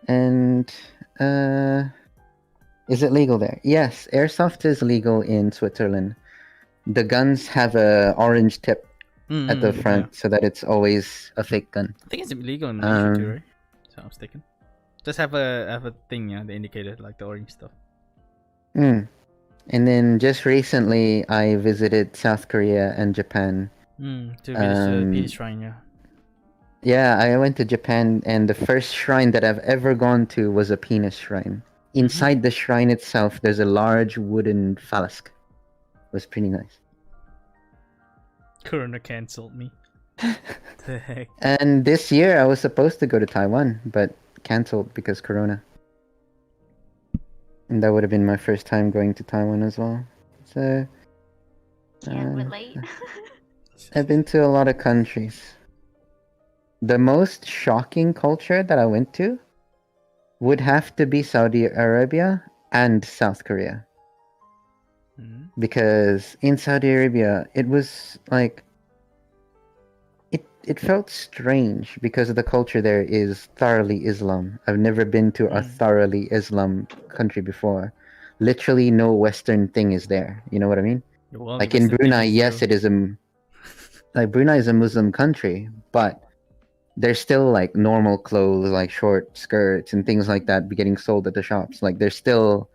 And is it legal there? Yes, airsoft is legal in Switzerland. The guns have a orange tip at the front, yeah. so that it's always a fake gun. I think it's illegal in Asia too, Um, right? So I'm mistaken. Just have a thing, yeah, the indicator, like the orange stuff. And then just recently, I visited South Korea and Japan. To visit peace shrine, yeah. Yeah, I went to Japan, and the first shrine that I've ever gone to was a penis shrine. Inside the shrine itself, there's a large wooden phallus. It was pretty nice. Corona cancelled me. The heck? And this year, I was supposed to go to Taiwan, but cancelled because Corona. And that would have been my first time going to Taiwan as well. So Can't relate. I've been to a lot of countries. The most shocking culture that I went to would have to be Saudi Arabia and South Korea. Because in Saudi Arabia, it was like it felt strange because the culture there is thoroughly Islam. I've never been to a thoroughly Islam country before. Literally no Western thing is there. You know what I mean? Well, like in Brunei, yes, it is like Brunei is a Muslim country, but there's still like normal clothes, like short skirts and things like that, getting sold at the shops. Like there's still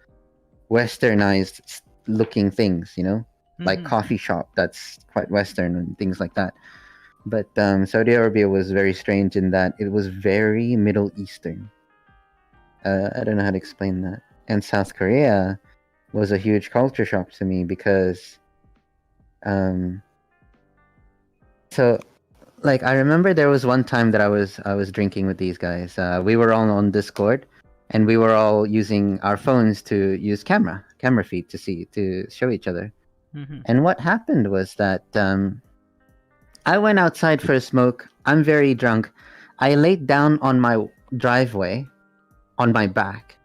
westernized looking things, you know, like coffee shop that's quite Western and things like that. But Saudi Arabia was very strange in that it was very Middle Eastern. I don't know how to explain that. And South Korea was a huge culture shock to me because so like I remember there was one time that I was drinking with these guys. We were all on Discord and we were all using our phones to use camera feed to show each other. And what happened was that I went outside for a smoke. I'm very drunk. I laid down on my driveway on my back.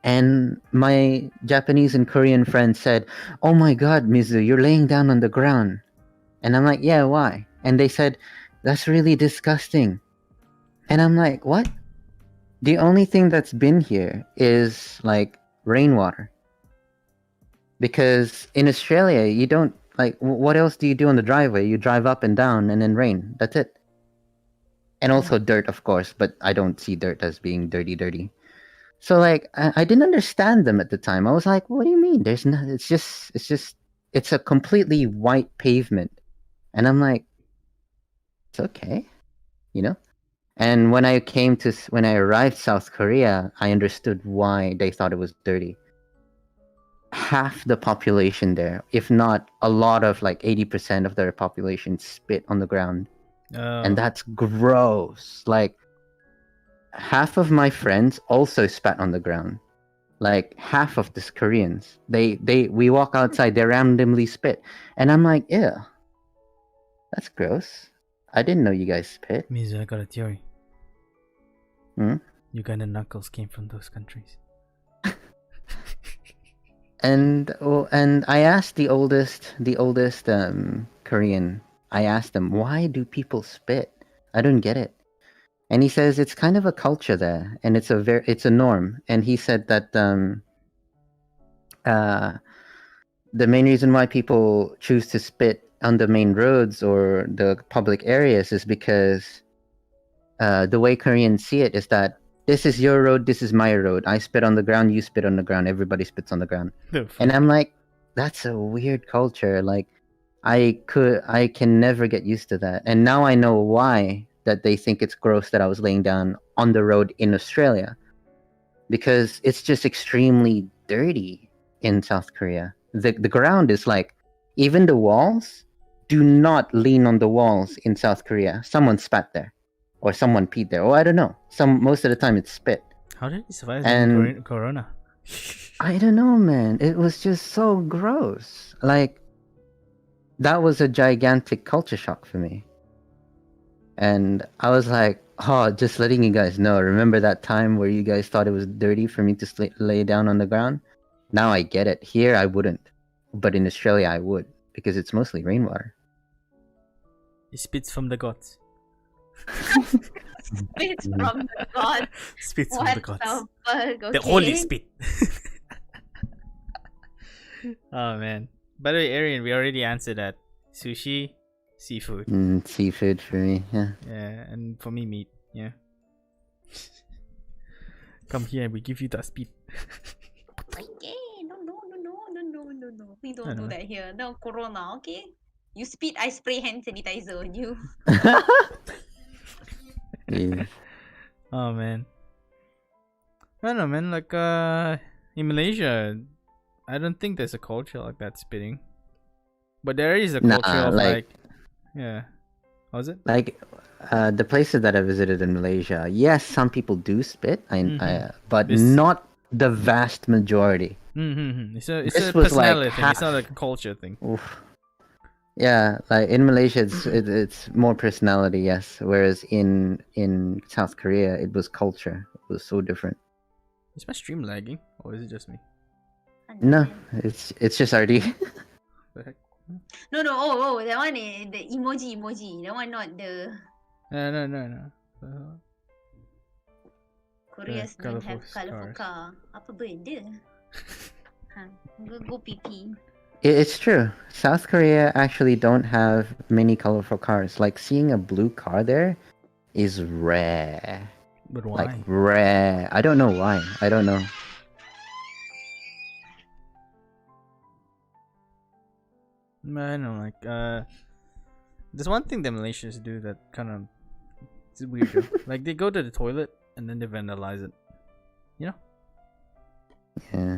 And my Japanese and Korean friend said, "Oh my god, Mizu, you're laying down on the ground." And I'm like, "Yeah, why?" And they said, "That's really disgusting." And I'm like, "What?" The only thing that's been here is like rainwater. Because in Australia, you don't like, what else do you do on the driveway? You drive up and down and then rain. That's it. And also dirt, of course, but I don't see dirt as being dirty. So like, I didn't understand them at the time. I was like, what do you mean? There's no, it's a completely white pavement. And I'm like, it's okay, you know? And when I arrived South Korea, I understood why they thought it was dirty. Half the population there, if not a lot of like 80% of their population, spit on the ground. And that's gross. Like half of my friends also spat on the ground. Like half of these Koreans, we walk outside, they randomly spit. And I'm like, ew, that's gross. I didn't know you guys spit. Mizu, I got a theory. Uganda knuckles came from those countries. And I asked the oldest Korean. I asked him, why do people spit? I don't get it. And he says it's kind of a culture there, and it's a norm. And he said that the main reason why people choose to spit on the main roads or the public areas is because the way Koreans see it is that this is your road, this is my road. I spit on the ground, you spit on the ground, everybody spits on the ground. And I'm like, that's a weird culture. Like, I can never get used to that. And now I know why that they think it's gross that I was laying down on the road in Australia, because it's just extremely dirty in South Korea. The ground is like, even the walls, do not lean on the walls in South Korea. Someone spat there, or someone peed there, or I don't know. Most of the time it's spit. How did he survive And Corona? I don't know, man. It was just so gross. Like, that was a gigantic culture shock for me. And I was like, oh, just letting you guys know. Remember that time where you guys thought it was dirty for me to lay down on the ground? Now I get it. Here I wouldn't. But in Australia I would, because it's mostly rainwater. He spits from the gods. Spits from the gods. Spits from What the gods. the fuck? The holy Okay. spit. Oh man. By the way, Arian, we already answered that. Sushi, seafood. Seafood for me, yeah. Yeah, and for me, meat. Yeah. Come here, we give you the spit. Okay, no. We I don't know. do that here. No corona, okay? You spit, I spray hand sanitizer on you. Yeah. Oh man. I don't know, man. Like, in Malaysia, I don't think there's a culture like that spitting. But there is a culture of like, yeah. What was it? Like, the places that I visited in Malaysia, yes, some people do spit, but This- not the vast majority. It's a This was like personality thing. It's not half. like a culture thing. Oof. Yeah, like in Malaysia, it's more personality, yes. Whereas in South Korea, it was culture. It was so different. Is my stream lagging, or is it just me? No, it's just RD. The heck? No, oh, that one is the emoji. That one not the No. Koreans Yeah, don't have colourful colourful scars. car. Apa benda? Go PP. It's true. South Korea actually don't have many colorful cars. Like, seeing a blue car there is rare. But why? Like, rare. I don't know why. I don't know. I don't know, like, there's one thing the Malaysians do that kind of it's weird. Though. Like, they go to the toilet and then they vandalize it. You know? Yeah.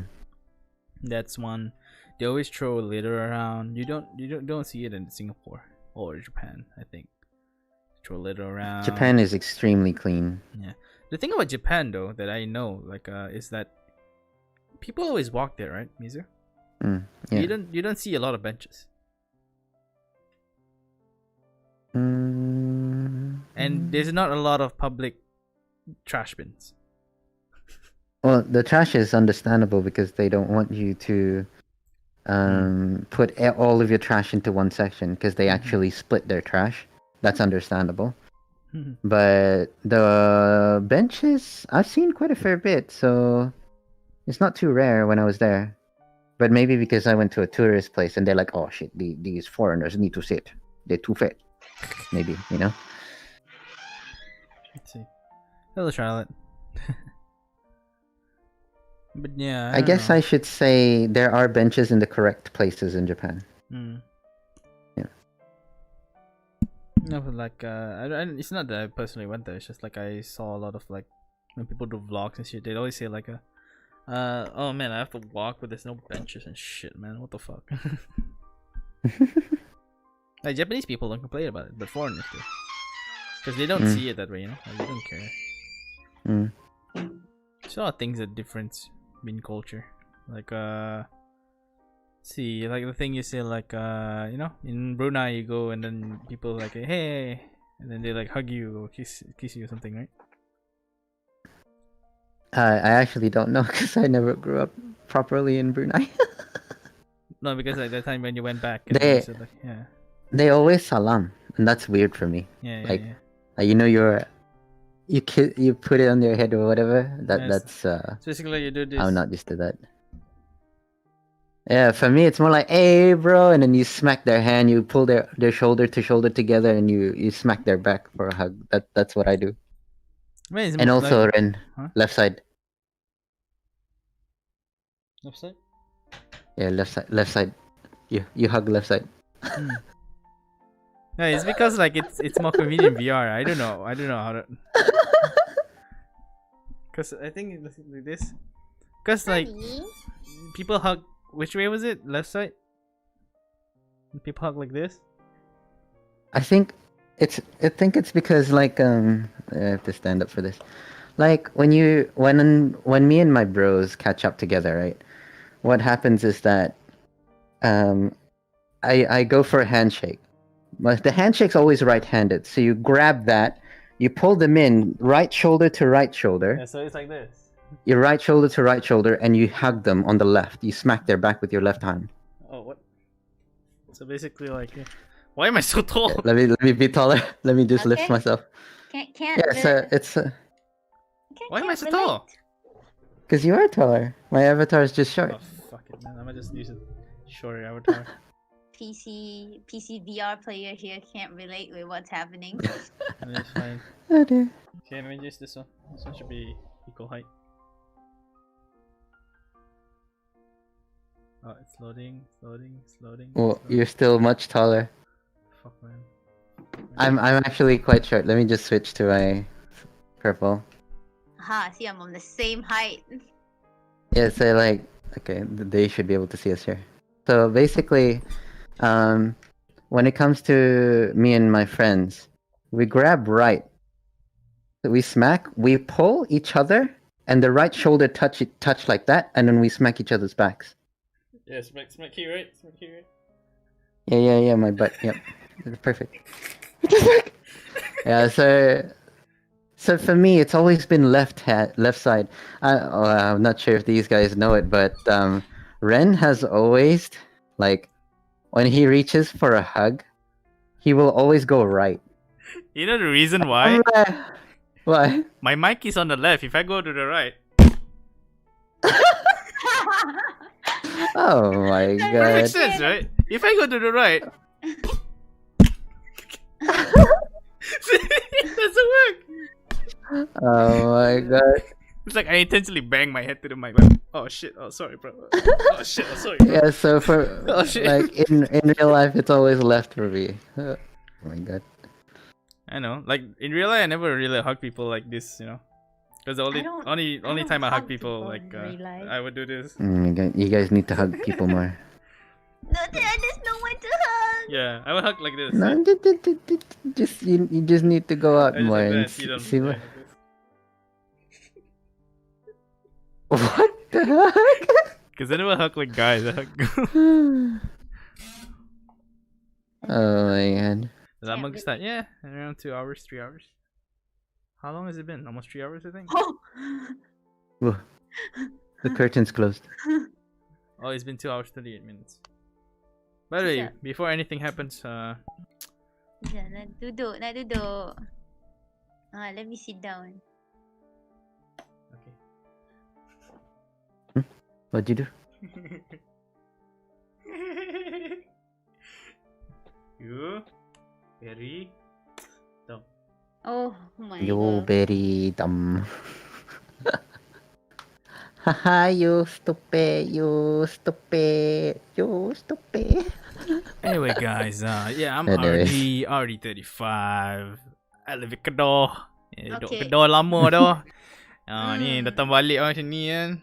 That's one. They always throw litter around. You don't see it in Singapore or Japan, I think. Throw litter around. Japan is extremely clean. Yeah. The thing about Japan though that I know, like, is that people always walk there, right, Mizu? Yeah. You don't see a lot of benches. And there's not a lot of public trash bins. Well, the trash is understandable because they don't want you to put all of your trash into one section, because they actually split their trash. That's understandable. But the benches, I've seen quite a fair bit, so it's not too rare when I was there. But maybe because I went to a tourist place and they're like, oh shit, these foreigners need to sit. They're too fat. Maybe, you know? Let's see. Hello, Charlotte. But yeah, I guess I should say there are benches in the correct places in Japan. Yeah. No, but like, it's not that I personally went there. It's just like I saw a lot of, like, when people do vlogs and shit, they'd always say like, oh man, I have to walk, but there's no benches and shit, man. What the fuck? Like, Japanese people don't complain about it, but foreigners do, because they don't see it that way, you know. Like, they don't care. There's a lot of things that difference in culture. Like, see, like the thing you say, like, you know, in Brunei you go and then people like, hey, and then they like hug you or kiss you or something, right? I actually don't know because I never grew up properly in Brunei. No, because like that time when you went back, and They- you said, like, yeah, They always salam, and that's weird for me. yeah, Like, yeah. You know, you put it on your head or whatever. Yes. That's So basically, you do this. I'm not used to that. Yeah, for me it's more like, hey bro, and then you smack their hand, you pull their shoulder to shoulder together, and you smack their back for a hug. That's what I do. Wait, it's And more also like, Ren, Huh? left side. left side. Yeah, left side. You hug left side. No, it's because like it's more convenient VR. I don't know how to. Cause I think it looks like this. Cause like Honey. people hug. Which way was it? Left side. People hug like this. I think it's because like I have to stand up for this. Like when me and my bros catch up together, right? What happens is that I go for a handshake. But the handshake's always right-handed, so you grab that, you pull them in right shoulder to right shoulder. Yeah, so it's like this. Your right shoulder to right shoulder, and you hug them on the left. You smack their back with your left hand. Oh, what? So basically, like, why am I so tall? Let me be taller. Let me just lift Okay. myself. Can't Yeah, so it's Why am I so tall? because you are taller. My avatar is just short. Oh, fuck it, man. I'm gonna just use a shorter avatar. PC VR player here can't relate with what's happening. And it's fine. Oh dear. Okay, let me use this one. This one should be equal height. Oh, it's loading. Well, you're still much taller. Fuck, man. I'm actually quite short. Let me just switch to my purple. Aha, see, I'm on the same height. Yeah, so like, okay, they should be able to see us here. So basically, when it comes to me and my friends, we grab right. So we smack, we pull each other, and the right shoulder touch like that, and then we smack each other's backs. Yeah, smack here, right? Smack here, right? Yeah, my butt. Yep, perfect. Yeah, so for me, it's always been left side. I'm not sure if these guys know it, but Ren has always, like, when he reaches for a hug, he will always go right. You know the reason why? Why? My mic is on the left. If I go to the right, Oh my makes god. sense, right? If I go to the right, it doesn't work. Oh my god. It's like I intentionally bang my head to the mic. Like, oh shit! Oh sorry, bro. Oh shit! Oh sorry. Bro. Yeah, so for Oh, shit. like in real life, it's always left for me. Oh my god. I know. Like in real life, I never really hug people like this, you know. Because the only don't time I hug hug people, people like in real life. I would do this. Oh my god, you guys need to hug people more. No, there's no one to hug. Yeah, I would hug like this. No, just you just need to go out I just more like and that. See them. see Yeah, what. like this. What the heck? Because I never hug like guys. I hug. Oh my god. That Can't amongst that, yeah, around 2 hours, 3 hours. How long has it been? Almost 3 hours, I think. Oh. Whoa. The curtain's closed. Oh, it's been 2 hours 38 minutes. By the way, Yeah. before anything happens, Nak duduk. Let me sit down. okay. What'd you do? You very dumb. Oh my You god. very dumb. Haha, you stupid. Anyway, guys, yeah, I'm Anyway. already 35. I live in Kedah. Duduk Okay. Kedah lama dah. Ni datang balik macam ni kan.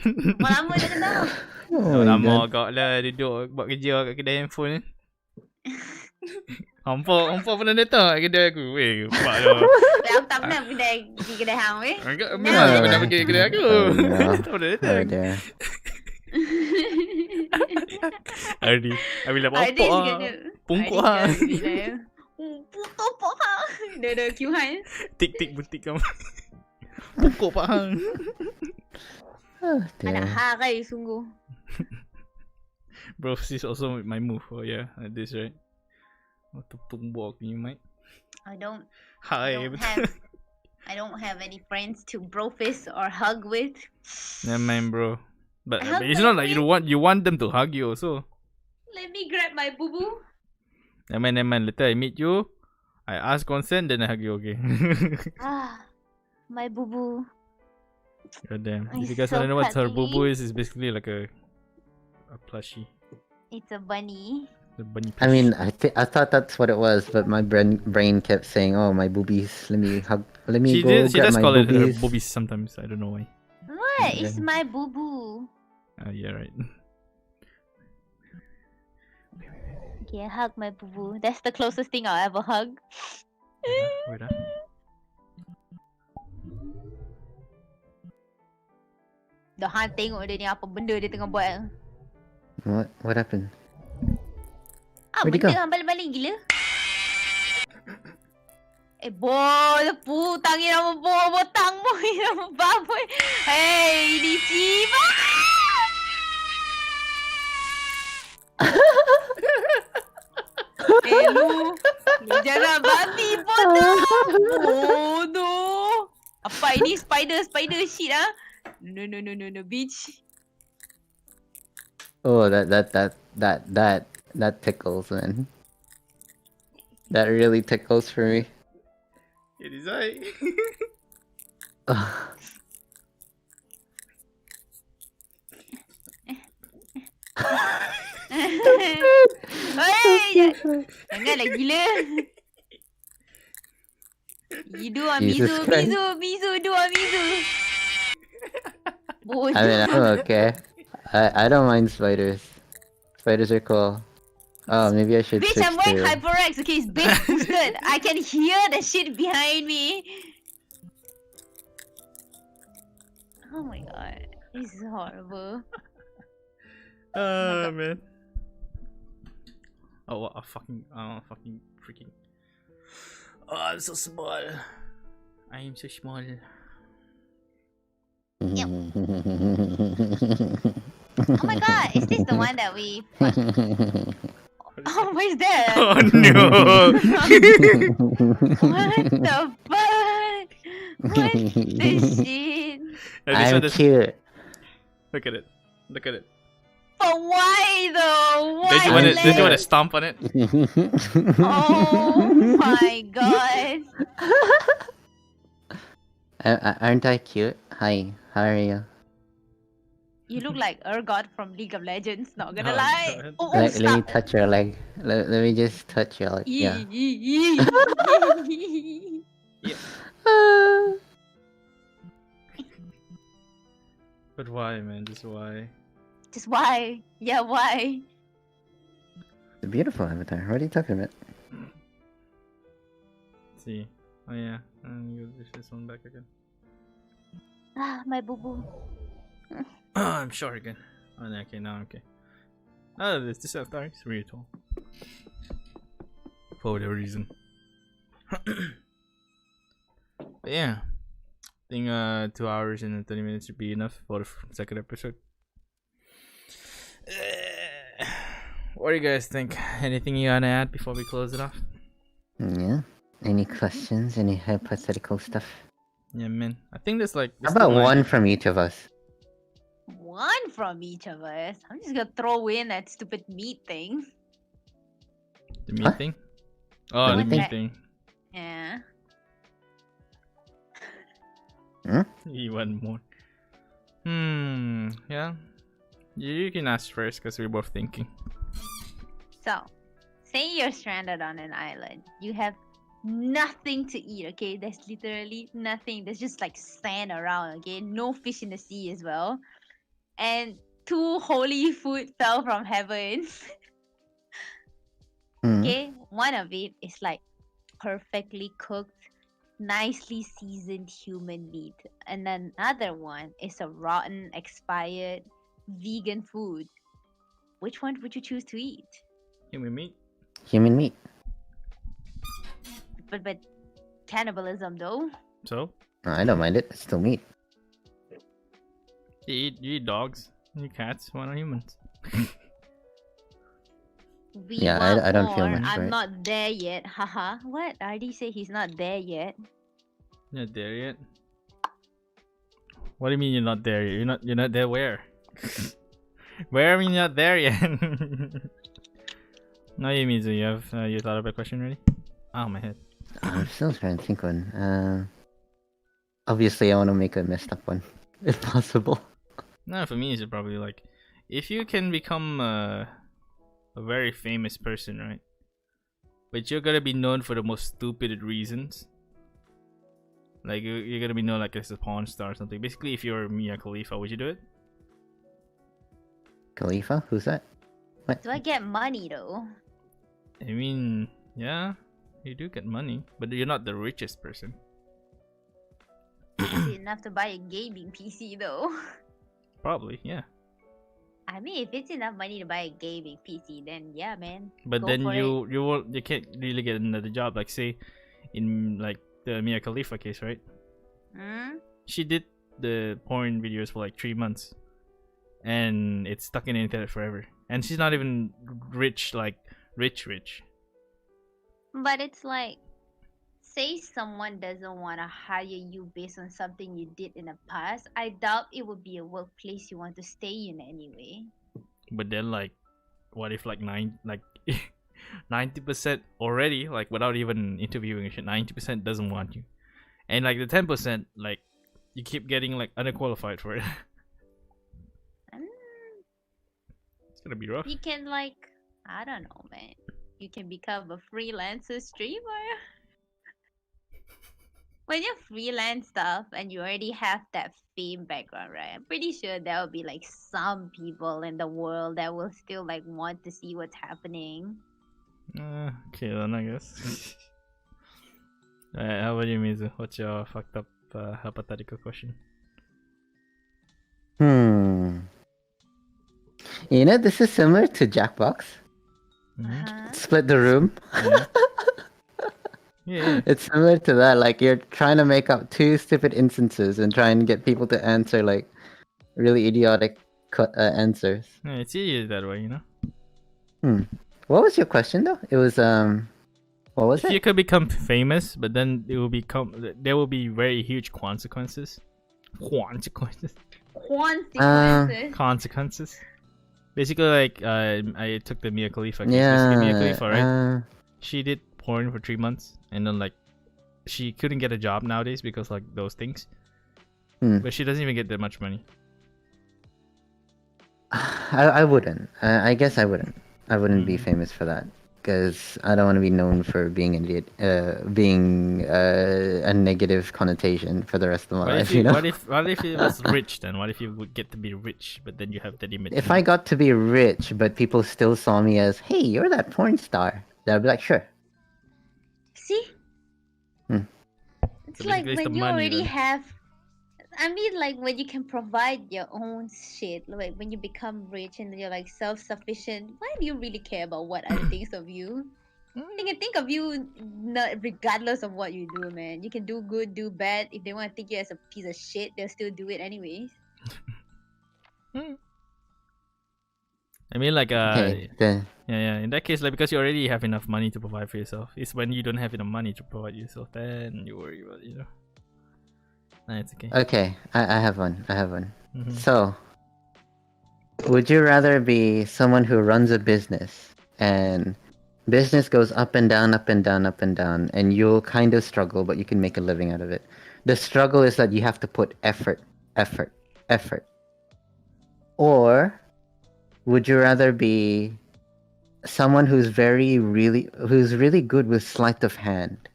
Berapa lama dah kena? Oh my Lama god. agak lah duduk buat kerja kat kedai handphone ni. Hampa pernah datang kat kedai aku. Weh, pak dah. Aku tak pernah pergi kedai hang weh. Agak memang pernah pergi kedai aku. Oh no. Tak pernah Oh datang. dear. Ardi, I bila Ada bapak juga ah. dia. Pungkuk Ada ah. juga dia. Puto pok hang. Dia ada queue hang. Tik-tik buntik kamu. Pungkuk pak hang. Oh Anak dear. harai sungguh. Bro, this is also my move. Oh yeah, like this right. What the tumbuk ni, mate? I don't Hi. have any friends to bro fist or hug with. Never mind, bro. But Hug it's my not like you want them to hug you also. Let me grab my boo boo. Never mind. Later I meet you. I ask consent, then I hug you. Okay. My boo boo. God damn. If you It's guys so wanna know what her cuddly. boo boo is, it's basically like a plushie. It's a bunny. The bunny I plush. mean, I thought that's what it was, but my brain kept saying, "Oh, my boobies. Let me hug." Let me She go she grab does my call it her boobies. boobies sometimes. I don't know why. What? Okay. It's my boo boo. Yeah, right. Okay, hug my boo boo. That's the closest thing I'll ever hug. Wait. The Han tengok dia ni apa benda dia tengah buat. What happened? Ah, Where'd he benda go? Han baling-baling gila. Boy, putang ina mo po, botang mo ina mo baboy. Hey, ini Chiba. Lu jangan babi bodoh. Bodoh. Apa ini spider shit ah? No, bitch. Oh, that tickles, man. That really tickles for me. It is I. Hei, janganlah gila. Hidu Jesus Christ. mizu, dua mizu. Bodoh. I mean, I'm okay. I don't mind spiders. Spiders are cool. Oh, maybe I should Bitch, switch I'm wearing to... HyperX, okay? It's base boosted. I can hear the shit behind me. Oh my god. This is horrible. Oh man. Oh, what a fucking freaking. Oh, I'm so small. I am so small. Oh my god, is this the one that we... Oh, what is that? Oh no! What the fuck? What the shit? Yeah, I'm cute. Look at it. Look at it. But why though? Why? Did you want to stomp on it? Oh my god. Aren't I cute? Hi, how are you? You look like Urgot from League of Legends, not gonna Oh, lie. God. Oh, Let me stop. touch your leg. Let me just touch your leg. Yeah. But why, man? Just why? Just why? Yeah, why? It's a beautiful avatar. What are you talking about? Let's see. Oh yeah. You push this one back again. Ah, my boo boo. I'm short again. Oh, no, okay, now I'm okay. Oh, this avatar is really tall. For whatever reason. But yeah. I think 2 hours and 30 minutes should be enough for the second episode. What do you guys think? Anything you wanna add before we close it off? Yeah. Any questions? Any hypothetical stuff? Yeah, man. I think there's like. How about one from each of us? One from each of us. I'm just gonna throw in that stupid meat thing. The meat What? thing? Oh, the meat meat thing? thing. Yeah. You want more? Yeah. You can ask first because we're both thinking. So, say you're stranded on an island. You have nothing to eat, okay? There's literally nothing. There's just like sand around, okay? No fish in the sea as well. And 2 holy food fell from heaven. Okay? One of it is like perfectly cooked, nicely seasoned human meat. And another one is a rotten, expired vegan food. Which one would you choose to eat? Human meat? Human meat. But cannibalism though. So? I don't mind it. It's still meat. You eat dogs. You eat cats. Why not humans? Yeah, I don't feel much for I'm it. not there yet. Haha. What? RD say he's not there yet. You're not there yet? What do you mean you're not there yet? You're not there where? Where are you not there yet? No, you mean you have you thought of a question already? Oh, my head. I'm still trying to think one. Obviously I want to make a messed up one, if possible. No, for me it's probably like, if you can become a very famous person, right? But you're gonna be known for the most stupid reasons. Like you're gonna be known like as a porn star or something. Basically, if you're Mia Khalifa, would you do it? Khalifa? Who's that? Do I get money though? I mean, yeah, you do get money, but you're not the richest person. Is it enough to buy a gaming PC though? Probably, yeah. I mean, if it's enough money to buy a gaming PC, then yeah, man. But Go then for you can't really get another job. Like say, in like the Mia Khalifa case, right? Hmm? She did the porn videos for like 3 months, and it's stuck in the internet forever. And she's not even rich, like rich. But it's like, say someone doesn't want to hire you based on something you did in the past. I doubt it would be a workplace you want to stay in anyway. But then like, what if like 90% already, like without even interviewing shit, 90% doesn't want you, and like the 10%, like you keep getting like underqualified for it. Mm, It's gonna be rough. You can like, I don't know, man. You can become a freelancer streamer. When you freelance stuff and you already have that fame background, right? I'm pretty sure there will be like some people in the world that will still like want to see what's happening. Okay then, I guess. Alright, how about you, Mizu? What's your fucked up hypothetical question? You know, this is similar to Jackbox. Mhm. Uh-huh. Split the room. Yeah. Yeah. It's similar to that. Like you're trying to make up two stupid instances and try and get people to answer like really idiotic answers. Yeah, it's easier that way, you know. What was your question though? It was what was If you it? could become famous, but then there will be very huge consequences. Consequences. Basically, like I took the Mia Khalifa case. Basically, Mia Khalifa, right? She did porn for 3 months, and then like she couldn't get a job nowadays because like those things. But she doesn't even get that much money. I wouldn't. I guess I wouldn't. I wouldn't be famous for that because I don't want to be known for being an idiot, being a negative connotation for the rest of my What life. if you, You know. what if it was rich then? What if you would get to be rich, but then you have that image? If I got to be rich, but people still saw me as, hey, you're that porn star, then I'd be like, sure. See? It's So like basically it's the when you money already then. have. I mean, like when you can provide your own shit, like when you become rich and you're like self-sufficient, why do you really care about what other thinks of you? They can think of you regardless of what you do, man. You can do good, do bad. If they want to think you as a piece of shit, they'll still do it anyways. I mean, like Okay, then. yeah. In that case, like because you already have enough money to provide for yourself. It's when you don't have enough money to provide yourself, then you worry about, you know. Nah, it's okay. Okay, I have one. I have one. Mhm. So, would you rather be someone who runs a business and business goes up and down, up and down, up and down, and you'll kind of struggle, but you can make a living out of it? The struggle is that you have to put effort. Or would you rather be someone who's really good with sleight of hand,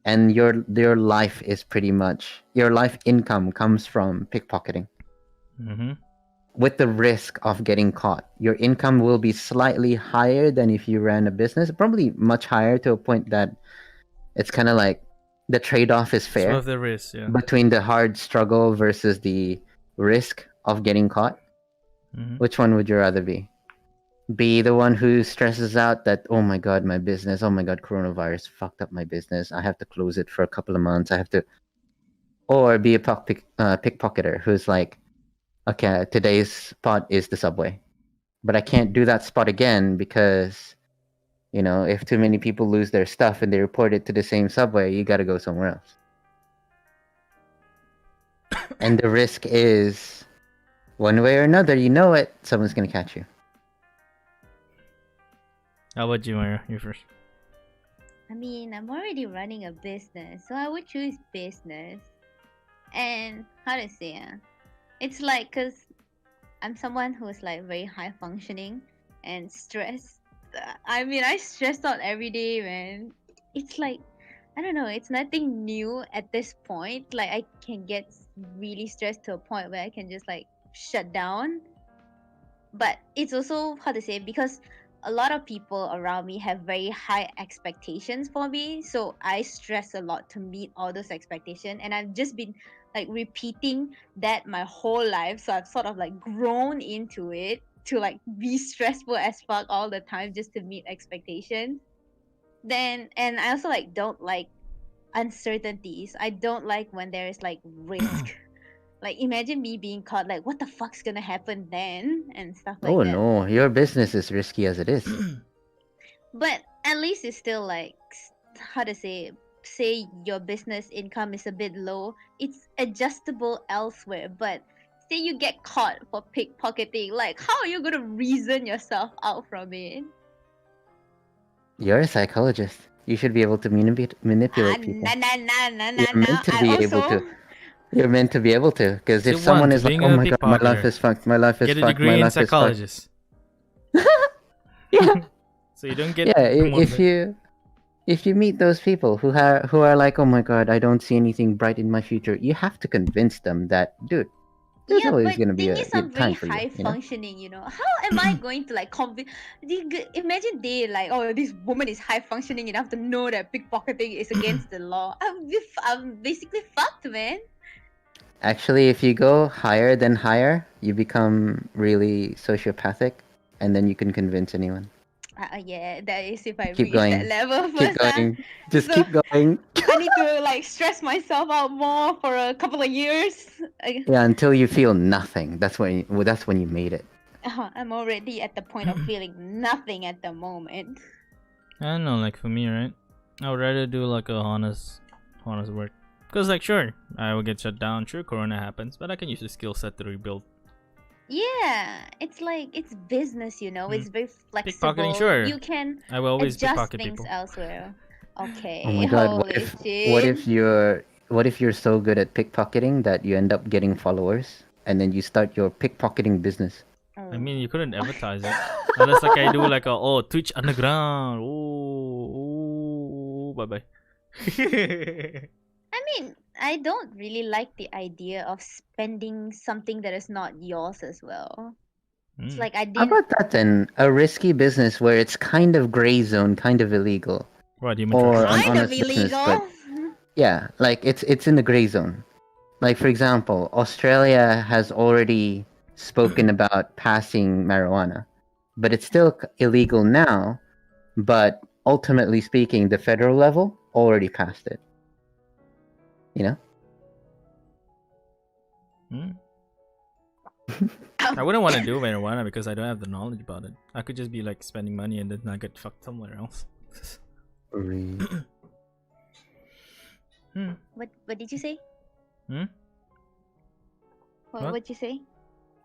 and your life is pretty much your life income comes from pickpocketing? With the risk of getting caught, your income will be slightly higher than if you ran a business, probably much higher to a point that it's kind of like the trade-off is It's fair worth the risk, yeah. between the hard struggle versus the risk of getting caught. Which one would you rather be? Be the one who stresses out that, oh my god, my business, oh my god, coronavirus fucked up my business, I have to close it for a couple of months, I have to... Or be a pickpocketer who's like, okay, today's spot is the subway, but I can't do that spot again because, you know, if too many people lose their stuff and they report it to the same subway, you gotta go somewhere else. And the risk is, one way or another, you know it, someone's gonna catch you. How about you, Myra? You first. I mean, I'm already running a business, so I would choose business. And how to say, it's like, cause I'm someone who's like very high functioning and stressed. I mean, I stress out every day, man. It's like I don't know, it's nothing new at this point. Like I can get really stressed to a point where I can just like shut down. But it's also how to say, because a lot of people around me have very high expectations for me, so I stress a lot to meet all those expectations, and I've just been like repeating that my whole life, so I've sort of like grown into it to like be stressful as fuck all the time just to meet expectations. Then and I also like don't like uncertainties. I don't like when there is like risk. Like imagine me being caught, like what the fuck's gonna happen then and stuff like Oh that. no, your business is risky as it is. But at least it's still like how to say your business income is a bit low, it's adjustable elsewhere. But say you get caught for pickpocketing, like how are you gonna reason yourself out from it? You're a psychologist. You should be able to manipulate people. You're meant to I be able also to. You're meant to be able to. Because if Step someone one to is like, being "Oh a my god, my life pickpocketer. is fucked. My life is Get a fucked. degree My in life is fucked." psychologist. Yeah, So you don't get yeah. promoted. If you meet those people who are like, "Oh my god, I don't see anything bright in my future," you have to convince them that, dude, there's yeah, always but gonna be thing a is, I'm good very time for you. high You know. functioning. You know, how am I going to like convince? Imagine they like, oh, this woman is high functioning enough to know that pickpocketing is against the law. I'm basically fucked, man. Actually, if you go higher than higher, you become really sociopathic, and then you can convince anyone. Yeah, that is if I Keep reach that going. level Keep first. going. Just So keep going. I need to like stress myself out more for a couple of years. Yeah, until you feel nothing. That's when you made it. I'm already at the point of feeling nothing at the moment. I don't know, like for me, right? I would rather do like a honest work. Cause like sure, I will get shut down. Sure, Corona happens, but I can use the skill set to rebuild. Yeah, it's like it's business, you know. Hmm. It's very flexible. Pickpocketing, sure. You can I will always adjust pickpocket things people. elsewhere. Okay, Oh my god, holy what shit. if you're so good at pickpocketing that you end up getting followers and then you start your pickpocketing business? I mean, you couldn't advertise it unless like I do like a Twitch underground. Bye bye. I mean, I don't really like the idea of spending something that is not yours as well. It's like I How didn't. about that then? A risky business where it's kind of gray zone, kind of illegal, What human or trafficking? an Kind of honest business, illegal. but yeah, like it's in the gray zone. Like for example, Australia has already spoken about passing marijuana, but it's still illegal now. But ultimately speaking, the federal level already passed it. You know? I wouldn't want to do marijuana because I don't have the knowledge about it. I could just be like spending money and then I get fucked somewhere else. What did you say? Hmm? What? What'd you say?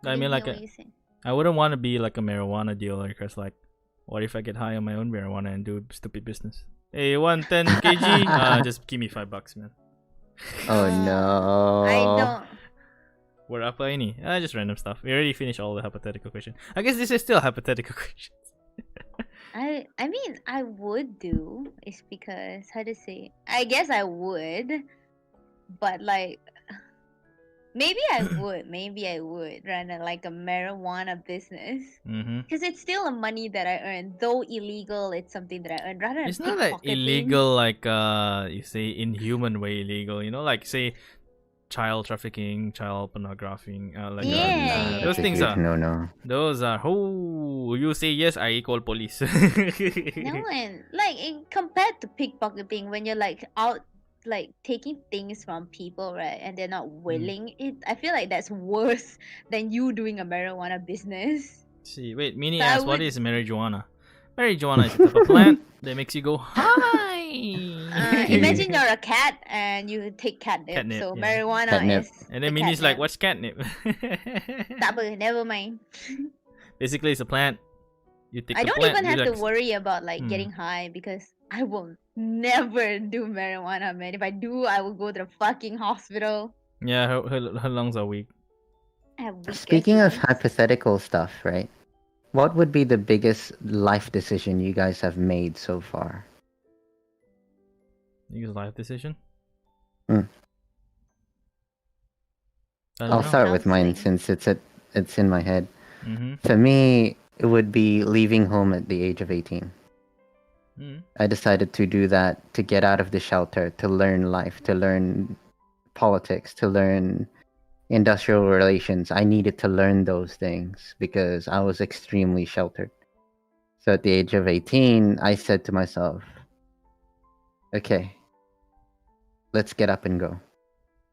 I mean, like what you said. I wouldn't want to be like a marijuana dealer because like, what if I get high on my own marijuana and do stupid business? Hey, 110 kg? Just give me $5, man. Oh no. I don't. What apa ini? Just random stuff. We already finished all the hypothetical questions. I guess this is still hypothetical questions. I mean, I would do. It's because how to say? I guess I would, but like, maybe I would run like a marijuana business. Because it's still a money that I earn, though illegal. It's something that I earn rather than It's not like pickpocketing. illegal, like you say inhuman way illegal. You know, like say child trafficking, child pornography, like Yeah, those things huge are. no. Those are. Oh, you say yes, I call police. No, and like compared to pickpocketing, when you're like out like taking things from people, right, and they're not willing, I feel like that's worse than you doing a marijuana business. See, wait, Mini So I asks, what would- is marijuana? Marijuana is a type of plant that makes you go high. Imagine you're a cat and you take catnip. Catnip, So yeah. marijuana Catnip. is. And then the Mini's like, catnip. what's catnip? Tak apa, never mind. Basically, it's a plant. You take I the don't plant, even have to relax. worry about like getting high because I will never do marijuana, man. If I do, I will go to the fucking hospital. Yeah, her lungs are weak. I have weak Speaking of lungs. hypothetical stuff, right? What would be the biggest life decision you guys have made so far? Biggest life decision. Hmm. I don't I'll know. start with mine Counseling. since it's in my head. Mm-hmm. For me, it would be leaving home at the age of 18. Mm. I decided to do that to get out of the shelter, to learn life, to learn politics, to learn industrial relations. I needed to learn those things because I was extremely sheltered. So at the age of 18, I said to myself, okay, let's get up and go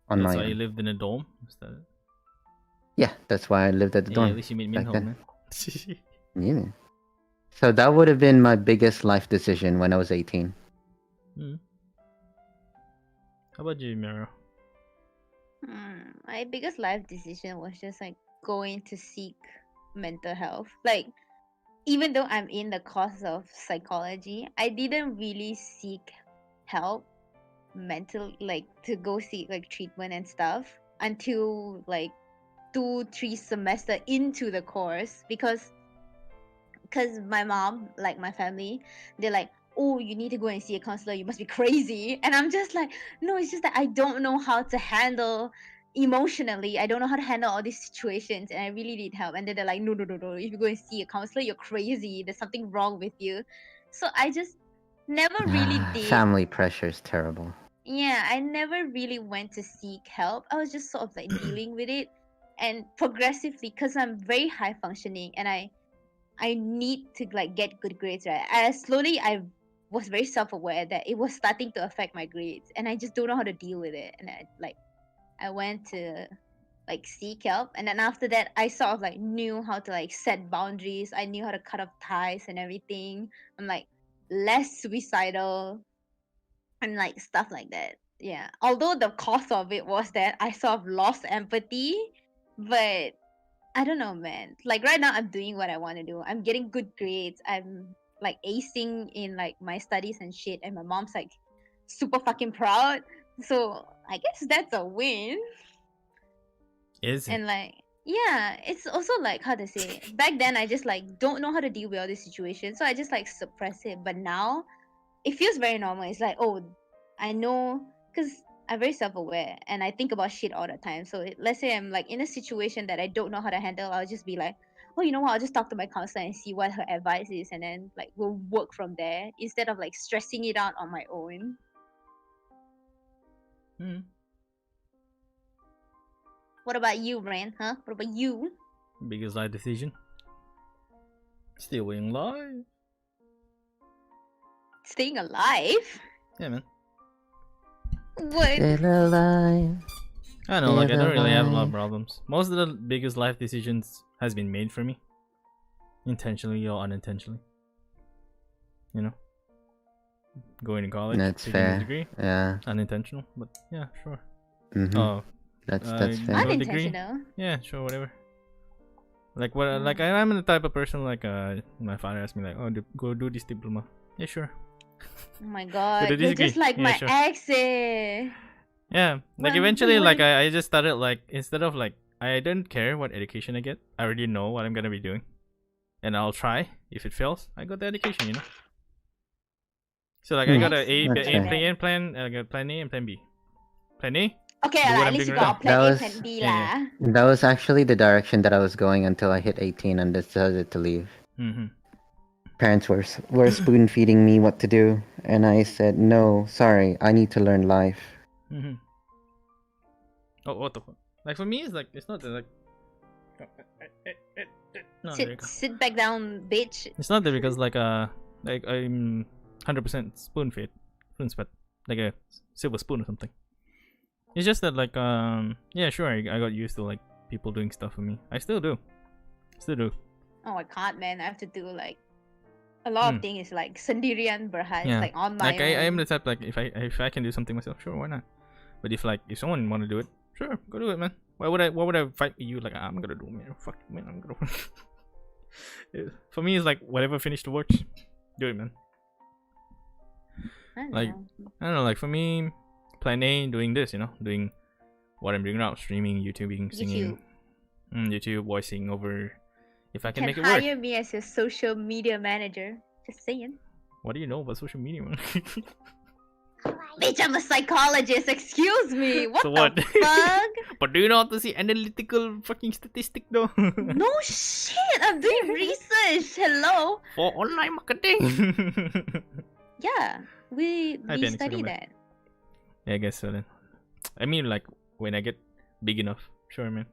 on That's my why you own. lived in a dorm. Is that it? Yeah, that's why I lived at the Yeah, dorm at least you made back Minho, then. man. Yeah. So that would have been my biggest life decision when I was 18. Mm. How about you, Miro? My biggest life decision was just like going to seek mental health. Like, even though I'm in the course of psychology, I didn't really seek help like to go seek like treatment and stuff until like 2-3 semester into the course because my mom, like my family, they're like, oh, you need to go and see a counselor, you must be crazy. And I'm just like, no, it's just that I don't know how to handle emotionally, I don't know how to handle all these situations, and I really need help. And then they're like, no, no, no, no, if you go and see a counselor, you're crazy, there's something wrong with you. So I just never really did. Family pressure is terrible. Yeah, I never really went to seek help. I was just sort of like dealing with it, and progressively, because I'm very high functioning and I need to like get good grades, right? I was very self-aware that it was starting to affect my grades, and I just don't know how to deal with it. And I went to like seek help, and then after that, I sort of like knew how to like set boundaries. I knew how to cut off ties and everything. I'm like less suicidal and like stuff like that. Yeah. Although the cost of it was that I sort of lost empathy, but I don't know, man. Like right now, I'm doing what I want to do. I'm getting good grades. I'm like acing in like my studies and shit, and my mom's like super fucking proud. So I guess that's a win. Is it? And like, yeah, it's also like how to say. Back then, I just like don't know how to deal with all these situations, so I just like suppress it. But now, it feels very normal. It's like, oh, I know, because I'm very self-aware and I think about shit all the time. So let's say I'm like in a situation that I don't know how to handle, I'll just be like, oh, you know what? I'll just talk to my counselor and see what her advice is, and then like we'll work from there instead of like stressing it out on my own. Mm. What about you, Ren? Huh? What about you? Biggest life decision. Still being alive. Staying alive? Yeah, man. What? Still alive. I know, like I don't really have a lot of alive. problems. Most of the biggest life decisions has been made for me, intentionally or unintentionally. You know, going to college, That's taking a fair. degree, Yeah. unintentional, but yeah, sure. Mm-hmm. Oh, That's I fair. do a degree. Unintentional. Yeah, sure, whatever. Like what? Like I'm the type of person like my father asked me like, oh, go do this diploma. Yeah, sure. Oh my Go god, do this you're just degree. like Yeah, my sure. ex eh. Yeah, like Well, eventually, like what- I just started like instead of like I don't care what education I get, I already know what I'm gonna be doing, and I'll try. If it fails, I got the education, you know. So like I got a A, That's fair. plan, I got plan A and plan B. Plan A, Okay, do lah, what at I'm least doing you right got now. a plan That A, was plan B Yeah, lah. that was actually the direction that I was going until I hit 18 and decided to leave. Mm-hmm. Parents were spoon feeding me what to do, and I said no, sorry, I need to learn life. Mm-hmm. Oh, what the fuck? Like for me, it's like it's not that like. No, there you go. Sit back down, bitch. It's not that because like I'm 100% spoon fed, like a silver spoon or something. It's just that like yeah, sure, I got used to like people doing stuff for me. I still do. Oh, I can't, man. I have to do like a lot of things like sendirian berhad, Yeah. like on my Like I am own. the type like if I can do something myself, sure, why not? But if someone want to do it, sure, go do it, man. Why would I fight you like I'm gonna do, man? Fuck, man, I'm gonna. For me, it's like whatever finish the works, do it, man. I don't Like know. I don't know, like for me, plan A, doing this, you know, doing what I'm doing now, streaming, YouTubing, singing, YouTube, voicing over. If I can Can make it work. hire me as your social media manager. Just saying. What do you know about social media, man? Bitch, I'm a psychologist. Excuse me. What So the what? fuck? But do you know how to see analytical fucking statistic though? No shit. I'm doing research. Hello. For online marketing. Yeah, we Hi, Phoenix, study welcome back. that. Yeah, I guess so then. I mean, like when I get big enough, sure, man.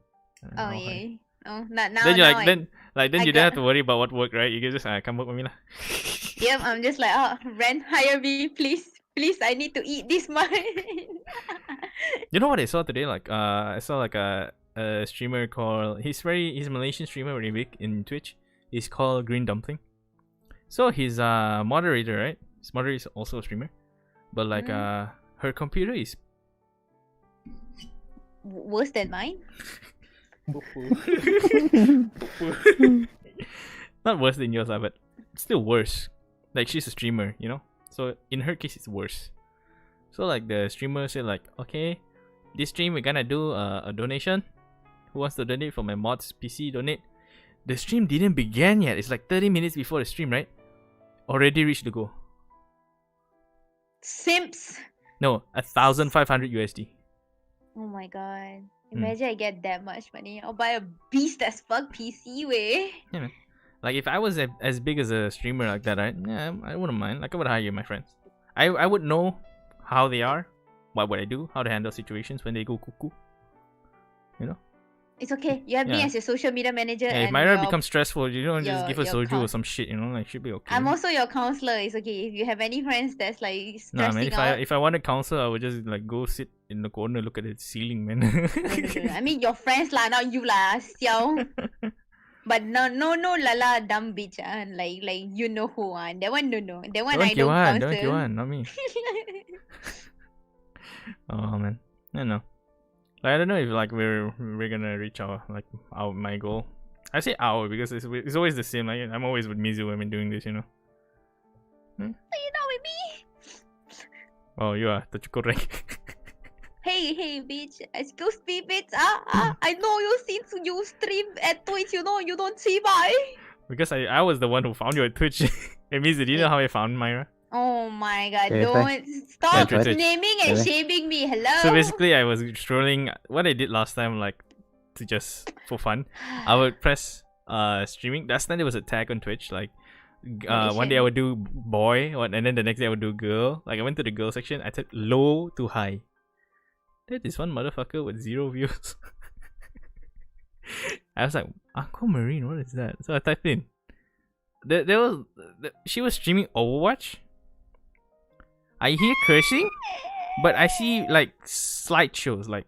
Oh I'll yeah. hire. Oh, not now. Then you now like then I you don't got- have to worry about what work, right? You can just come work with me lah. Yep, I'm just like, oh, rent, hire me, please. Please, I need to eat this month. You know what I saw today? Like I saw like a streamer called he's a Malaysian streamer, very big in Twitch. He's called Green Dumpling. So he's a moderator, right? His moderator is also a streamer, but like her computer is Worse than mine? not worse than yours, but still worse. Like she's a streamer, you know. So in her case, it's worse. So like the streamer said, like, okay, this stream we're gonna do a donation. Who wants to donate for my mod's PC? Donate. The stream didn't begin yet. It's like 30 minutes before the stream, right? Already reached the goal. Simps. No, 1,500 USD. Oh my god. Imagine I get that much money. I'll buy a beast as fuck PC way. Yeah, man. Like if I was as big as a streamer like that, right? Yeah, I wouldn't mind. Like I would hire my friends. I would know how they are, what would I do, how to handle situations when they go cuckoo. You know? It's okay. You have me Yeah. as your social media manager. Yeah, if and Myra your- becomes stressful, you don't just your- give her your soju or count- some shit, you know? Like should be okay. I'm also your counselor. It's okay. If you have any friends that's like Nah, stressing man. out. If I wanted counsel, I would just like go sit in the corner, look at the ceiling, man. No. I mean your friends lah, not you lah, xiao. But no, lala dumb bitch like you know who that one no. That one I don't counsel. Don't want, not me. Oh man, I don't know. Like, I don't know if like we're gonna reach my goal. I say our because it's always the same. Like I'm always with Mizu when I'm doing this, you know. So you know with me. Oh, you are the correct. Hey, bitch. Excuse me, bitch. I know you since you stream at Twitch. You know you don't see my. Because I was the one who found you at Twitch. It means, do you know how I found Myra? Oh my god! Seriously? Don't stop Yeah, Twitch. naming and Really? shaming me. Hello. So basically, I was strolling. What I did last time, like, to just for fun, I would press streaming. Last time there was a tag on Twitch, like, one day I would do boy, and then the next day I would do girl. Like I went to the girl section. I typed low to high. There's this one motherfucker with 0 views. I was like, Aquamarine, what is that? So I typed in. She was streaming Overwatch. I hear cursing, but I see like slideshows, like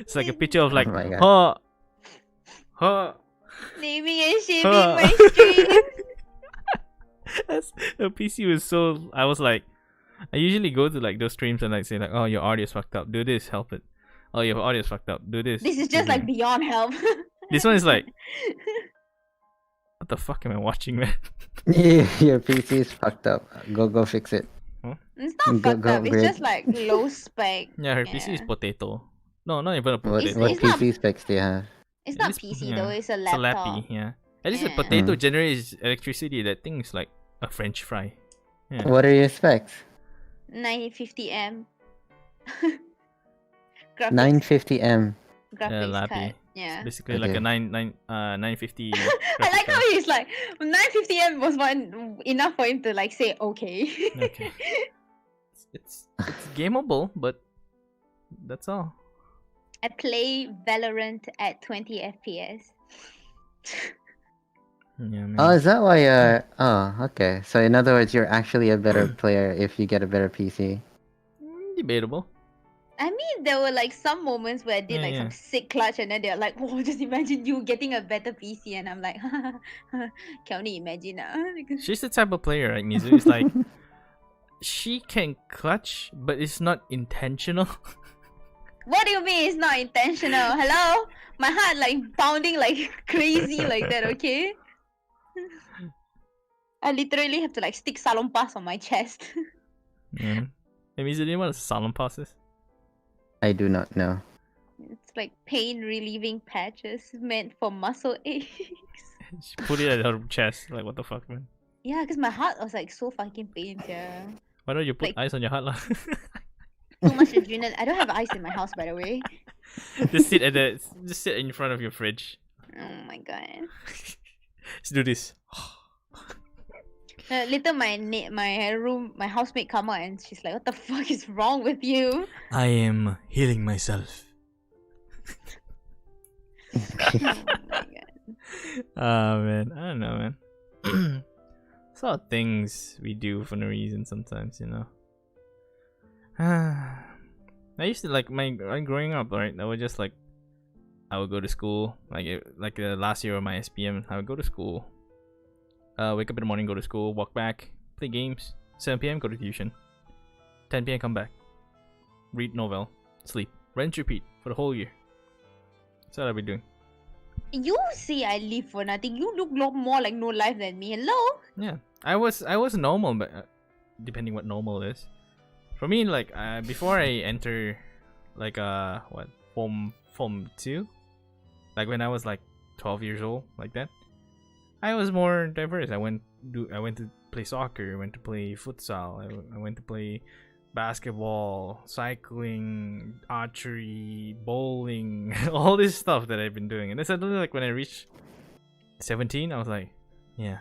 it's like a picture of like Oh my God. huh. naming and shaming Huh. my stream. The PC was so. I was like, I usually go to like those streams and like say like, oh, your audio is fucked up. Do this, help it. Oh, your audio is fucked up. Do this. This is do just like that." beyond help. This one is like, what the fuck am I watching, man? Your PC is fucked up. Go fix it. It's not Go- fucked go up. It's grid. just like low spec. Yeah, her PC is Yeah. potato. No, not even a What potato. what it's not- PC specs do you have? It's At not least- PC yeah, though. It's a It's a laptop. lappy, yeah. At least a Yeah. potato Mm. generates electricity. That thing is like a French fry. Yeah. What are your specs? 950M. Graphics, 950M. graphics lappy. card. Yeah. Basically like a Okay. 950. I graphics like how card. he's like 950M was one enough for him to like say okay. Okay. It's gameable, but that's all. I play Valorant at 20 FPS. Yeah, man. Oh, is that why? Oh, okay. So in other words, you're actually a better player if you get a better PC. Debatable. I mean, there were like some moments where I did Yeah, like yeah. some sick clutch, and then they're like, "Oh, just imagine you getting a better PC," and I'm like, "Can only imagine." She's the type of player, right, Mizu? It's like she can clutch, but it's not intentional. What do you mean it's not intentional? Hello, my heart like pounding like crazy like that. Okay, I literally have to like stick salon pass on my chest. Yeah. Hey, Mizu, do you know what a solemn pass is? I do not know. It's like pain relieving patches meant for muscle aches. She put it at her chest. Like, what the fuck, man? Yeah, because my heart was like so fucking pain, yeah. Why don't you put Like- ice on your heart, lah? Too much adrenaline. I don't have ice in my house, by the way. just sit in front of your fridge. Oh my god. Let's do this. Later, my housemate come out and she's like, "What the fuck is wrong with you?" I am healing myself. Oh my god. Oh man, I don't know, man. It's a lot of things we do for no reason sometimes, you know. I used to like growing up, right? I would just like, I would go to school like the last year of my SPM. I would go to school, wake up in the morning, go to school, walk back, play games. 7 p.m. go to tuition. 10 p.m. come back, read novel, sleep, rinse, repeat for the whole year. That's what I've been doing. You see, I live for nothing. You look lot more like no life than me. Hello? Yeah, I was normal, but depending what normal is. For me, like before I enter, like form 2, like when I was like 12 years old, like that, I was more diverse. I went to play soccer, I went to play futsal, I went to play basketball, cycling, archery, bowling, all this stuff that I've been doing. And then suddenly, like when I reached 17, I was like, yeah,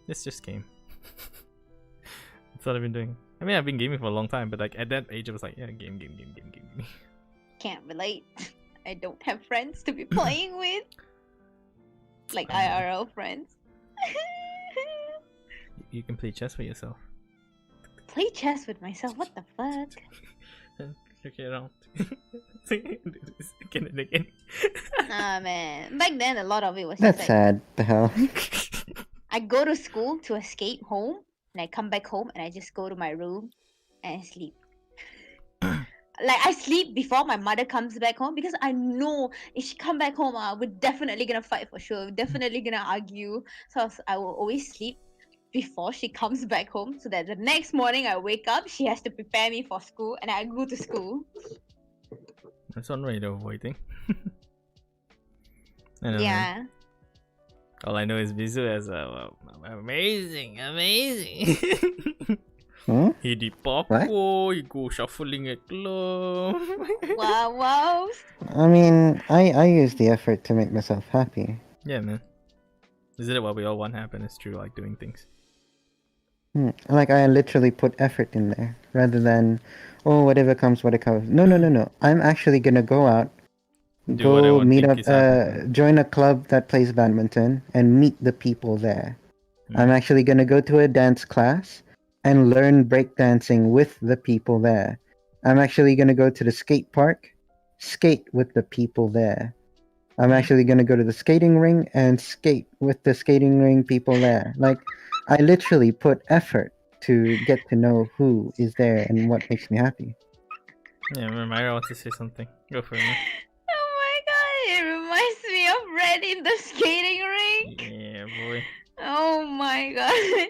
this just came. That's what I've been doing. I mean, I've been gaming for a long time, but like at that age, I was like, yeah, game. Can't relate. I don't have friends to be playing with. Like IRL friends. You can play chess for yourself. Play chess with myself? What the fuck? Look around. Again and again. Nah, man. Back then, a lot of it was That's just like, sad. The hell. I go to school to escape home, and I come back home, and I just go to my room and I sleep. Like, I sleep before my mother comes back home because I know if she come back home, we're definitely gonna fight for sure. We're definitely gonna argue. So I will always sleep before she comes back home so that the next morning I wake up, she has to prepare me for school and I go to school. That's one way to avoiding. I don't know. Yeah. All I know is Bizu as amazing. He di Paco, he go shuffling at club. Wow. I mean, I use the effort to make myself happy. Yeah, man. Isn't it what we all want happiness through like doing things? Like, I literally put effort in there rather than, oh, whatever comes, what it comes. No. I'm actually gonna go out, Do what I go want, meet think up, is happening. join a club that plays badminton and meet the people there. I'm actually gonna go to a dance class and learn breakdancing with the people there. I'm actually gonna go to the skate park, skate with the people there. I'm actually gonna go to the skating ring and skate with the skating ring people there. Like, I literally put effort to get to know who is there and what makes me happy. Yeah, Myra wants to say something. Go for it, man. Oh my god, it reminds me of Red in the skating rink. Yeah, boy. Oh my god.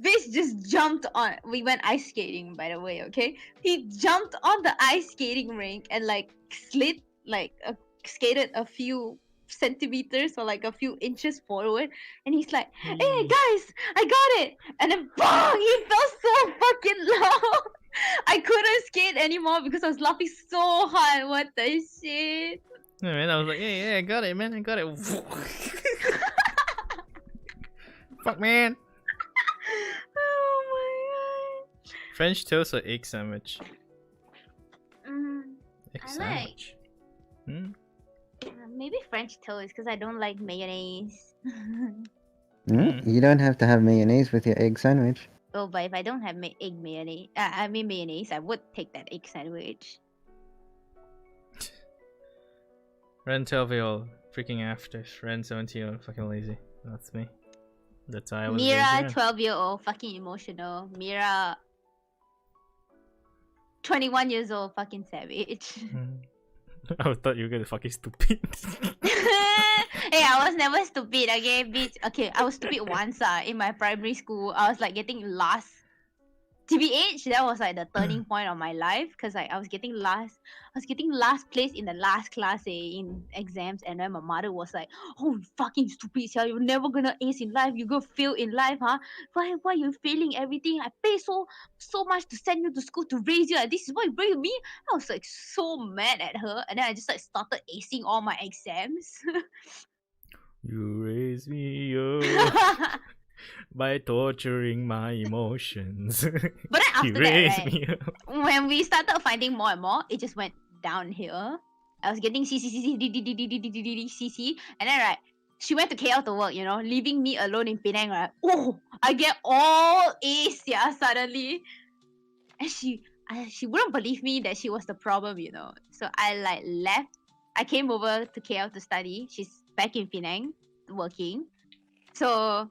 Bitch just jumped on. We went ice skating, by the way, okay? He jumped on the ice skating rink and like slid, like skated a few centimeters or like a few inches forward, and he's like, "Hey guys, I got it!" And then bang! He fell so fucking low. I couldn't skate anymore because I was laughing so hard. What the shit? Yeah, man, I was like, yeah, I got it, man, I got it. Fuck, man. Oh my god. French toast or egg sandwich? Egg I sandwich. Maybe French toast because I don't like mayonnaise. You don't have to have mayonnaise with your egg sandwich. Oh, but if I don't have mayonnaise, I would take that egg sandwich. Ren 12-year-old freaking after. Ren 17-year-old fucking lazy. That's me. That's why I was Mira, lazy. 12-year-old, fucking emotional. Mira, 21 years old, fucking savage. I thought you were gonna fucking stupid. Hey, I was never stupid, okay, bitch. Okay, I was stupid once in my primary school. I was like getting last TBH, that was like the turning point of my life because like I was getting last place in the last class in exams, and then my mother was like, "Oh, you fucking stupid, sia, you're never gonna ace in life. You gonna fail in life, huh? Why you failing everything? I pay so much to send you to school to raise you. And this is what you bring me." I was like so mad at her, and then I just like started acing all my exams. You raise me up by torturing my emotions. But then You after that, raise right, me up. when we started finding more and more, it just went downhill. I was getting CC, and then right, she went to KL to work, you know, leaving me alone in Penang, right? Oh, I get all A's, yeah, suddenly. And she wouldn't believe me that she was the problem, you know. So I like left. I came over to KL to study. She's back in Penang working. So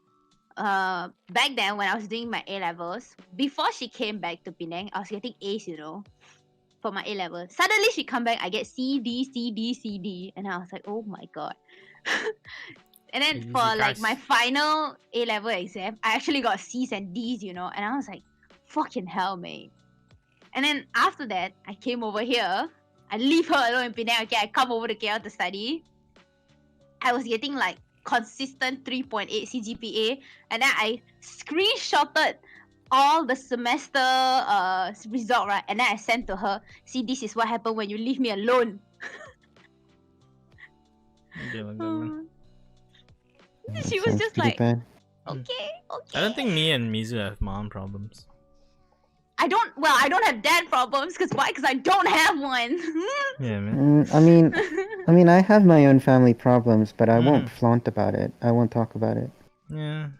back then when I was doing my A levels, before she came back to Penang, I was getting A's, you know, for my A level. Suddenly she come back, I get C D C D C D, and I was like, oh my god. And then Easy for like my guys. final A level exam, I actually got C's and D's, you know, and I was like, fucking hell, mate. And then after that, I came over here. I leave her alone in Penang. Okay, I come over to KL to study. I was getting like consistent 3.8 CGPA, and then I screenshotted all the semester result, right? And then I sent to her, see, this is what happened when you leave me alone. Okay, like that, man. She was Sounds just pretty like, bad. okay. I don't think me and Mizu have mom problems. I don't have dad problems, because why? Because I don't have one. Yeah, man. I mean, I have my own family problems, but I won't Mhm. flaunt about it. I won't talk about it. Yeah.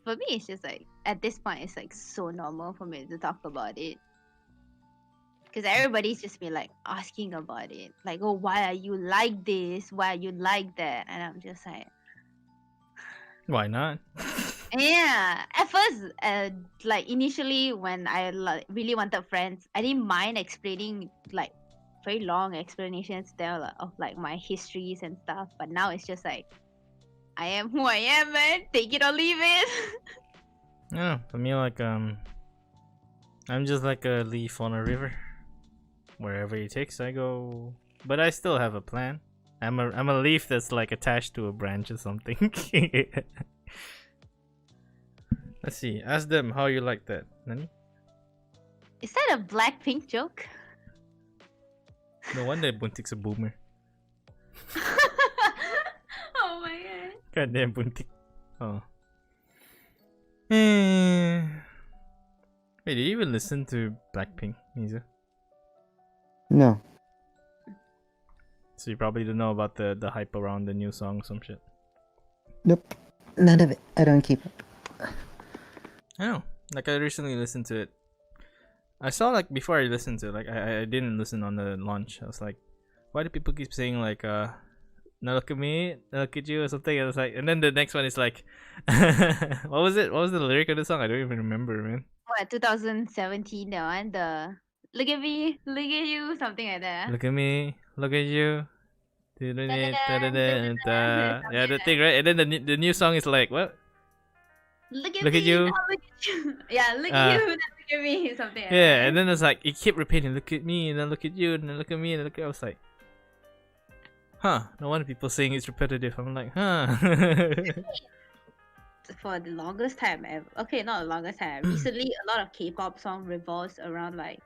For me, it's just like, at this point, it's like so normal for me to talk about it. Because everybody's just been like asking about it. Like, oh, why are you like this? Why are you like that? And I'm just like, Why not? yeah. At first, like initially when I really wanted friends, I didn't mind explaining like very long explanations there of like my histories and stuff. But now it's just like, I am who I am, man. Take it or leave it. Yeah, for me, like I'm just like a leaf on a river. Wherever it takes, I go. But I still have a plan. I'm a leaf that's like attached to a branch or something. Let's see. Ask them how you like that. Nani? Is that a Blackpink joke? No wonder Buntik's a boomer. Oh my god. Goddamn Buntik. Oh. Wait, did you even listen to Blackpink, Mizu? No. So you probably don't know about the hype around the new song or some shit. Nope. None of it. I don't keep up. I know. Like I recently listened to it. I saw like before I listened to it, like I didn't listen on the launch. I was like, why do people keep saying like now look at me, now look at you or something? I was like, and then the next one is like what was it? What was the lyric of the song? I don't even remember, man. What, 2017, that one? The look at me, look at you, something like that. Look at me, look at you. Yeah, Something the thing, right? And then the new song is like what? Look at Look me, at you. now look at you. Yeah, look at you, now look at me, something like Yeah, that. and then it's like it kept repeating, look at me, and then look at you, and then look at me, and look at. I was like, huh? No wonder people saying it's repetitive. I'm like, huh? For the longest time ever. Okay, not the longest time. Recently, a lot of K-pop song revolves around like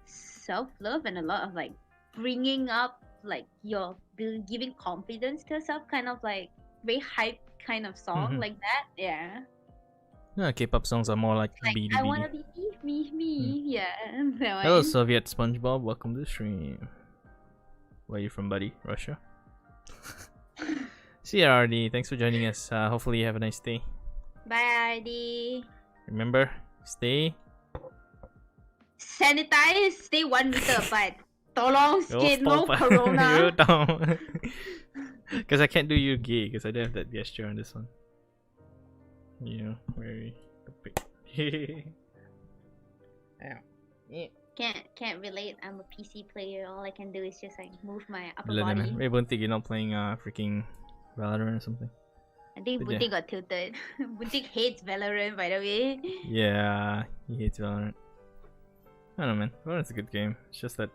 self-love and a lot of like bringing up like your giving confidence to yourself, kind of like very hype kind of song like that. Yeah. Yeah, K-pop songs are more like Like BD I wanna be me. Yeah. That Hello, one. Soviet SpongeBob. Welcome to the stream. Where are you from, buddy? Russia. See ya, RD. Thanks for joining us. Hopefully you have a nice day. Bye, RD. Remember, stay. Sanitize. Stay 1 meter apart. Tolong sikit, no You corona. don't. Because I can't do you gay because I don't have that gesture on this one. You know, very. Ow. Yeah. Can't relate. I'm a PC player. All I can do is just like move my upper Wala body. naman. Ray Buntig, you're not playing freaking Valorant or something. I think Did ya? Buntik got tilted. Buntik hates Valorant, by the way. Yeah, he hates Valorant. I don't know, man. Valorant's a good game. It's just that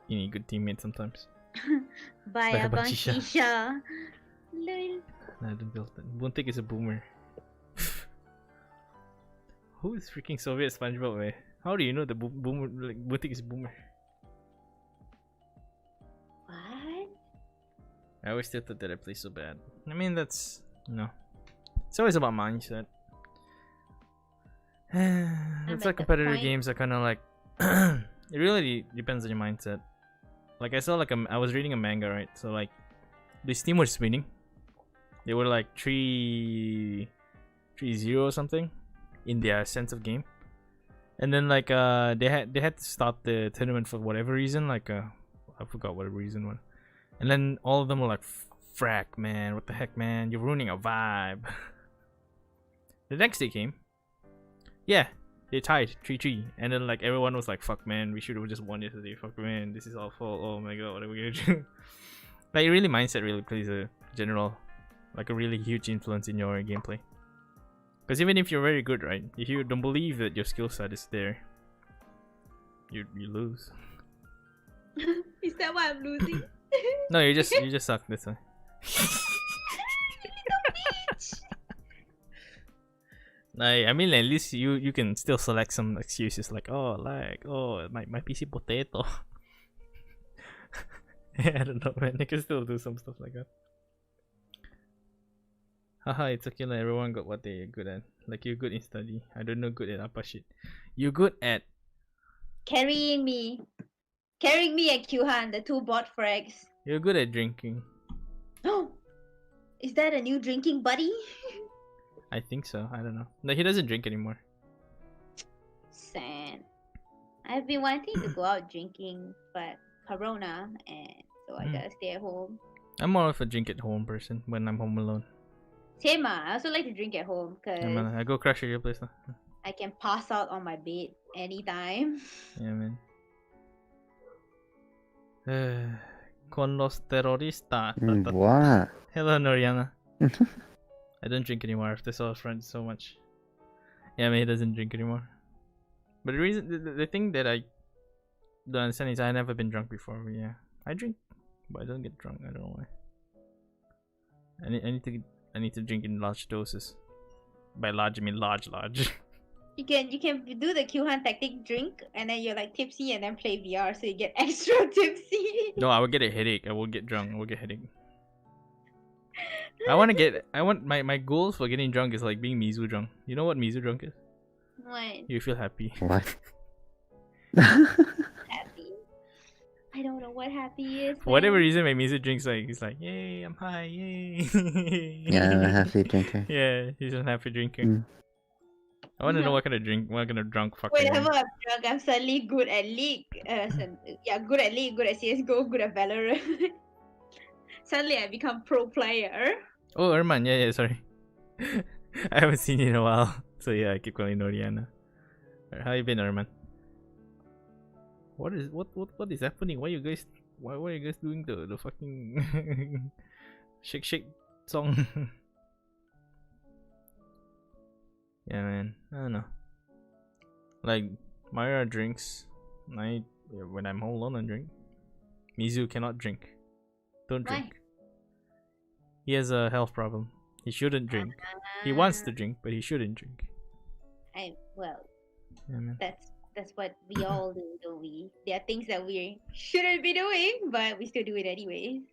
you need good teammates sometimes. Bye, like Abang Abang Shisha. Shisha. Lol. Nah, don't build that. Buntik is a boomer. Who is freaking Soviet SpongeBob, man? How do you know the boomer? Like Buntik is a boomer. What? I always thought that I play so bad. I mean, that's it's always about mindset. That's at why the competitive point- games are kind of like it really depends on your mindset. Like I saw I was reading a manga, right? So like this team was winning. They were like 3-0 or something in their sense of game. And then like they had to stop the tournament for whatever reason, like I forgot what reason was. And then all of them were like, frack, man, what the heck, man, you're ruining a vibe. The next day came. Yeah, they tied 3-3. And then like everyone was like, fuck, man, we should have just won yesterday. Fuck, man, this is our fault. Oh my god, what are we gonna do? Like really mindset really plays a really huge influence in your gameplay. Because even if you're very good, right, if you don't believe that your skill set is there, you lose. Is that why I'm losing? No, you just suck this one. Like, I mean, at least you can still select some excuses like, oh, like, oh, my PC potato. Yeah, I don't know, man. You can still do some stuff like that. Haha, it's okay, like, everyone got what they're good at. Like, you're good in study. I don't know good at apa shit. You're good at... Carrying me and Q-Han, the two bot frags. You're good at drinking. Oh, is that a new drinking buddy? I think so. I don't know. No, he doesn't drink anymore. Sad. I've been wanting to go out drinking, but Corona, and so I gotta stay at home. I'm more of a drink at home person when I'm home alone. Same, I also like to drink at home because Yeah, man, I go crash at your place now. I can pass out on my bed anytime. Yeah, man. Con los terroristas. What? Hello, Noriana. I don't drink anymore after saw friends so much. Yeah, man, he doesn't drink anymore. But the reason, the thing that I don't understand is I've never been drunk before. But yeah, I drink, but I don't get drunk. I don't know why. I need to drink in large doses. By large, I mean large. You can do the Q-Han tactic, drink, and then you're like tipsy, and then play VR, so you get extra tipsy. No, I will get a headache. I will get drunk. I will get headache. I want my goals for getting drunk is like being Mizu drunk. You know what Mizu drunk is? What? You feel happy. What? Happy? I don't know what happy is. For whatever man. reason, my Mizu drinks like he's like, yay, I'm high, yay. Yeah, I'm a happy drinker. Yeah, he's a happy drinker. Mm. I want to know what kind of drunk fucker. Whenever I'm drunk, I'm suddenly good at League. Good at League, good at CSGO, good at Valorant. Suddenly I become pro player. Oh, Erman, yeah, sorry. I haven't seen you in a while, so yeah, I keep calling Noriana. How you been, Erman? What is happening? Why are you guys doing the fucking shake song? Yeah, man, I don't know. Like Myra drinks. When I'm home alone, I drink. Mizu cannot drink. Don't Why? drink. He has a health problem. He shouldn't drink. He wants to drink, but he shouldn't drink. Yeah, man. That's what we all do, don't we? There are things that we shouldn't be doing, but we still do it anyways.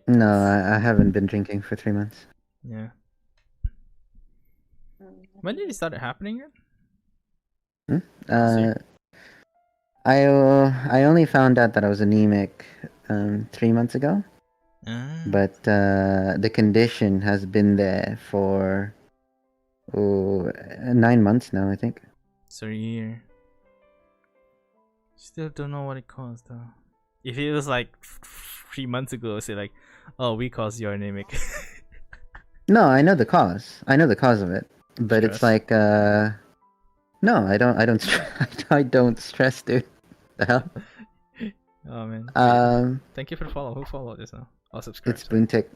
No, I haven't been drinking for 3 months. Yeah. When did it start happening again? I only found out that I was anemic 3 months ago. But the condition has been there for 9 months now, I think. So a year. Still don't know what it caused though. If it was like 3 months ago, say like, oh, we caused your anemic. No, I know the cause. I know the cause of it. But Stress? it's like no, I don't stress, dude. The hell? Oh man. Thank you for the follow. Who followed just now? I'll subscribe. It's Boontic.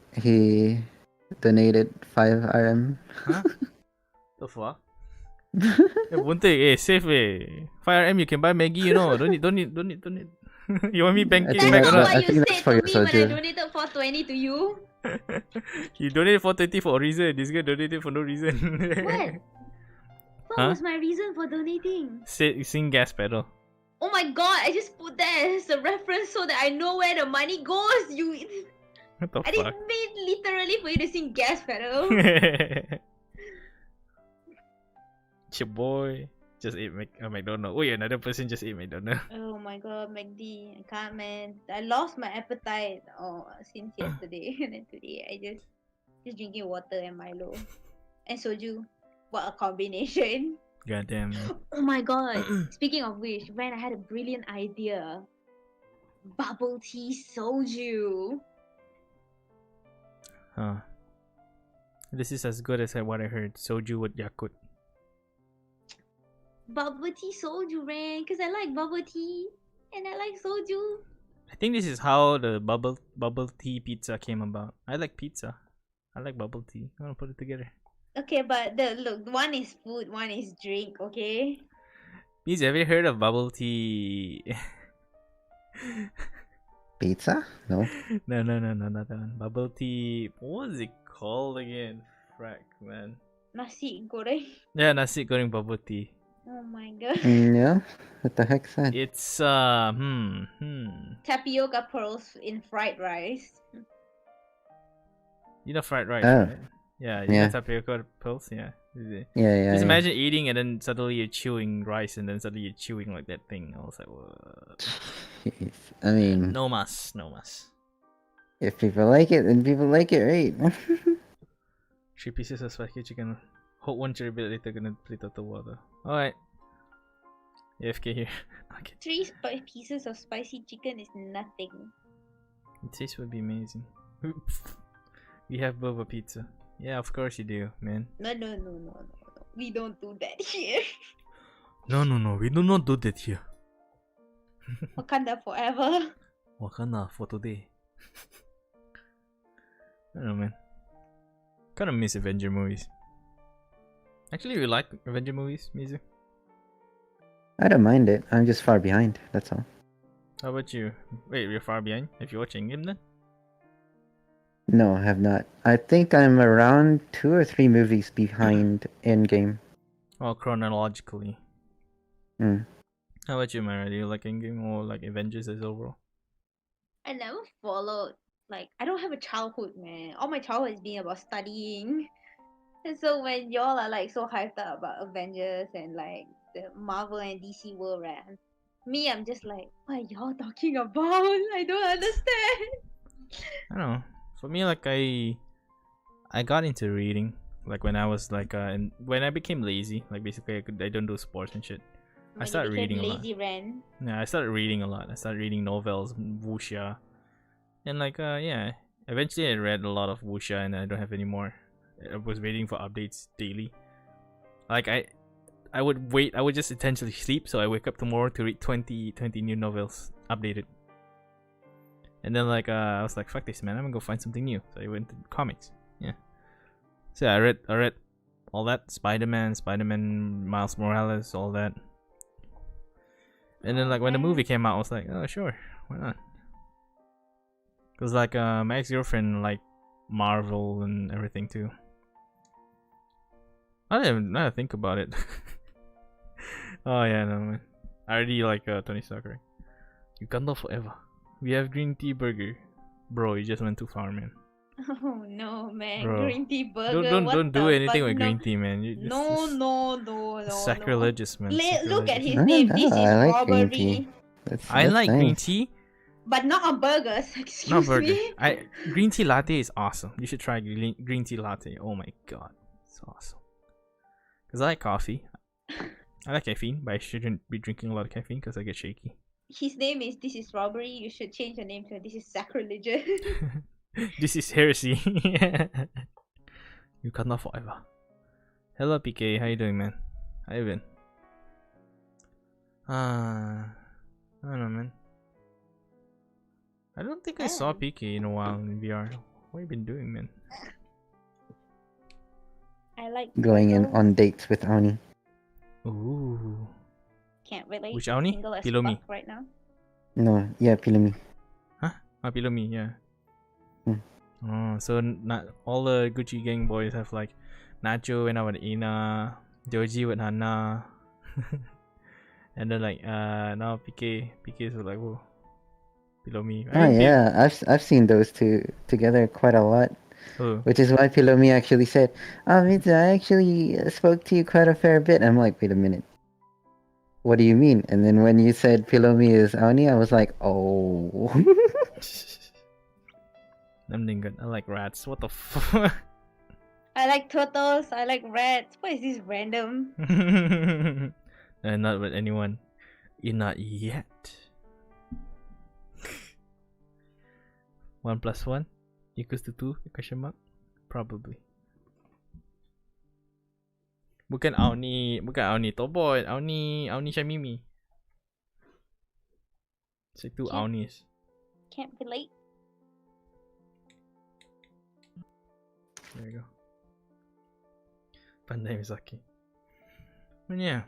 donated 5 RM. Huh? The fuck? Bunte, save Fire M, you can buy Maggie, you know. Don't need. You want me bank I it think That's back that, or not that not? what I you think that's said for to your me when I soju. donated 420 to you. You donated 420 for a reason. This guy donated for no reason. What? What Huh? was my reason for donating? Sing gas pedal. Oh my god, I just put that as a reference so that I know where the money goes. What the I fuck? didn't mean literally for you to sing gas pedal. It's your boy. Just ate McDonald's. Wait, another person just ate McDonald's. Oh my god, McD, I can't, man. I lost my appetite since yesterday, and then today I just drinking water and Milo and soju. What a combination! Goddamn, man. Oh my god. Speaking of which, man, I had a brilliant idea. Bubble tea soju. Huh. This is as good as what I heard. Soju with Yakult. Bubble tea soju, man, because I like bubble tea and I like soju. I think this is how the bubble tea pizza came about. I like pizza. I like bubble tea. I want to put it together. Okay, but look, one is food, one is drink, okay? Please, have you heard of bubble tea? Pizza? No. No, not that one. Bubble tea. What was it called again? Frack, man. Nasi goreng. Yeah, nasi goreng bubble tea. Oh my god. Yeah? What the heck's that? It's Tapioca pearls in fried rice. You know fried rice, Oh. right? Yeah, you Yeah. know tapioca pearls? Yeah. Yeah. Just imagine eating and then suddenly you're chewing rice and then suddenly you're chewing like that thing. I was like, what? Jeez. I mean, No mas. if people like it, then people like it, right? 3 pieces of spicy chicken. Hope one cherry bit later gonna plate out the water. Alright. AFK here. Okay. 3 pieces of spicy chicken is nothing. The taste would be amazing. We have boba pizza. Yeah, of course you do, man. No. We don't do that here. No, we do not do that here. Wakanda forever. Wakanda for today. I don't know, man. Kinda miss Avenger movies. Actually, you like Avenger movies, Mizu? I don't mind it. I'm just far behind. That's all. How about you? Wait, you're far behind? If you're watching him then? No, I have not. I think I'm around 2 or 3 movies behind Endgame. Oh, chronologically. Mm. How about you, Mara? Do you like Endgame or like Avengers as overall? I never followed. Like, I don't have a childhood, man. All my childhood is being about studying. And so when y'all are like so hyped up about Avengers and like the Marvel and DC world, right? I'm just like, what are y'all talking about? I don't understand. I don't know. For me, like I got into reading like when I was like and when I became lazy, like basically I don't do sports and shit. When you started became reading a lot. lazy Ren. Yeah, I started reading a lot. I started reading novels, wuxia, and like yeah. Eventually, I read a lot of wuxia, and I don't have any more. I was waiting for updates daily. Like I would wait. I would just intentionally sleep, so I wake up tomorrow to read 20 new novels updated. And then like I was like, fuck this, man. I'm gonna go find something new. So I went to comics. Yeah. So yeah, I read all that. Spider-Man, Miles Morales, all that. And then like when the movie came out, I was like, oh sure, why not? Cause like my ex-girlfriend liked Marvel and everything too. I didn't even now that I think about it. Oh yeah, no man. I already like Tony Stark, right? You can't live forever. We have green tea burger. Bro, you just went too far, man. Oh no, man. Bro. Green tea burger. Don't do anything with no. green tea, man. You just, No. sacrilegious, man. Look at Sacrilegious. his I name. don't This know, is I like robbery. green tea. That's I like green nice. tea, But not on burgers. Excuse not burger. me. Green tea latte is awesome. You should try green tea latte. Oh my god, it's awesome. Cause I like coffee. I like caffeine, but I shouldn't be drinking a lot of caffeine because I get shaky. His name is This is Robbery. You should change the name to This is Sacrilegious. This is heresy. You cannot forever. Hello PK, how you doing, man? How you been? I don't know, man. I don't think I saw PK in a while in VR. What have you been doing, man? I like going in turtles. on dates with Oni. Ooh. Can't relate. Which Aoni? Single as Below me. fuck right now. No, yeah, Pilumi. Huh? Ah, below me, yeah. Hmm. Oh, so not all the Gucci gang boys have like Nacho went out with Ina, Joji with Hana, and then like now PK is like whoa, below me. I Oh mean, yeah, I've seen those two together quite a lot. oh, Which is why Pilumi actually said, "Oh, Mitsu, I actually spoke to you quite a fair bit." I'm like, wait a minute. What do you mean? And then when you said Pilumi is Oni, I was like, oh. I'm good. I like rats. What the fuck? I like turtles. I like rats. What is this random? Not with anyone. Not yet. 1 + 1 equals to 2? Question mark? Probably. Bukan Aoni Toboy, Aoni Shamimi. It's like 2 Can't- Aonis. Can't relate. There you go. Pandai Misaki. But yeah.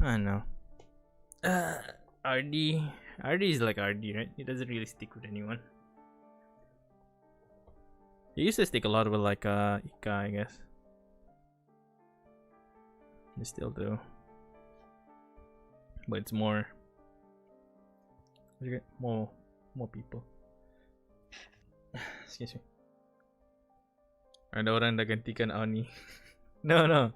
I don't know. RD is like RD, right? He doesn't really stick with anyone. He used to stick a lot with like Ika, I guess. They still do. But it's more people. Excuse me. Ada orang dah gantikan Aoni. No.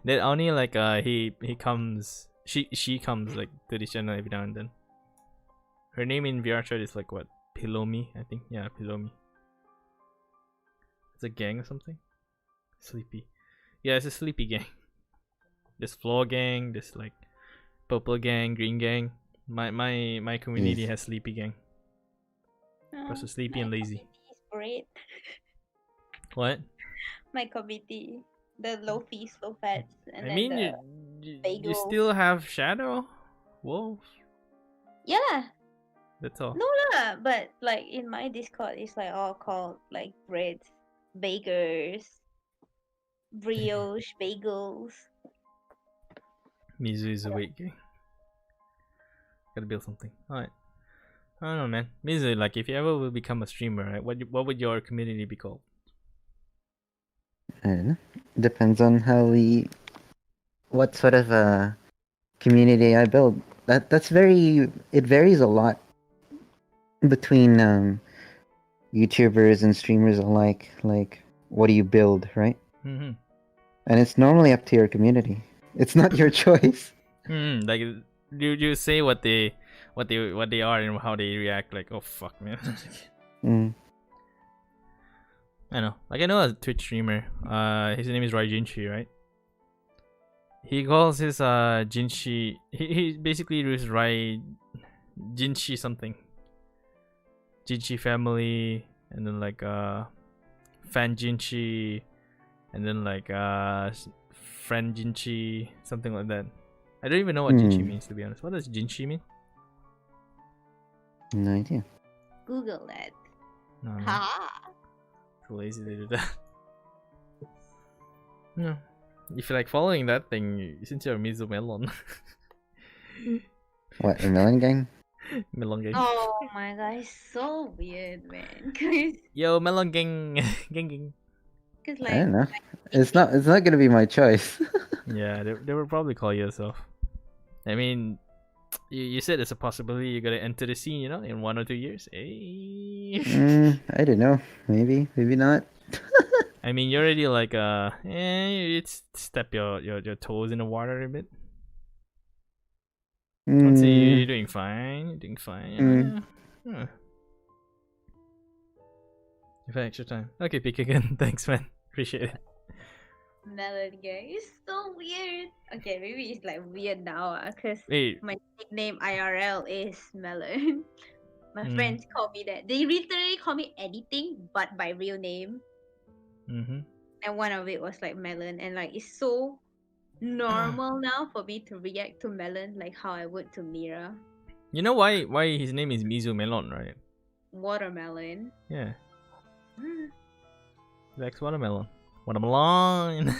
That Aoni like he comes she comes like to the channel every now and then. Her name in VR chat is like what? Pilomi, I think. Yeah, Pilomi. It's a gang or something? Sleepy. Yeah, it's a sleepy gang. This floor gang, this like purple gang, green gang. My community has sleepy gang. Because it's sleepy and lazy. Great. What? My committee. The low fees, low fats, and I then mean the you bagels. still have Shadow Wolf. Yeah. That's all. No lah, but like in my Discord, it's like all called like breads, bakers, brioche, bagels. Mizu is awake. Gotta build something. Alright. I don't know, man. Mizu, like if you ever will become a streamer, right? What would your community be called? I don't know. Depends on what sort of a community I build. It varies a lot between YouTubers and streamers alike. Like, what do you build, right? Mm-hmm. And it's normally up to your community. It's not your choice. Like you say what they are and how they react. Like, oh fuck, man. I know. Like I know a Twitch streamer. His name is Raijinshi, right? He calls his Jinshi. He basically is Rai Jinshi something. Jinshi family, and then like fan Jinshi, and then like friend Jinshi, something like that. I don't even know what Jinshi means, to be honest. What does Jinshi mean? No idea. Google that. No, I'm Ha! too lazy to do that. No. If you're like following that thing, since you're Mizu Melon. What, the Melon Gang? Melon gang. Oh my god, it's so weird, man. Cause Yo, Melon gang. gang. I don't know. It's not gonna be my choice. Yeah, they will probably call you yourself. I mean, you said it's a possibility you're gonna enter the scene, you know, in 1 or 2 years. Hey. I don't know. Maybe not. I mean, you're already like you step your toes in the water a bit. I'd say you're doing fine. You're doing fine. You've had extra time. Okay, pick again. Thanks, man. Appreciate it. Melon gang is so weird. Okay, maybe it's like weird now, cause Wait. my nickname IRL is Melon. My friends call me that. They literally call me anything but my real name. Mm-hmm. And one of it was like Melon, and like it's so normal now for me to react to Melon like how I would to Mira. You know why his name is Mizu Melon, right? Watermelon. Yeah. He likes watermelon. Watermelon.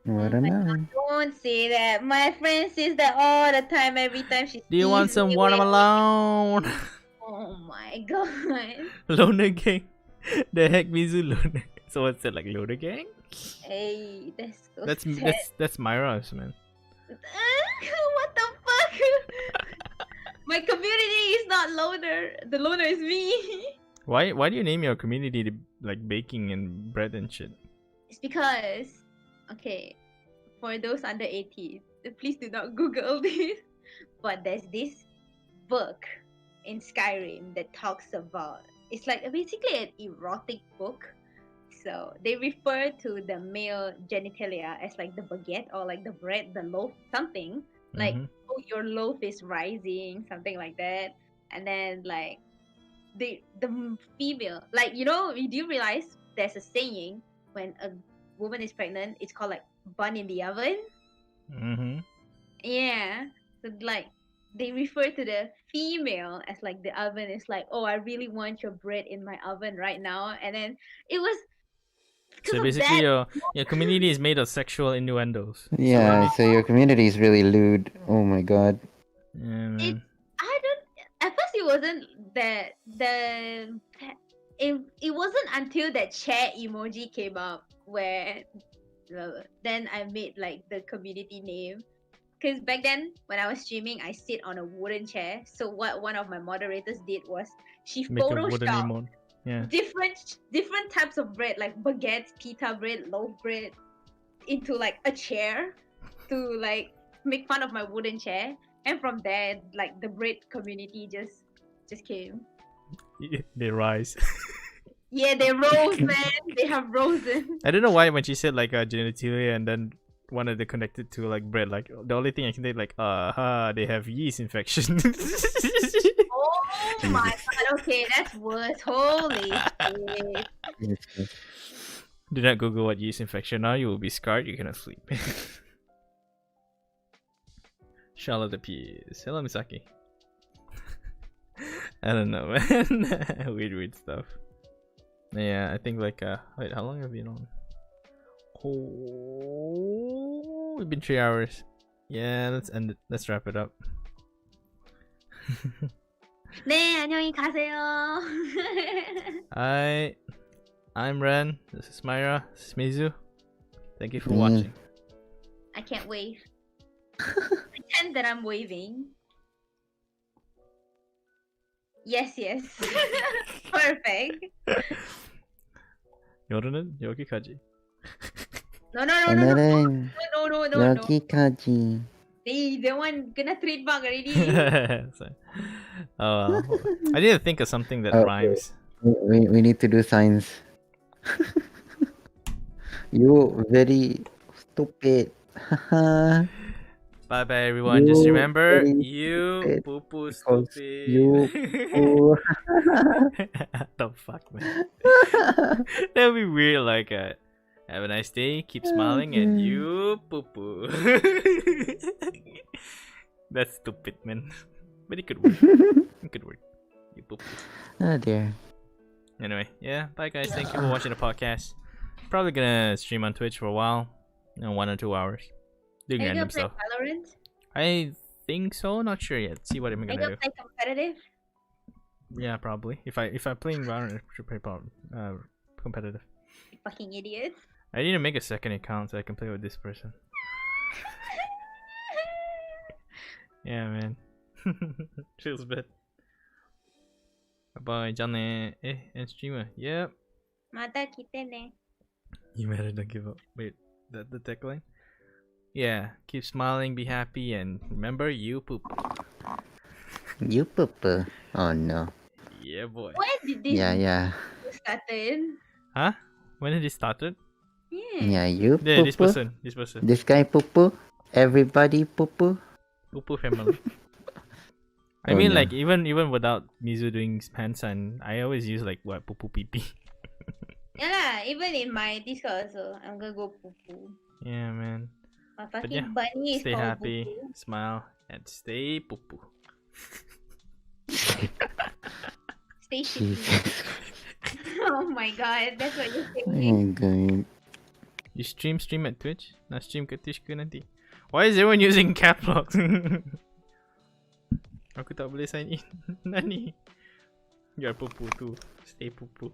Watermelon. Don't say that. My friend says that all the time. Every time she Do you want sees some me watermelon? Oh my god. Loner gang. The heck, Mizu Loner. So what's that, like Loner gang? Hey, that's so That's sad. that's Myra's, man. What the fuck? My community is not loner. The loner is me. Why do you name your community to, like baking and bread and shit? It's because, okay, for those under 18, please do not Google this. But there's this book in Skyrim that talks about. It's like basically an erotic book. So they refer to the male genitalia as like the baguette or like the bread, the loaf, something like oh your loaf is rising, something like that. And then like the female, like do you realize there's a saying when a woman is pregnant, it's called like bun in the oven. Yeah, so like they refer to the female as like the oven is like, oh, I really want your bread in my oven right now. And then it was So basically, your community is made of sexual innuendos. Yeah, so your community is really lewd. Oh my god. Yeah, man. At first it wasn't it wasn't until that chair emoji came up where then I made like the community name. Because back then when I was streaming, I sit on a wooden chair. So what one of my moderators did was she photoshopped different types of bread, like baguettes, pita bread, loaf bread, into like a chair to like make fun of my wooden chair. And from there, like the bread community just came. They rise. Yeah, they rose, man. They have risen. I don't know why when she said like genitalia and then wanted to connect it to like bread, like the only thing I can think like they have yeast infection. Oh my god, okay, that's worse. Holy shit. Do not Google what yeast infection are, you will be scarred, you cannot sleep. Charlotte appears. Hello, Misaki. I don't know, man. weird stuff. Yeah, I think like wait, how long have we been on? Oh, we've been 3 hours. Yeah, let's end it. Let's wrap it up. 네, 안녕히 가세요. Hi, I'm Ren. This is Myra. This is Mizu. Thank you for watching. I can't wave. Pretend that I'm waving. Yes. Perfect.夜는 여기까지. No. 오늘은 No. 여기까지. They want gonna trademark already. So, I need to think of something that rhymes. We need to do signs. You very stupid. Bye bye everyone. Just remember, you stupid poo poo because stupid. you poo. The fuck, man. That'd be weird. Like, have a nice day. Keep smiling, and you poo poo. That's stupid, man. But it could work. It could work. You poo poo. Oh dear. Anyway, yeah. Bye guys. Thank you for watching the podcast. Probably gonna stream on Twitch for a while. 1 or 2 hours. Doing Are you random gonna play stuff. Valorant? I think so. Not sure yet. See what I'm Are you gonna gonna do. play competitive? Yeah, probably. If I'm playing Valorant, I should play competitive. You fucking idiot. I need to make a second account so I can play with this person. Yeah, man. Feels bad. Bye, Johnny. And streamer. Yep. Mata kita ne. You better not give up. Wait, that the tagline? Yeah. Keep smiling, be happy, and remember, you poop. You poo. Oh no. Yeah, boy. When did this Yeah. started? Huh? When did it started? Yeah. Yeah, you Yeah, this poo. person. This guy poo. Everybody poo. Poo family. I Oh, mean, no. like even without Mizu doing hand sign, I always use like what poo pee pee. Yeah lah, even in my Discord also, I'm gonna go poo poo. Yeah, man. My fucking yeah, bunny is Stay called happy, poo-poo. smile, and stay poo poo. Stay shitty. Jesus. Oh my god, that's what you say. Oh my god. You stream at Twitch? Nak stream kat Twitch ke nanti? Why is everyone using cap locks? Aku tak boleh sign in. Nani? You're pupu too. Stay pupu.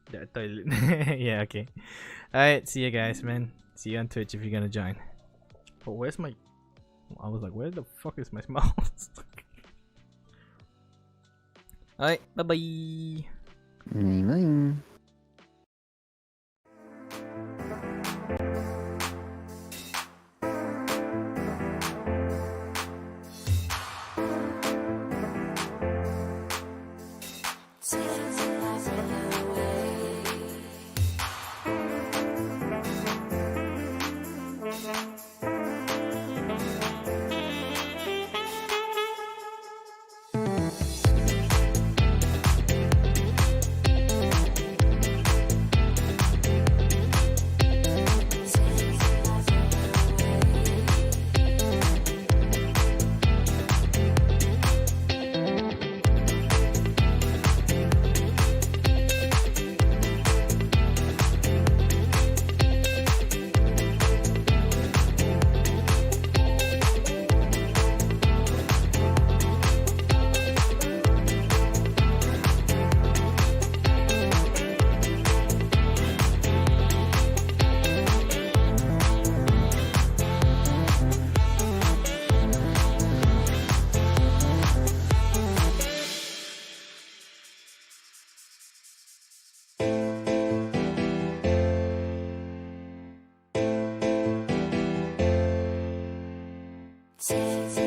That toilet. Yeah, okay. Alright, see you guys, man. See you on Twitch if you're gonna join. But where's my... I was like, where the fuck is my mouse? Alright, bye-bye. Bye. Take